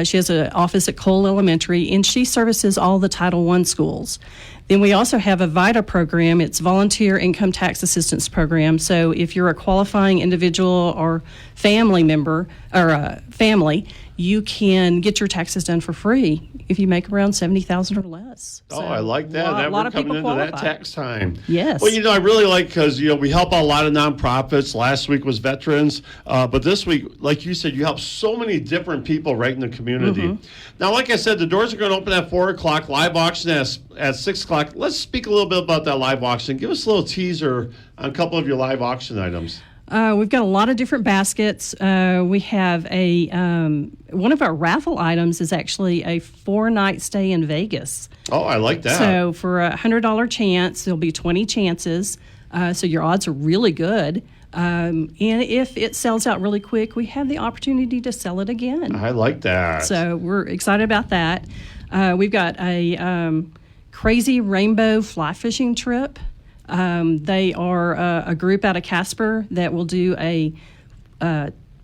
She has an office at Cole Elementary, and she services all the Title I schools. Then we also have a VITA program. It's Volunteer Income Tax Assistance Program. So if you're a qualifying individual or family member or family, you can get your taxes done for free if you make around $70,000 or less. Oh, I like that. A lot of people into qualify. that tax time. Yes. Well, I really like because, we help out a lot of nonprofits. Last week was veterans. But this week, like you said, you help so many different people right in the community. Mm-hmm. Now, like I said, the doors are going to open at 4 o'clock, live auction at 6 o'clock. Let's speak a little bit about that live auction. Give us a little teaser on a couple of your live auction items. We've got a lot of different baskets. We have one of our raffle items is actually a 4-night stay in Vegas. Oh, I like that. So for a $100 chance, there'll be 20 chances. So your odds are really good. And if it sells out really quick, we have the opportunity to sell it again. I like that. So we're excited about that. We've got a crazy rainbow fly fishing trip. They are a group out of Casper that will do a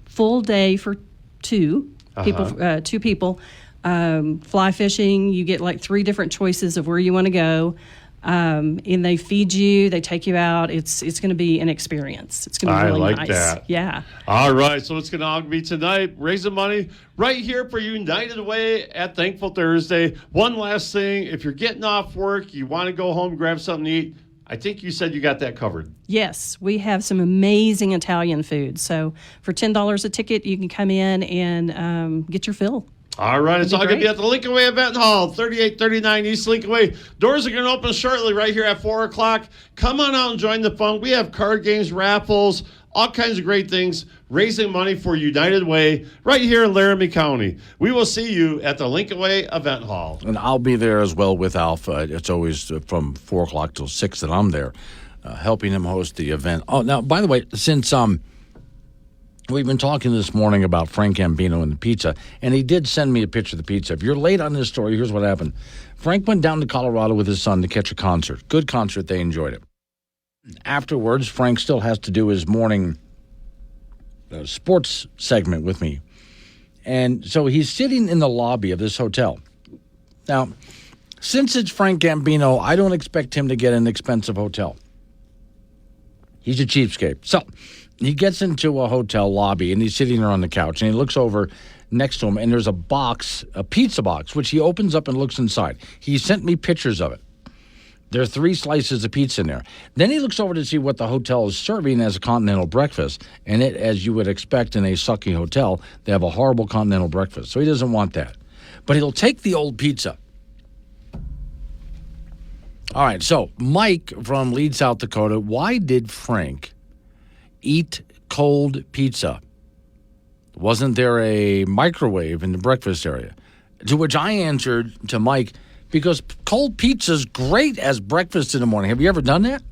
full day for two people. Fly fishing, you get like 3 different choices of where you want to go. And they feed you, they take you out. It's going to be an experience. It's going to be really nice. I like that. Yeah. All right, so it's going to all be tonight, raising money right here for United Way at Thankful Thursday. One last thing, if you're getting off work, you want to go home, grab something to eat, I think you said you got that covered. Yes, we have some amazing Italian food. So for $10 a ticket, you can come in and get your fill. All right, it's all going to be at the Lincoln Way Event Hall, 3839 East Lincoln Way. Doors are going to open shortly right here at 4 o'clock. Come on out and join the fun. We have card games, raffles, all kinds of great things, raising money for United Way right here in Laramie County. We will see you at the Lincoln Way Event Hall. And I'll be there as well with Alpha. It's always from 4 o'clock till 6 that I'm there, helping him host the event. Oh, now, by the way, since we've been talking this morning about Frank Gambino and the pizza, and he did send me a picture of the pizza. If you're late on this story, here's what happened. Frank went down to Colorado with his son to catch a concert. Good concert. They enjoyed it. Afterwards, Frank still has to do his morning sports segment with me. And so he's sitting in the lobby of this hotel. Now, since it's Frank Gambino, I don't expect him to get an expensive hotel. He's a cheapskate. So he gets into a hotel lobby, and he's sitting there on the couch, and he looks over next to him, and there's a pizza box, which he opens up and looks inside. He sent me pictures of it. There are 3 slices of pizza in there. Then he looks over to see what the hotel is serving as a continental breakfast. And it, as you would expect in a sucky hotel, they have a horrible continental breakfast. So he doesn't want that. But he'll take the old pizza. All right, so Mike from Leeds, South Dakota, why did Frank eat cold pizza? Wasn't there a microwave in the breakfast area? To which I answered to Mike, because cold pizza's great as breakfast in the morning. Have you ever done that?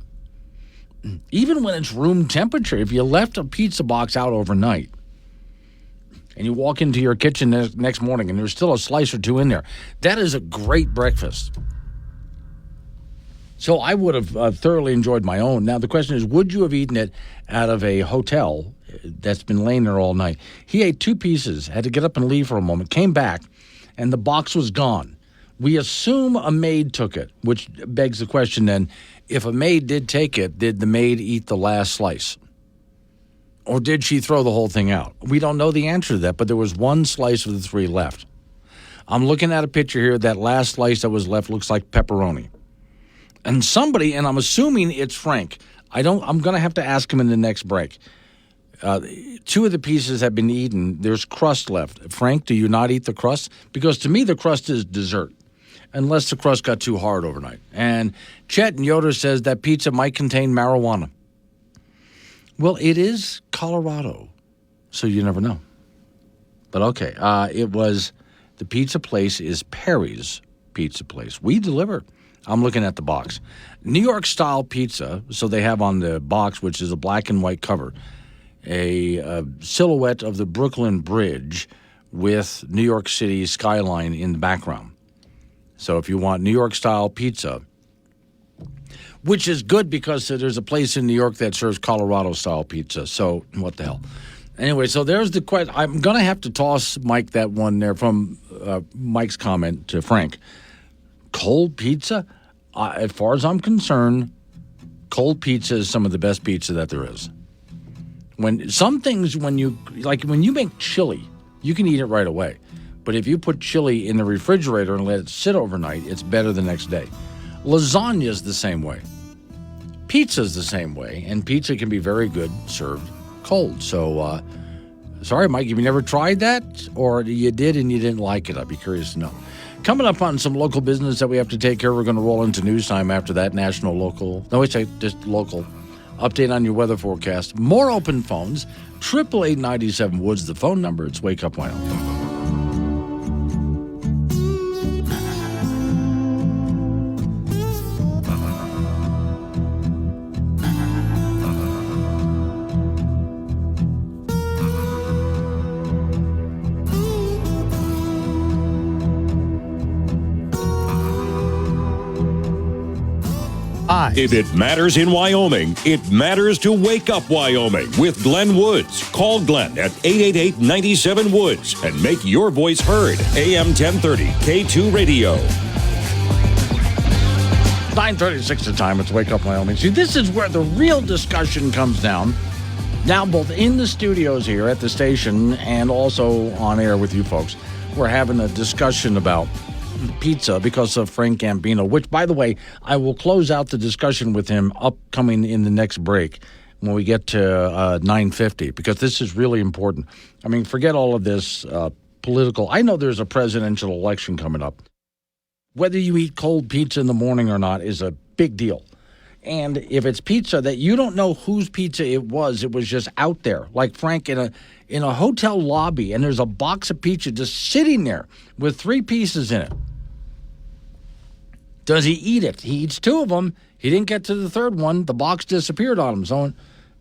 Even when it's room temperature, if you left a pizza box out overnight and you walk into your kitchen next morning and there's still a slice or 2 in there, that is a great breakfast. So I would have thoroughly enjoyed my own. Now, the question is, would you have eaten it out of a hotel that's been laying there all night? He ate 2 pieces, had to get up and leave for a moment, came back, and the box was gone. We assume a maid took it, which begs the question then, if a maid did take it, did the maid eat the last slice? Or did she throw the whole thing out? We don't know the answer to that, but there was 1 slice of the 3 left. I'm looking at a picture here. That last slice that was left looks like pepperoni. And somebody, and I'm assuming it's Frank, I'm going to have to ask him in the next break. 2 of the pieces have been eaten. There's crust left. Frank, do you not eat the crust? Because to me, the crust is dessert, unless the crust got too hard overnight. And Chet in Yoder says that pizza might contain marijuana. Well, it is Colorado, so you never know. But okay, the pizza place is Perry's Pizza Place. We deliver. I'm looking at the box. New York-style pizza, so they have on the box, which is a black and white cover, a silhouette of the Brooklyn Bridge with New York City skyline in the background. So if you want New York-style pizza, which is good because there's a place in New York that serves Colorado-style pizza. So what the hell? Anyway, so there's the question. I'm going to have to toss Mike that one there from Mike's comment to Frank. Cold pizza? As far as I'm concerned, cold pizza is some of the best pizza that there is. Some things, when you make chili, you can eat it right away. But if you put chili in the refrigerator and let it sit overnight, it's better the next day. Lasagna is the same way. Pizza is the same way, and pizza can be very good served cold. So, sorry, Mike, have you never tried that? Or you did and you didn't like it? I'd be curious to know. Coming up on some local business that we have to take care of, we're going to roll into news time after that. National, local, no, wait, just local. Update on your weather forecast. More open phones. 888-97 Woods, the phone number. It's Wake Up Wyoming. If it matters in Wyoming, it matters to Wake Up Wyoming with Glenn Woods. Call Glenn at 888-97 Woods and make your voice heard. AM 1030, K2 Radio. 9:36 the time. It's Wake Up Wyoming. See, this is where the real discussion comes down. Now, both in the studios here at the station and also on air with you folks, we're having a discussion about pizza because of Frank Gambino, which, by the way, I will close out the discussion with him upcoming in the next break when we get to 9:50, because this is really important. I mean, forget all of this political. I know there's a presidential election coming up. Whether you eat cold pizza in the morning or not is a big deal. And if it's pizza that you don't know whose pizza it was just out there, like Frank in a hotel lobby, and there's a box of pizza just sitting there with 3 pieces in it. Does he eat it? He eats 2 of them. He didn't get to the 3rd one. The box disappeared on him. So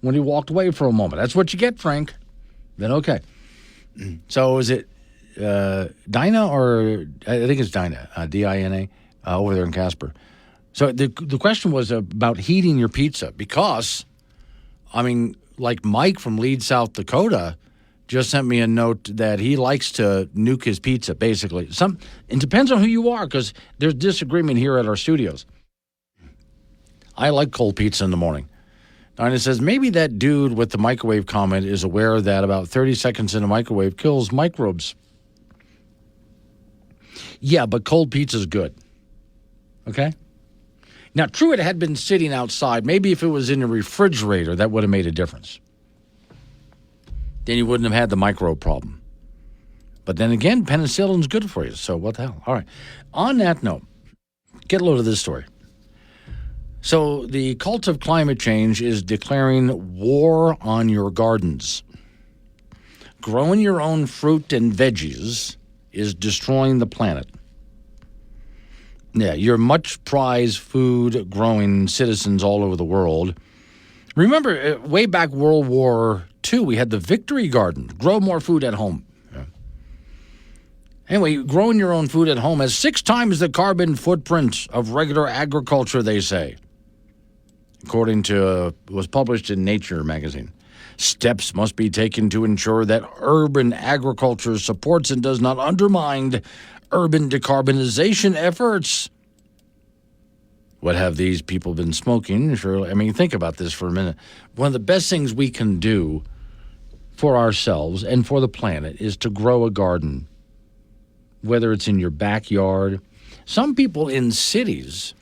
when he walked away for a moment, that's what you get, Frank. Then okay. So is it Dinah, or I think it's Dinah, D-I-N-A, over there in Casper. So the question was about heating your pizza because, I mean, like Mike from Leeds, South Dakota, just sent me a note that he likes to nuke his pizza, basically. It depends on who you are, because there's disagreement here at our studios. I like cold pizza in the morning. And it says, maybe that dude with the microwave comment is aware that about 30 seconds in a microwave kills microbes. Yeah, but cold pizza's good. Okay? Now, true, it had been sitting outside. Maybe if it was in a refrigerator, that would have made a difference. Then you wouldn't have had the microbe problem. But then again, penicillin's good for you, so what the hell? All right. On that note, get a load of this story. So the cult of climate change is declaring war on your gardens. Growing your own fruit and veggies is destroying the planet. Yeah, your much prized food-growing citizens all over the world. Remember, way back World War II, we had the Victory Garden. Grow more food at home. Yeah. Anyway, growing your own food at home has 6 times the carbon footprint of regular agriculture, they say, according to was published in Nature magazine. Steps must be taken to ensure that urban agriculture supports and does not undermine urban decarbonization efforts. What have these people been smoking? Surely, I mean, think about this for a minute. One of the best things we can do for ourselves and for the planet is to grow a garden, whether it's in your backyard. Some people in cities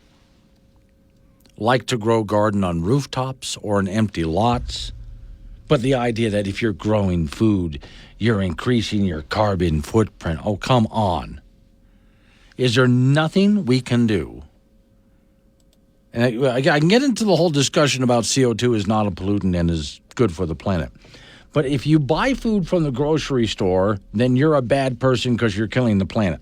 like to grow garden on rooftops or in empty lots. But the idea that if you're growing food, you're increasing your carbon footprint. Oh, come on. Is there nothing we can do? And I can get into the whole discussion about CO2 is not a pollutant and is good for the planet. But if you buy food from the grocery store, then you're a bad person because you're killing the planet.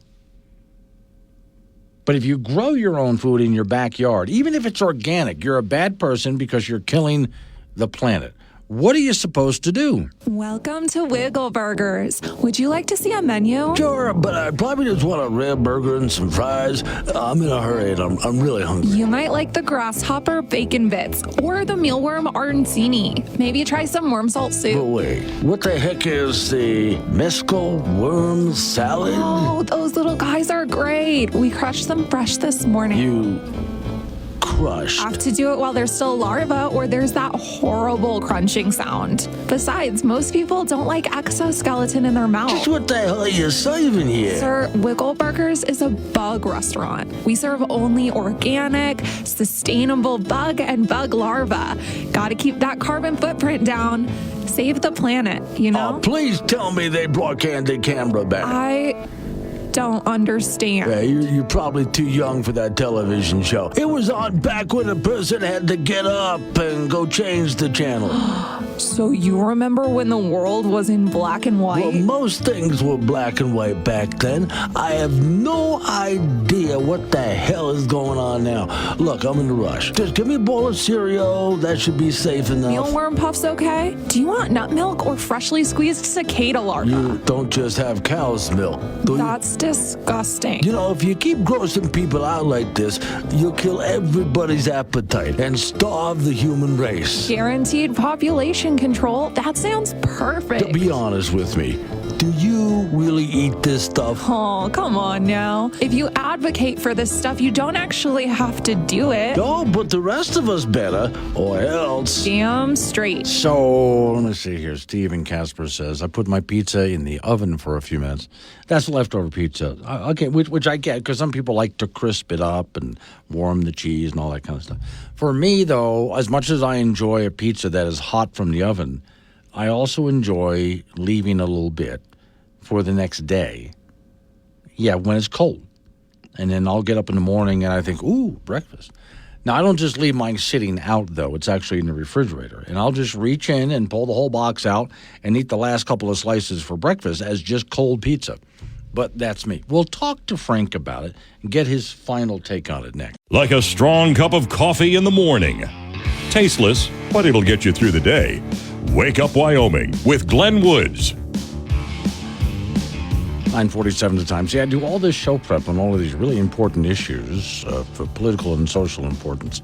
But if you grow your own food in your backyard, even if it's organic, you're a bad person because you're killing the planet. What are you supposed to do? Welcome to Wiggle Burgers. Would you like to see a menu? Sure, but I probably just want a rib burger and some fries. I'm in a hurry and I'm really hungry. You might like the grasshopper bacon bits or the mealworm arancini. Maybe try some worm salt soup. But wait, what the heck is the mescal worm salad? Oh, those little guys are great. We crushed them fresh this morning. You crushed? Have to do it while they're still larvae or there's that horrible crunching sound. Besides, most people don't like exoskeleton in their mouth. Just what the hell are you saving here? Sir, Wiggle Burgers is a bug restaurant. We serve only organic, sustainable bug and bug larvae. Gotta keep that carbon footprint down. Save the planet, you know? Oh, please tell me they brought Candy Canberra back. I don't understand. Yeah, you're probably too young for that television show. It was on back when a person had to get up and go change the channel. So you remember when the world was in black and white? Well, most things were black and white back then. I have no idea what the hell is going on now. Look, I'm in a rush. Just give me a bowl of cereal. That should be safe enough. Mealworm puffs okay? Do you want nut milk or freshly squeezed cicada larvae? You don't just have cow's milk, do you? That's disgusting. You know, if you keep grossing people out like this, you'll kill everybody's appetite and starve the human race. Guaranteed population control. That sounds perfect. To be honest with me, do you really eat this stuff? Oh, come on now. If you advocate for this stuff, you don't actually have to do it. No, but the rest of us better, or else. Damn straight. So, let me see here. Steve Casper says, I put my pizza in the oven for a few minutes. That's leftover pizza. Okay, which I get, because some people like to crisp it up and warm the cheese and all that kind of stuff. For me, though, as much as I enjoy a pizza that is hot from the oven, I also enjoy leaving a little bit for the next day. Yeah, when it's cold. And then I'll get up in the morning and I think, ooh, breakfast. Now, I don't just leave mine sitting out, though. It's actually in the refrigerator. And I'll just reach in and pull the whole box out and eat the last couple of slices for breakfast as just cold pizza. But that's me. We'll talk to Frank about it and get his final take on it next. Like a strong cup of coffee in the morning. Tasteless, but it'll get you through the day. Wake Up Wyoming with Glenn Woods. 9:47 the time. See, I do all this show prep on all of these really important issues for political and social importance.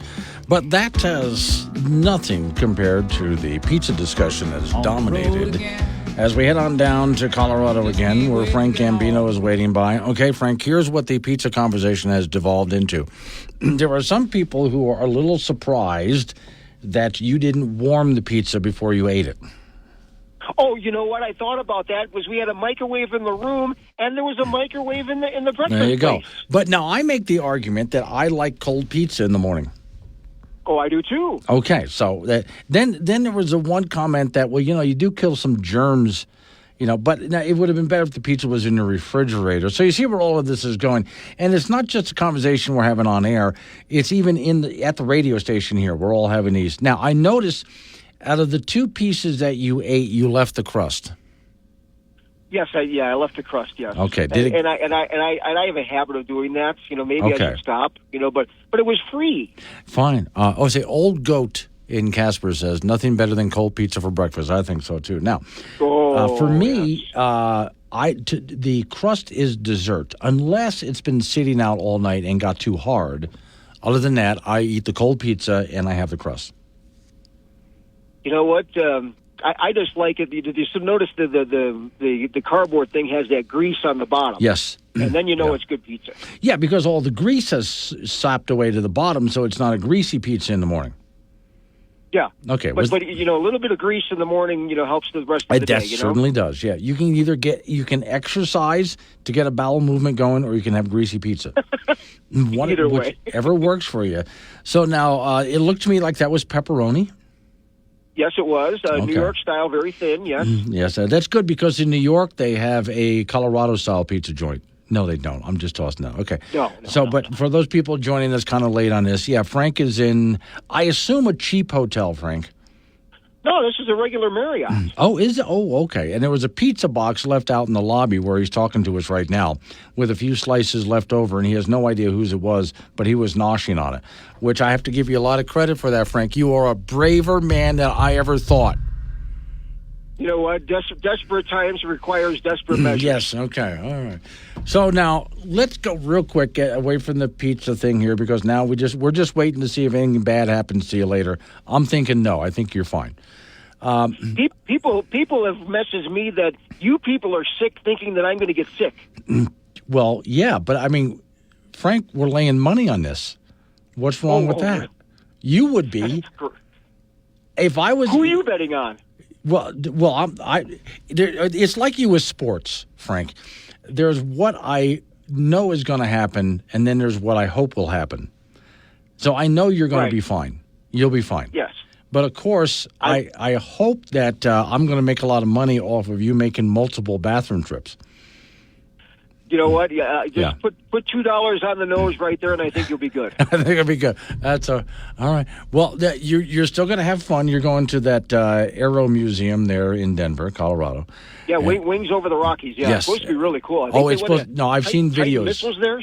But that has nothing compared to the pizza discussion that has dominated as we head on down to Colorado again, where Frank Gambino is waiting by. Okay, Frank, here's what the pizza conversation has devolved into. There are some people who are a little surprised that you didn't warm the pizza before you ate it. Oh, you know what? I thought about that was we had a microwave in the room, and there was a microwave in the breakfast There you go. place. But now I make the argument that I like cold pizza in the morning. Oh, I do too. Okay, so then there was a one comment that, well, you do kill some germs, but now it would have been better if the pizza was in the refrigerator. So you see where all of this is going. And it's not just a conversation we're having on air. It's even at the radio station here. We're all having these. Now, I noticed out of the two pieces that you ate, you left the crust. Yes, I left the crust. Yes. Okay. And I have a habit of doing that. Maybe I should stop. But it was free. Fine. Say Old Goat in Casper says nothing better than cold pizza for breakfast. I think so too. Now, for me, the crust is dessert unless it's been sitting out all night and got too hard. Other than that, I eat the cold pizza and I have the crust. You know what? I just like it. You notice the cardboard thing has that grease on the bottom. Yes. And then it's good pizza. Yeah, because all the grease has sopped away to the bottom, so it's not a greasy pizza in the morning. Yeah. Okay. But a little bit of grease in the morning, helps the rest of the day. That certainly does. Yeah. You can you can exercise to get a bowel movement going, or you can have greasy pizza. Either way. Whichever works for you. So now it looked to me like that was pepperoni. Yes, it was. New York style, very thin, yes. Yes, that's good because in New York they have a Colorado-style pizza joint. No, they don't. I'm just tossing that. Okay. But for those people joining us kind of late on this, Frank is in, I assume, a cheap hotel, Frank. No, this is a regular Marriott. Oh, is it? Oh, okay. And there was a pizza box left out in the lobby where he's talking to us right now with a few slices left over, and he has no idea whose it was, but he was noshing on it, which I have to give you a lot of credit for that, Frank. You are a braver man than I ever thought. You know what? Desperate times requires desperate measures. Yes, okay. All right. So now let's go real quick, get away from the pizza thing here, because now we're just waiting to see if anything bad happens to you later. I'm thinking no. I think you're fine. People have messaged me that you people are sick thinking that I'm going to get sick. Well, yeah, but I mean, Frank, we're laying money on this. What's wrong with that? You would be. If I was. Who are you betting on? Well, it's like you with sports, Frank. There's what I know is going to happen, and then there's what I hope will happen. So I know you're going to be fine. You'll be fine. Yes. But, of course, I hope that I'm going to make a lot of money off of you making multiple bathroom trips. You know what? Just put $2 on the nose right there, and I think you'll be good. I think it'll be good. That's all right. Well, you're still going to have fun. You're going to that Aero Museum there in Denver, Colorado. Yeah, wings over the Rockies. Yeah, yes. It's supposed to be really cool. I think it's supposed. No, I've seen videos. Missiles there.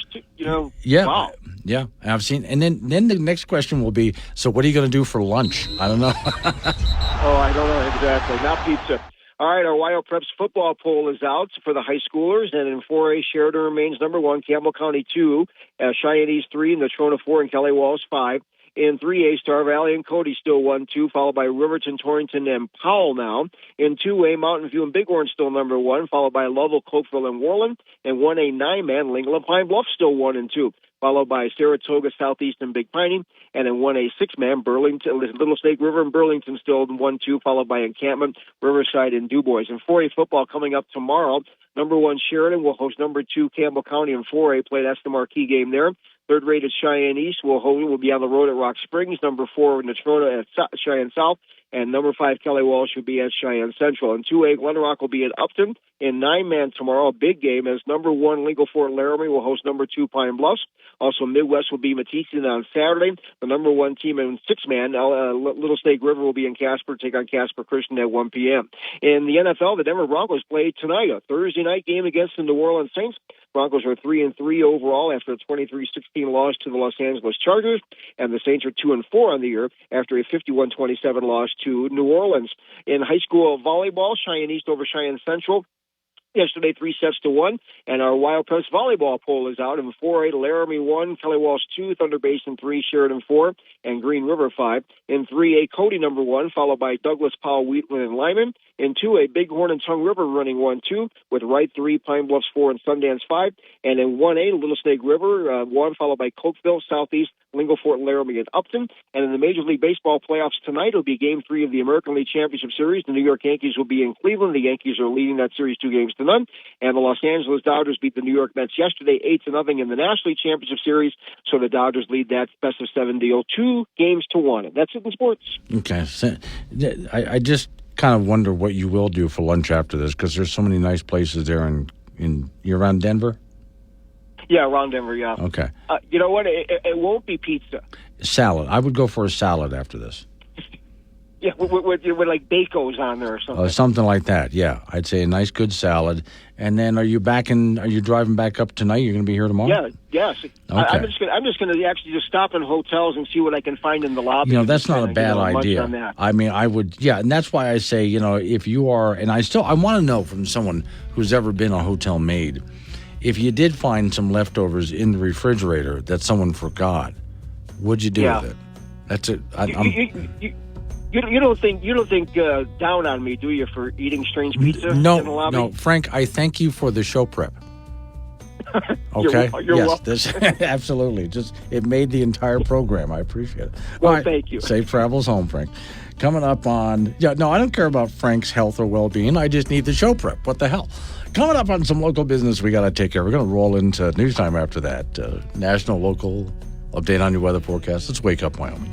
Yeah. Wow. Yeah, I've seen. And then the next question will be: so, what are you going to do for lunch? I don't know. I don't know exactly. Not pizza. All right, our Wild Preps football poll is out for the high schoolers, and in 4A, Sheridan remains number 1, Campbell County 2, Cheyenne East 3, Natrona 4, and Kelly Walls 5. In 3A, Star Valley and Cody still 1-2, followed by Riverton, Torrington, and Powell now. In 2A, Mountain View and Bighorn still number 1, followed by Lovell, Cokeville, and Worland. And 1A, 9-man, Lingle and Pine Bluff still 1 and 2, followed by Saratoga, Southeast, and Big Piney. And in 1A, 6-man, Burlington, Little Snake River and Burlington still 1-2, followed by Encampment, Riverside, and DuBois. And 4A football coming up tomorrow. Number 1, Sheridan will host number 2, Campbell County, and 4A play. That's the marquee game there. Third-rated Cheyenne East will be on the road at Rock Springs. Number 4, Natrona at Cheyenne South. And number 5, Kelly Walsh will be at Cheyenne Central. And 2A, Glen Rock will be at Upton. In 9-man tomorrow, a big game, as number 1, Lingle Fort Laramie will host number 2, Pine Bluffs. Also, Midwest will be Matisse on Saturday. The number 1 team in 6-man, Little Snake River, will be in Casper, take on Casper Christian at 1 p.m. In the NFL, the Denver Broncos play tonight, a Thursday night game against the New Orleans Saints. Broncos are 3-3 overall after a 23-16 loss to the Los Angeles Chargers, and the Saints are 2-4 on the year after a 51-27 loss to New Orleans. In high school volleyball, Cheyenne East over Cheyenne Central. Yesterday, 3-1, and our Wild Preps volleyball poll is out. In 4A, Laramie 1, Kelly Walsh 2, Thunder Basin 3, Sheridan 4, and Green River 5. In 3A, Cody number 1, followed by Douglas, Powell, Wheatland, and Lyman. In 2A, Bighorn and Tongue River running 1-2, with Wright 3, Pine Bluffs 4, and Sundance 5. And in 1A, Little Snake River 1, followed by Cokeville, Southeast, Lingle Fort Laramie, and Upton. And in the Major League Baseball playoffs tonight, it'll be Game 3 of the American League Championship Series. The New York Yankees will be in Cleveland. The Yankees are leading that series 2-0. And the Los Angeles Dodgers beat the New York Mets yesterday 8-0 in the National League Championship Series. So the Dodgers lead that best-of-7 deal 2-1. And that's it in sports. Okay. So, I just kind of wonder what you will do for lunch after this, because there's so many nice places there. You're around Denver? Yeah, around Denver, yeah. Okay. You know what? It won't be pizza. Salad. I would go for a salad after this. Yeah, with like Bacos on there or something. Something like that, yeah. I'd say a nice, good salad. And then are you driving back up tonight? You're going to be here tomorrow? Yeah, yes. Okay. I'm just going to actually just stop in hotels and see what I can find in the lobby. That's not a bad idea. I mean, I would, and that's why I say, if you are, and I want to know from someone who's ever been a hotel maid, if you did find some leftovers in the refrigerator that someone forgot, what'd you do with it? That's it. You don't think down on me, do you, for eating strange pizza in the lobby? No, Frank. I thank you for the show prep. Okay. You're yes, welcome. Absolutely. It made the entire program. I appreciate it. Well, all right. Thank you. Safe travels home, Frank. Coming up on I don't care about Frank's health or well-being. I just need the show prep. What the hell? Coming up on some local business we got to take care of. We're going to roll into news time after that. National, local, update on your weather forecast. Let's wake up, Wyoming.